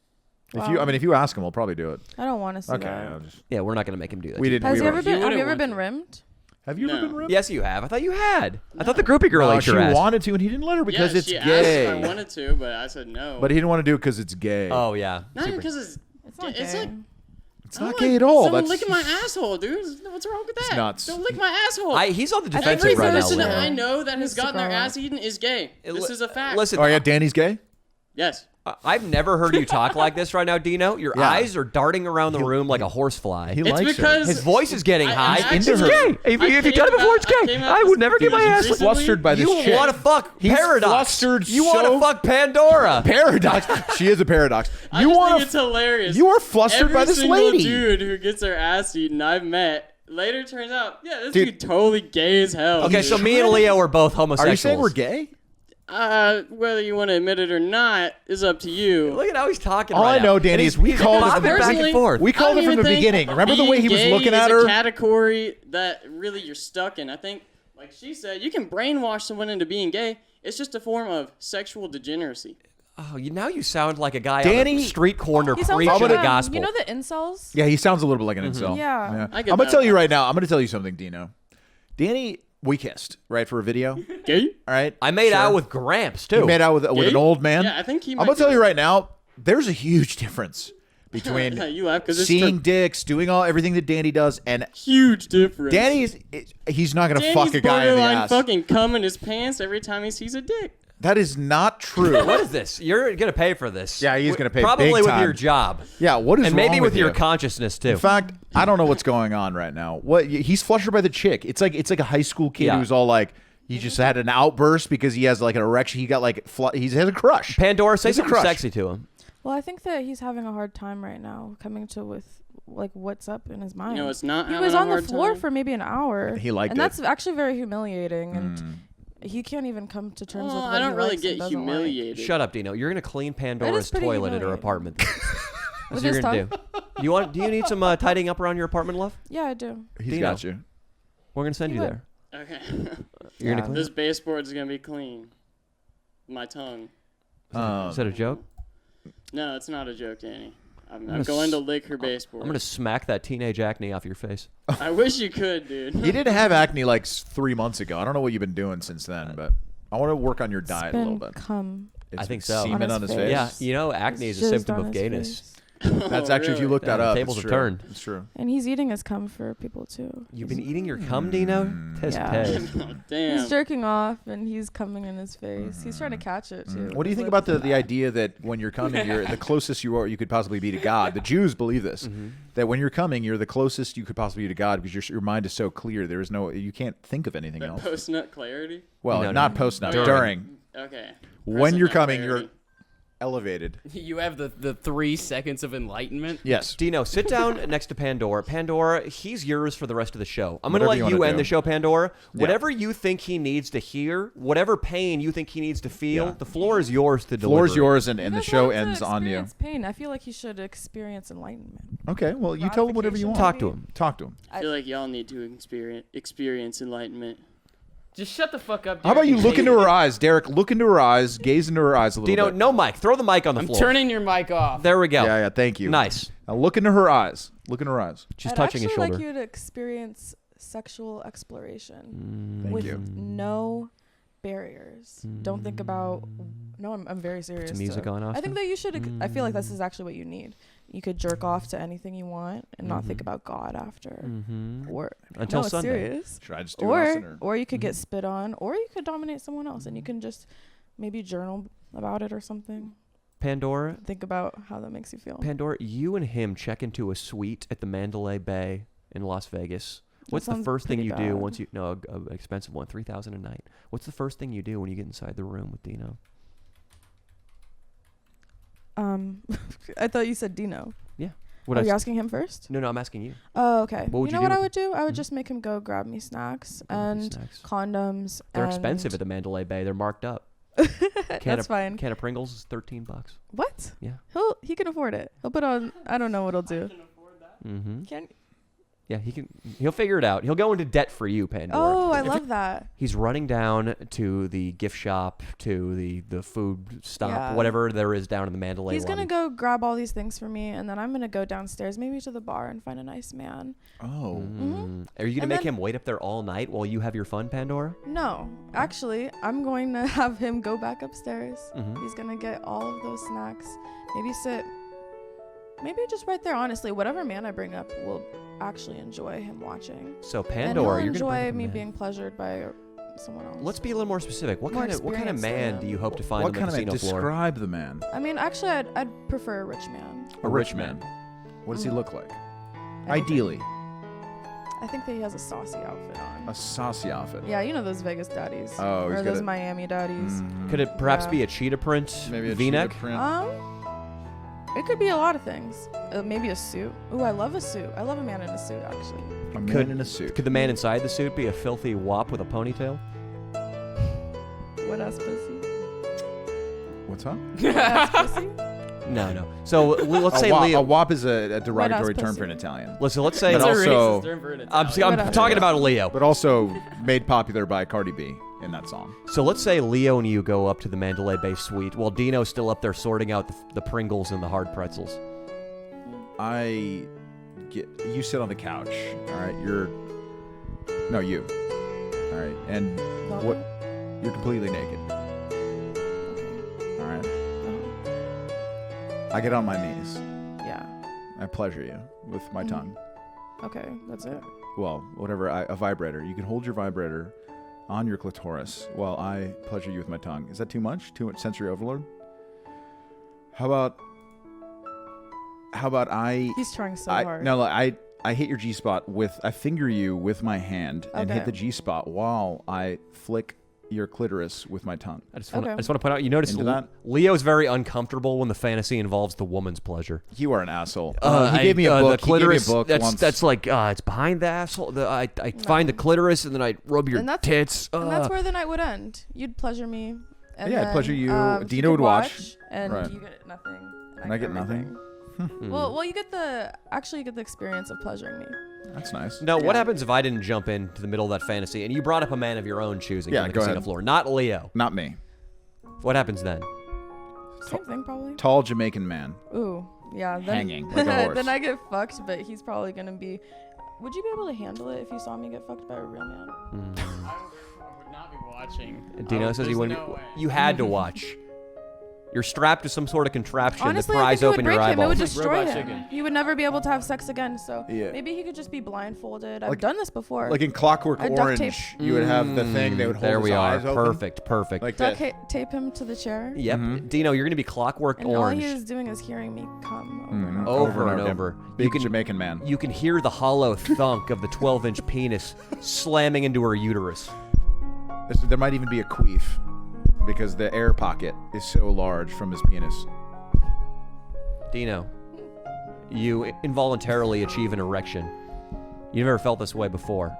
Wow. If you ask him, we'll probably do it. I don't want to see Okay. that. I'll just, Yeah, we're not gonna make him do that. we didn't. Has we you were- ever been? Have wouldn't you ever want been to. rimmed? Have you ever No. been ripped? Yes, you have. I thought you had. I thought the groupie girl ate she your ass. wanted to, and he didn't let her because yeah, it's she gay. asked if I wanted to, but I said no. But he didn't want to do it because it's gay. Oh yeah. not even because it's. It's not It's gay. like it's I don't not like gay at all. Someone That's licking my asshole, dude. What's wrong with that? nuts. Don't lick my asshole. He's on the think defensive Every right now. person Leo. I know that has Needs to gotten their grow up. ass eaten is gay. This is a fact. Listen, Oh yeah, Danny's gay. Yes. I've never heard you talk like this right now, Dino. Your Yeah. eyes are darting around the room like a horsefly. He It's likes because His voice is getting high. actually- into her. Gay. If I you've came done it before, out- it's I gay. came I out would never get my just ass. recently- flustered by this You chick. want to fuck He's Paradox. flustered You want to so- fuck Pandora. Paradox. She is a paradox. I You just want think it's hilarious. You are flustered Every by this single lady. dude who gets their ass eaten I've met later turns out, yeah, this Dude. dude totally gay as hell. Okay, dude. so me and Leo are both Are homosexuals. you saying we're gay? Whether you want to admit it or not is up to you. Look at how he's talking. All right I know, now. Danny, And is we he's called it bobbing from the back Personally, and forth. We called I it don't from the even think beginning. Remember the way he was being looking gay at is her? a category that really you're stuck in. I think, like she said, you can brainwash someone into being gay. It's just a form of sexual degeneracy. Oh, now you sound like a guy on Danny- a street corner He sounds preaching like the gospel. you know the incels. Yeah, he sounds a little bit like an incel. Yeah. I get I'm gonna that tell you vibe. right now. I'm gonna tell you something, Dino. Danny, we kissed right for a video. Gay? All right. I made Sure. out with Gramps too. You made out with an Gay? old man. Yeah, I think he I'm might gonna tell be. you right now. There's a huge difference between You laugh 'cause it's seeing true. dicks, doing everything that Danny does, and Huge difference. Danny's. He's not gonna Danny's fuck a guy in the borderline ass. fucking cum in his pants every time he sees a dick. That is not true. What is this? You're gonna pay for this. Yeah, he's gonna pay Probably big with time. your job. Yeah, what is and wrong maybe with your you? consciousness too. In fact, I don't know what's going on right now. What he's flustered by the chick. It's like a high school kid Yeah. who's all like he just had an outburst because he has like an erection. He got like he has a crush. Pandora, say He's a something crush. sexy to him. Well, I think that he's having a hard time right now coming to with like what's up in his mind. You know, it's not He having was a on the hard floor time. for maybe an hour. He liked and it. that's actually very humiliating, and he can't even come to terms with Well, what I don't he really likes and get doesn't like. humiliated. Shut up, Dino. You're gonna clean Pandora's pretty toilet at her humiliating. apartment. That's With what you're his gonna do. Do you need some tidying up around your apartment, love? Yeah, I do. He's Dino. got you. We're gonna send He you would. there. Okay. You're gonna clean. This baseboard's gonna be clean. My tongue. Is that a joke? No, it's not a joke, Danny. I'm gonna going to s- lick her baseboard. I'm gonna smack that teenage acne off your face. I wish you could, dude. He didn't have acne like 3 months ago. I don't know what you've been doing since then, but I want to work on your diet a little bit. Come. It's I think so. Semen On on his his face. face. Yeah, you know, acne is a Jizzed symptom on of his gayness. face. That's actually, if you look that up, tables it's have true. turned. It's true. And he's eating his cum for people too. You've been eating your cum, Dino? Tisk Yeah. pay. Damn. He's jerking off and he's coming in his face. He's trying to catch it too. What do you think about the idea that when you're coming, you're the closest you could possibly be to God? The Jews believe this, that when you're coming, you're the closest you could possibly be to God because your mind is so clear. There is you can't think of anything else. Post nut clarity. Well, No, not no. post nut, During. during. Okay. When Present you're nut coming, clarity. you're elevated. You have the 3 seconds of enlightenment. Yes. Dino, sit down next to Pandora. Pandora, he's yours for the rest of the show. I'm going to Whatever let you you wanna end do. the show, Pandora. Whatever you think he needs to hear, whatever pain you think he needs to feel, the floor is yours to deliver. Floor is yours, and He the doesn't show have to ends on you. experience Pain. I feel like he should experience enlightenment. Okay, well, you tell him whatever you want. Talk to him. Talk to him. I feel like y'all need to experience enlightenment. Just shut the fuck up. How about Derek, you and look say into it. her eyes, Derek? Look into her eyes. Gaze into her eyes a little Dino, bit. no mic. Throw the mic on the I'm floor. turning your mic off. There we go. Yeah, thank you. Nice. Now look into her eyes. Look in her eyes. She's I'd touching his actually shoulder. like you to experience sexual exploration Thank with you. no barriers. Don't think about. No, I'm very serious. Some music on, I Austin? think that you should. I feel like this is actually what you need. You could jerk off to anything you want and not think about God after. Or Until no, it's Sunday. serious. Should I just do it, Austin, Or you could get spit on, or you could dominate someone else, and you can just maybe journal about it or something. Pandora, Think about how that makes you feel. Pandora, you and him check into a suite at the Mandalay Bay in Las Vegas. What's the sounds first thing pretty you do bad. once you an expensive one, $3,000 a night? What's the first thing you do when you get inside the room with Dino? I thought you said Dino. Yeah. Are you asking him first? No, I'm asking you. Oh, okay. What would you you know do what I with would do? I would just make him go grab me snacks and snacks. condoms. They're and expensive at the Mandalay Bay. They're marked up. That's fine. Can of Pringles is $13. What? Yeah. He can afford it. He'll put on. I don't know what he'll do. Mm-hmm. Can. Yeah, he'll figure it out. He'll go into debt for you, Pandora. Oh, I love that. He's running down to the gift shop, to the food stop, Yeah. whatever there is down in the Mandalay He's gonna lobby. go grab all these things for me, and then I'm gonna go downstairs, maybe to the bar, and find a nice man. Oh. Are you gonna And make then- him wait up there all night while you have your fun, Pandora? No, actually, I'm going to have him go back upstairs. Mhm. He's gonna get all of those snacks. Maybe sit. Maybe just right there. Honestly, whatever man I bring up will actually enjoy him watching. So And Pandora, he'll you're gonna bring enjoy up a me man. being pleasured by someone else. Let's be a little more specific. What More kind of experienced man than do him. you hope to find What on kind the of man? casino floor? Describe the man. I mean, actually, I'd prefer a rich man. A rich man. What does he look like? I think- Ideally, I think that he has a saucy outfit on. a saucy outfit. Yeah, you know those Vegas daddies. Oh, he's or got those a- Miami daddies. Could it perhaps Yeah. be a cheetah print Maybe a V-neck? cheetah print. It could be a lot of things. Maybe a suit. Ooh, I love a suit. I love a man in a suit, actually. A man Could- in a suit. Could the man inside the suit be a filthy wop with a ponytail? What ass pussy? What's up? What ass pussy? No. So let's say a Leo. wop is a derogatory term pussy. for an Italian, Listen, let's say But It's a also- racist term for an I'm Italian. talking about Leo. but also made popular by Cardi B in that song. So let's say Leo and you go up to the Mandalay Bay suite while Dino's still up there sorting out the Pringles and the hard pretzels. You sit on the couch. All right, you. All right, and what? You're completely naked. All right. I get on my knees. Yeah. I pleasure you with my tongue. Okay, that's it. Well, whatever. A vibrator. You can hold your vibrator on your clitoris while I pleasure you with my tongue. Is that too much? Too much sensory overload? How about I? He's trying so I hard. no, I hit your G spot with I finger you with my hand and hit Okay. the G spot while I flick your clitoris with my tongue. I just want Okay. to point out, you notice Into that? Leo's very uncomfortable when the fantasy involves the woman's pleasure. You are an asshole. He I- gave me a book. The clitoris, he gave me a book that's once. that's like it's behind the asshole. I find the clitoris and then I rub your And that's- tits. And that's where the night would end. You'd pleasure me. And Yeah, I'd then, pleasure you. you Dino could would watch. And Right. you get nothing. And I get nothing? everything. Well, you get the experience of pleasuring me. That's nice. No, what Yeah. happens if I didn't jump into the middle of that fantasy and you brought up a man of your own choosing Yeah, on the go casino ahead. floor, not Leo? Not me. What happens then? Same thing, probably. Tall Jamaican man. Ooh, yeah. Then, Hanging like a horse. Then I get fucked, but he's probably gonna be. Would you be able to handle it if you saw me get fucked by a real man? I would not be watching. Dino says he There's wouldn't. no way. You had to watch. You're strapped to some sort of contraption Honestly, that I pries think it would open your break him. It would eyeballs. destroy Robot him. chicken. He would never be able to have sex again. So Yeah. maybe he could just be blindfolded. I've Like- done this before. Like in Clockwork I duct Orange, tape. you would have the thing they would hold There his we are. eyes open. Perfect. Like Duct that. tape him to the chair. Yep. Dino, you're going to be Clockwork And all Orange. he is doing is hearing me come Mhm. Over and over. Big You can- Jamaican man. You can hear the hollow thunk of the 12-inch penis slamming into her uterus. There might even be a queef because the air pocket is so large from his penis. Dino, you involuntarily achieve an erection. You never felt this way before.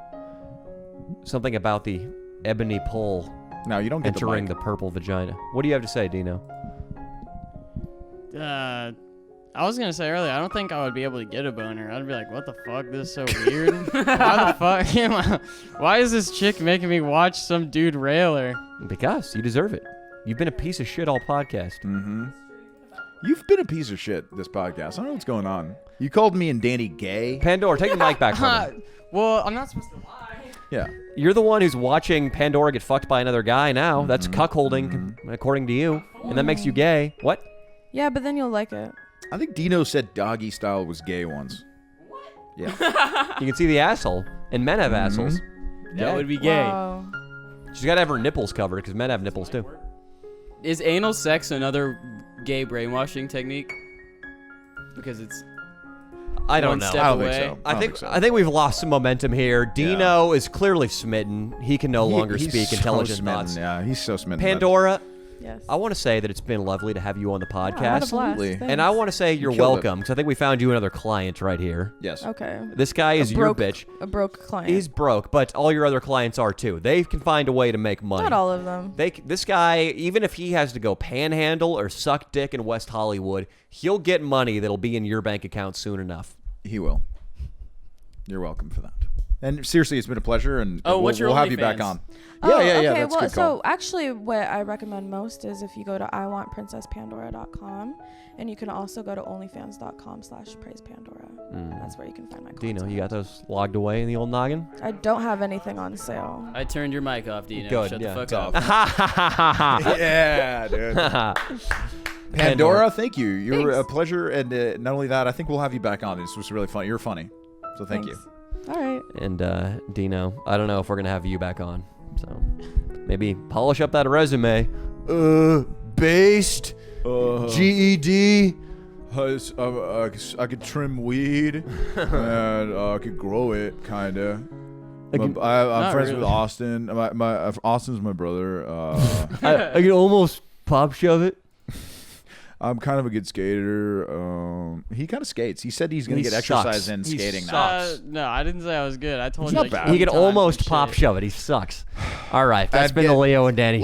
Something about the ebony pole No, you don't get entering the the purple vagina. What do you have to say, Dino? I was gonna say earlier, I don't think I would be able to get a boner. I'd be like, what the fuck? This is so weird. Why the fuck am I? Why is this chick making me watch some dude rail her? Because you deserve it. You've been a piece of shit all podcast. Mm-hmm. You've been a piece of shit this podcast. I don't know what's going on. You called me and Danny gay. Pandora, take the mic back from him. Well, I'm not supposed to lie. Yeah. You're the one who's watching Pandora get fucked by another guy now. That's cuckolding, according to you. And that makes you gay. What? Yeah, but then you'll like it. I think Dino said doggy style was gay once. What? Yeah. You can see the asshole. And men have assholes. That would be gay. Wow. She's got to have her nipples covered because men have nipples too. Is anal sex another gay brainwashing technique? Because it's I don't one know. step I don't think away. so. I think we've lost some momentum here. Dino is clearly smitten. He can no longer He's speak so intelligent smitten. thoughts. Yeah, he's so smitten. Pandora, Yes. I want to say that it's been lovely to have you on the Yeah, I had a podcast. blast. Absolutely. Thanks. And I want to say you're killed it. welcome because I think we found you another client right here. Yes. Okay. This guy is your bitch. A broke client. He's broke, but all your other clients are too. They can find a way to make money. Not all of them. This guy, even if he has to go panhandle or suck dick in West Hollywood, he'll get money that'll be in your bank account soon enough. He will. You're welcome for that. And seriously, it's been a pleasure, and Oh, what's your we'll have you back OnlyFans? on. Oh, yeah. okay. That's Well, a good call. so actually, what I recommend most is if you go to iwantprincesspandora.com, and you can also go to onlyfans.com/praisepandora. That's where you can find my content. Dino, you got those logged away in the old noggin? I don't have anything on sale. I turned your mic off, Dino. Good, Shut yeah, the it's fuck off. up. Yeah, dude. Pandora, thank you. You're a pleasure, and not only that, I think we'll have you back on. This was really fun. You're funny, so thank you. Thanks. All right. And Dino, I don't know if we're gonna have you back on, so maybe polish up that resume. Based, GED. I could trim weed, and I could grow it, kinda. I'm friends with really. Austin. Austin's my brother. I can almost pop shove it. I'm kind of a good skater. He kind of skates. He said he's gonna He get sucks. exercise in He skating now. sucks. No, I didn't say I was good. I told He's you not like bad. He can 20 times almost and pop shit. shove it. He sucks. All right, that's And been the Leo and Danny